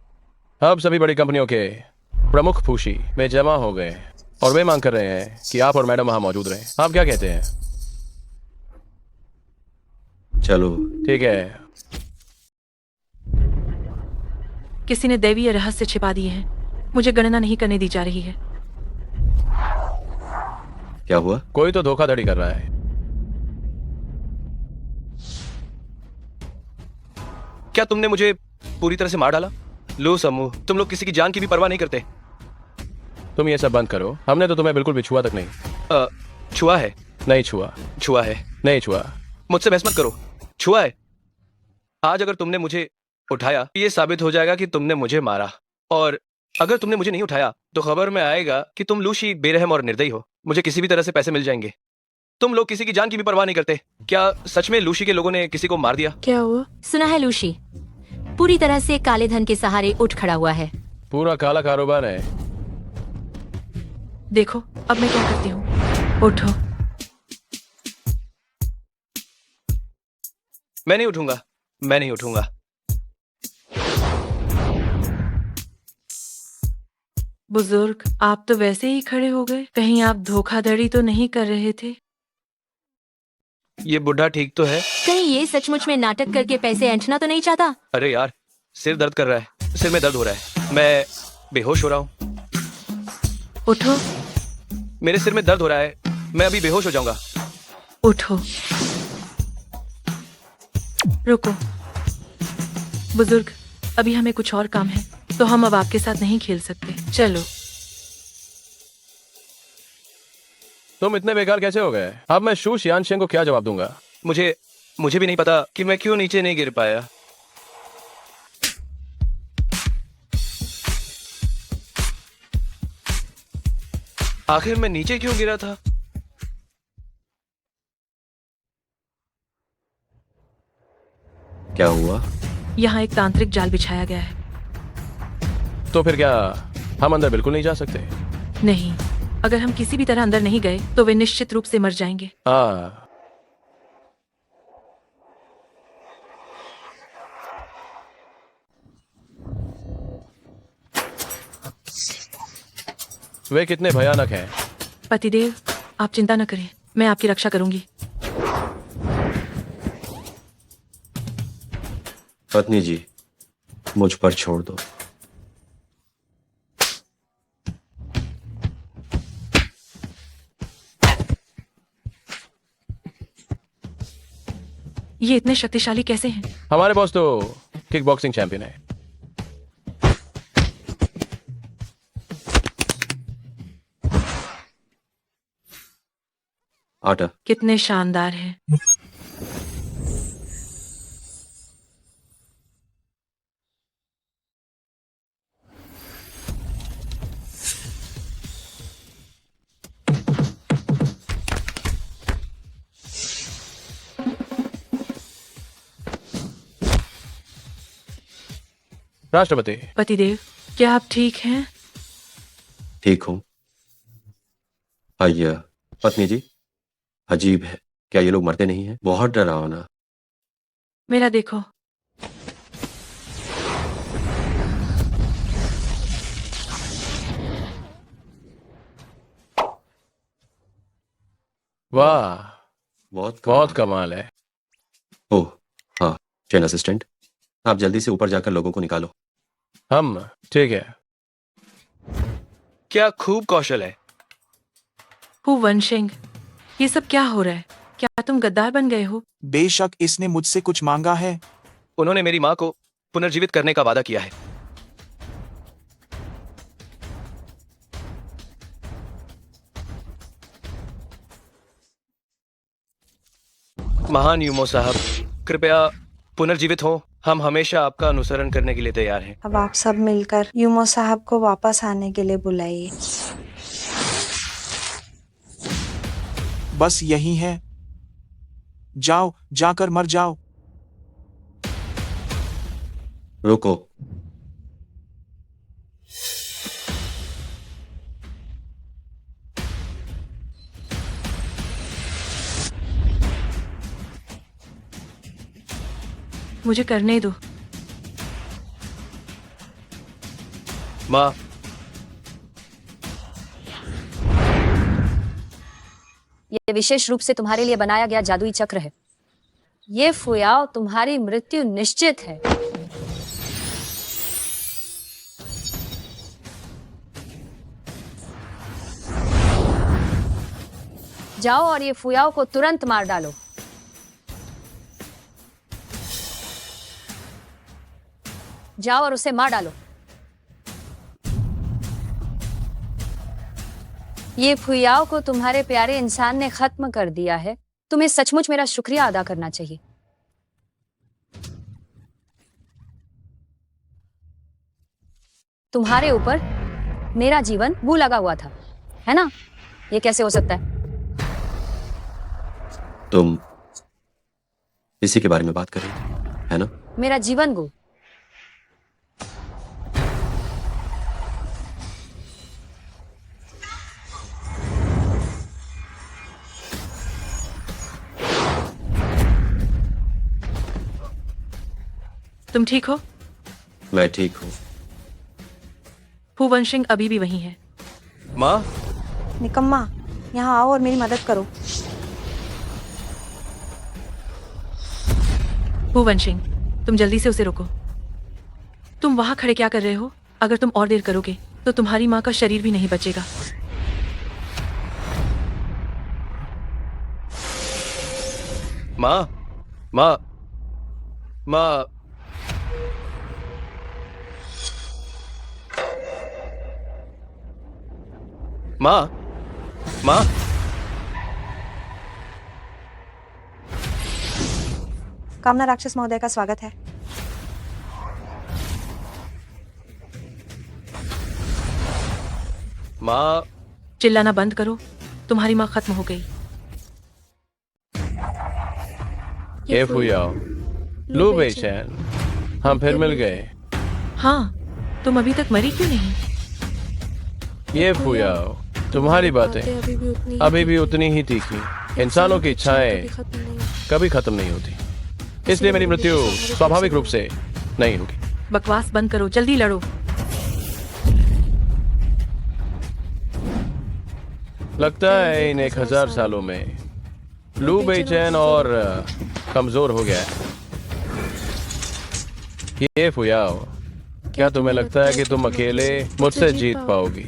अब सभी बड़ी कंपनियों के प्रमुख फूशी में जमा हो गए और वे मांग कर रहे हैं कि आप और मैडम वहां मौजूद रहें। आप क्या कहते हैं? चलो ठीक है। किसी ने दैवीय रहस्य छिपा दिए हैं। मुझे गणना नहीं करने दी जा रही है। क्या हुआ? कोई तो धोखाधड़ी कर रहा है। क्या तुमने मुझे पूरी तरह से मार डाला? लो समूह, तुम लोग किसी की जान की भी परवाह नहीं करते। तुम ये सब बंद करो। हमने तो तुम्हें बिल्कुल भी छुआ तक नहीं। छुआ है? नहीं छुआ। छुआ है? नहीं छुआ। मुझसे बहस मत करो। छुआ है। आज अगर तुमने मुझे उठाया ये साबित हो जाएगा कि तुमने मुझे मारा, और अगर तुमने मुझे नहीं उठाया तो खबर में आएगा कि तुम लूशी बेरहम और निर्दयी हो। मुझे किसी भी तरह से पैसे मिल जाएंगे। तुम लोग किसी की जान की भी परवाह नहीं करते। क्या सच में लूशी के लोगों ने किसी को मार दिया? क्या हुआ? सुना है लूशी पूरी तरह से काले धन के सहारे उठ खड़ा हुआ है। पूरा काला कारोबार है। देखो अब मैं क्या करती हूँ। उठो। मैं नहीं उठूंगा, मैं नहीं उठूंगा। बुजुर्ग, आप तो वैसे ही खड़े हो गए। कहीं आप धोखाधड़ी तो नहीं कर रहे थे? ये बुढ़ा ठीक तो है? कहीं ये सचमुच में नाटक करके पैसे ऐंठना तो नहीं चाहता? अरे यार, सिर दर्द कर रहा है। सिर में दर्द हो रहा है। मैं बेहोश हो रहा हूँ। उठो। मेरे सिर में दर्द हो रहा है। मैं अभी बेहोश हो जाऊंगा। उठो। रुको बुजुर्ग, अभी हमें कुछ और काम है, तो हम अब आपके साथ नहीं खेल सकते। चलो। तुम इतने बेकार कैसे हो गए? अब मैं शू शियानशेंग को क्या जवाब दूंगा? मुझे भी नहीं पता कि मैं क्यों नीचे नहीं गिर पाया। आखिर मैं नीचे क्यों गिरा था? क्या हुआ? यहाँ एक तांत्रिक जाल बिछाया गया है। तो फिर क्या हम अंदर बिल्कुल नहीं जा सकते? नहीं, अगर हम किसी भी तरह अंदर नहीं गए तो वे निश्चित रूप से मर जाएंगे। वे कितने भयानक हैं। पतिदेव, आप चिंता न करें, मैं आपकी रक्षा करूंगी। पत्नी जी, मुझ पर छोड़ दो। ये इतने शक्तिशाली कैसे हैं? हमारे बॉस तो किक बॉक्सिंग चैंपियन है। आटा। कितने शानदार हैं। राष्ट्रपति। पतिदेव, क्या आप ठीक हैं? ठीक हूं। आइए। पत्नी जी, अजीब है, क्या ये लोग मरते नहीं हैं? बहुत डरावना। मेरा देखो। वाह, बहुत कमाल है। ओह हाँ, चेन असिस्टेंट, आप जल्दी से ऊपर जाकर लोगों को निकालो। हम ठीक है। क्या खूब कौशल है। हु वंशिंग, ये सब क्या हो रहा है? क्या तुम गद्दार बन गए हो? बेशक इसने मुझसे कुछ मांगा है। उन्होंने मेरी माँ को पुनर्जीवित करने का वादा किया है। महान यूमो साहब, कृपया पुनर्जीवित हो। हम हमेशा आपका अनुसरण करने के लिए तैयार हैं। अब आप सब मिलकर यूमो साहब को वापस आने के लिए बुलाइए। बस यही है। जाओ, जाकर मर जाओ। रुको। मुझे करने दो। माँ, ये विशेष रूप से तुम्हारे लिए बनाया गया जादुई चक्र है। ये फुयाओ तुम्हारी मृत्यु निश्चित है। जाओ और ये फुयाओ को तुरंत मार डालो। जाओ और उसे मार डालो। ये फुयाओ को तुम्हारे प्यारे इंसान ने खत्म कर दिया है। तुम्हें सचमुच मेरा शुक्रिया अदा करना चाहिए। तुम्हारे ऊपर मेरा जीवन वो लगा हुआ था, है ना? ये कैसे हो सकता है? तुम इसी के बारे में बात कर रही थी, है ना? मेरा जीवन गो। तुम ठीक हो? मैं ठीक हूँ। हु वंशिंग अभी भी वहीं है। माँ, निकम्मा, यहाँ आओ और मेरी मदद करो। हु वंशिंग, तुम जल्दी से उसे रोको। तुम वहां खड़े क्या कर रहे हो? अगर तुम और देर करोगे तो तुम्हारी माँ का शरीर भी नहीं बचेगा। माँ, माँ, माँ, माँ, माँ, कामना राक्षस महोदय का स्वागत है। माँ। चिल्लाना बंद करो, तुम्हारी माँ खत्म हो गई। ये फुयाओ, लू बेचैन, हम फिर मिल गए। हाँ, तुम अभी तक मरी क्यों नहीं? ये फुयाओ, तुम्हारी बातें अभी भी उतनी अभी भी उतनी ही तीखी। इंसानों की इच्छाएं कभी खत्म नहीं होती। कभी खत्म नहीं होती, इसलिए मेरी मृत्यु स्वाभाविक रूप से नहीं होगी। बकवास बंद करो, जल्दी लड़ो। लगता है इन 1000 सालों में लू बेचैन और कमजोर हो गया है। ये फुयाओ, क्या तुम्हें लगता है कि तुम अकेले मुझसे जीत पाओगी?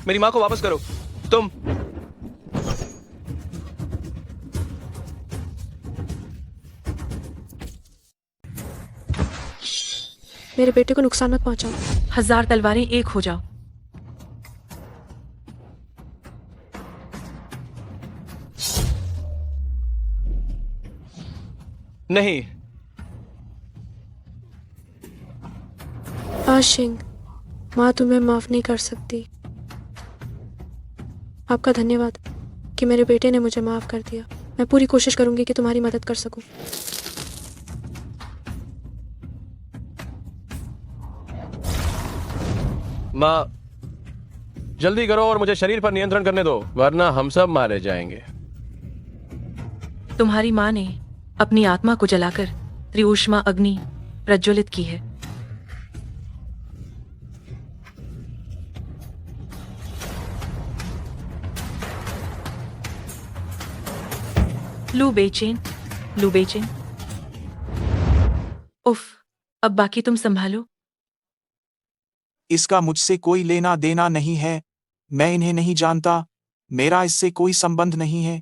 मेरी माँ को वापस करो। तुम मेरे बेटे को नुकसान मत पहुंचाओ। 1000 तलवारें एक हो जाओ। नहीं। आशिंग, माँ तुम्हें माफ नहीं कर सकती। आपका धन्यवाद कि मेरे बेटे ने मुझे माफ कर दिया। मैं पूरी कोशिश करूंगी कि तुम्हारी मदद कर सकूं। माँ, जल्दी करो और मुझे शरीर पर नियंत्रण करने दो, वरना हम सब मारे जाएंगे। तुम्हारी माँ ने अपनी आत्मा को जलाकर त्रिऊष्मा अग्नि प्रज्वलित की है। लू बेचैन, लू बेचैन। उफ, अब बाकी तुम संभालो। इसका मुझसे कोई लेना देना नहीं है। मैं इन्हें नहीं जानता। मेरा इससे कोई संबंध नहीं है।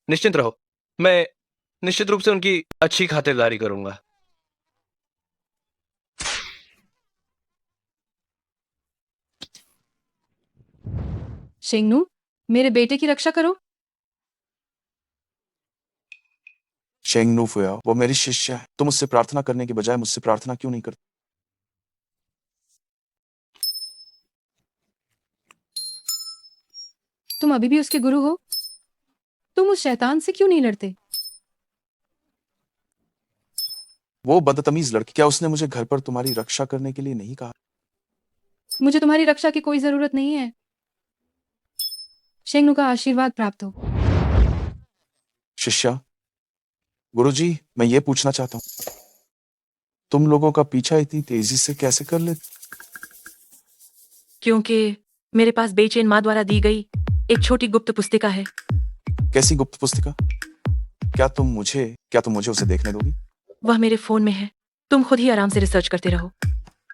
निश्चिंत रहो, मैं निश्चित रूप से उनकी अच्छी खातिरदारी करूंगा। शेंगनू, मेरे बेटे की रक्षा करो। शेंगनू फुयाओ, वो मेरी शिष्य है। तुम उससे प्रार्थना करने के बजाय मुझसे प्रार्थना क्यों नहीं करते? तुम अभी भी उसके गुरु हो। तुम उस शैतान से क्यों नहीं लड़ते? वो बदतमीज लड़की, क्या उसने मुझे घर पर तुम्हारी रक्षा करने के लिए नहीं कहा? मुझे तुम्हारी रक्षा की कोई जरूरत नहीं है। शेंगनू का आशीर्वाद प्राप्त हो। शिष्या, गुरुजी, मैं ये पूछना चाहता हूँ, तुम लोगों का पीछा इतनी तेजी से कैसे कर लेते? क्योंकि मेरे पास बेचैन माँ द्वारा दी गई एक छोटी गुप्त पुस्तिका है। कैसी गुप्त पुस्तिका? क्या तुम मुझे उसे देखने दोगी? वह मेरे फोन में है। तुम खुद ही आराम से रिसर्च करते रहो।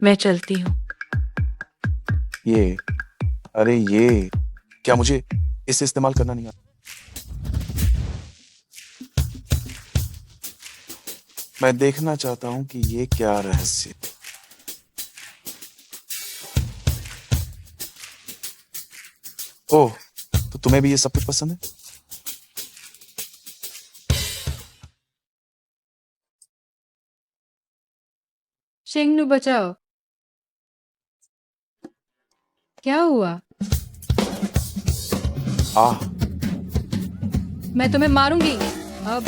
मैं चलती हूँ। ये क्या मुझे इसे इस्तेमाल करना नहीं आता? मैं देखना चाहता हूं कि ये क्या रहस्य। ओह, तो तुम्हें भी ये सब कुछ पसंद है? शेंगनू बचाओ। क्या हुआ? आह, मैं तुम्हें मारूंगी। अब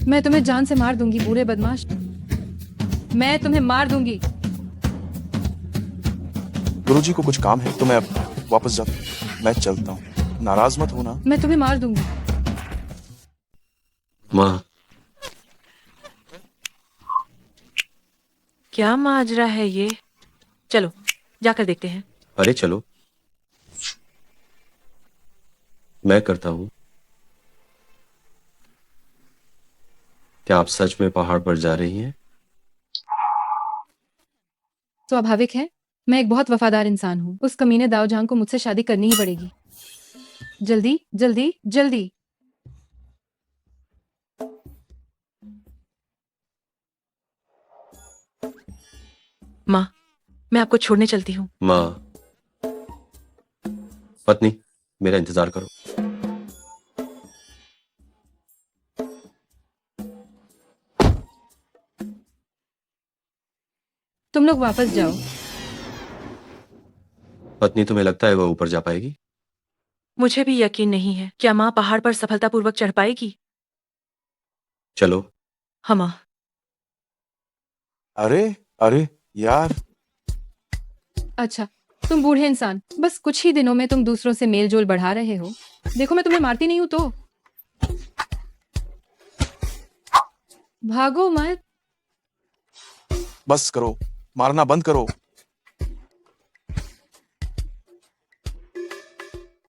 मैं तुम्हें जान से मार दूंगी, बुरे बदमाश। मैं तुम्हें मार दूंगी। गुरुजी को कुछ काम है तो मैं अब वापस जाता हूँ। मैं चलता हूँ, नाराज मत होना। मैं तुम्हें मार दूंगी। माँ, क्या माजरा है ये? चलो जाकर देखते हैं। अरे चलो, मैं करता हूँ। क्या आप सच में पहाड़ पर जा रही हैं? स्वाभाविक है, मैं एक बहुत वफादार इंसान हूँ। उस कमीने दाऊजान को मुझसे शादी करनी ही पड़ेगी। जल्दी जल्दी जल्दी। माँ, मैं आपको छोड़ने चलती हूँ। माँ, पत्नी, मेरा इंतजार करो। तुम लोग वापस जाओ। पत्नी, तुम्हें लगता है वह ऊपर जा पाएगी? मुझे भी यकीन नहीं है। क्या माँ पहाड़ पर सफलतापूर्वक चढ़ पाएगी? चलो। हाँ माँ। अरे अरे यार, अच्छा, तुम बूढ़े इंसान, बस कुछ ही दिनों में तुम दूसरों से मेल जोल बढ़ा रहे हो। देखो मैं तुम्हें मारती नहीं हूं तो भागो मत। बस करो, मारना बंद करो।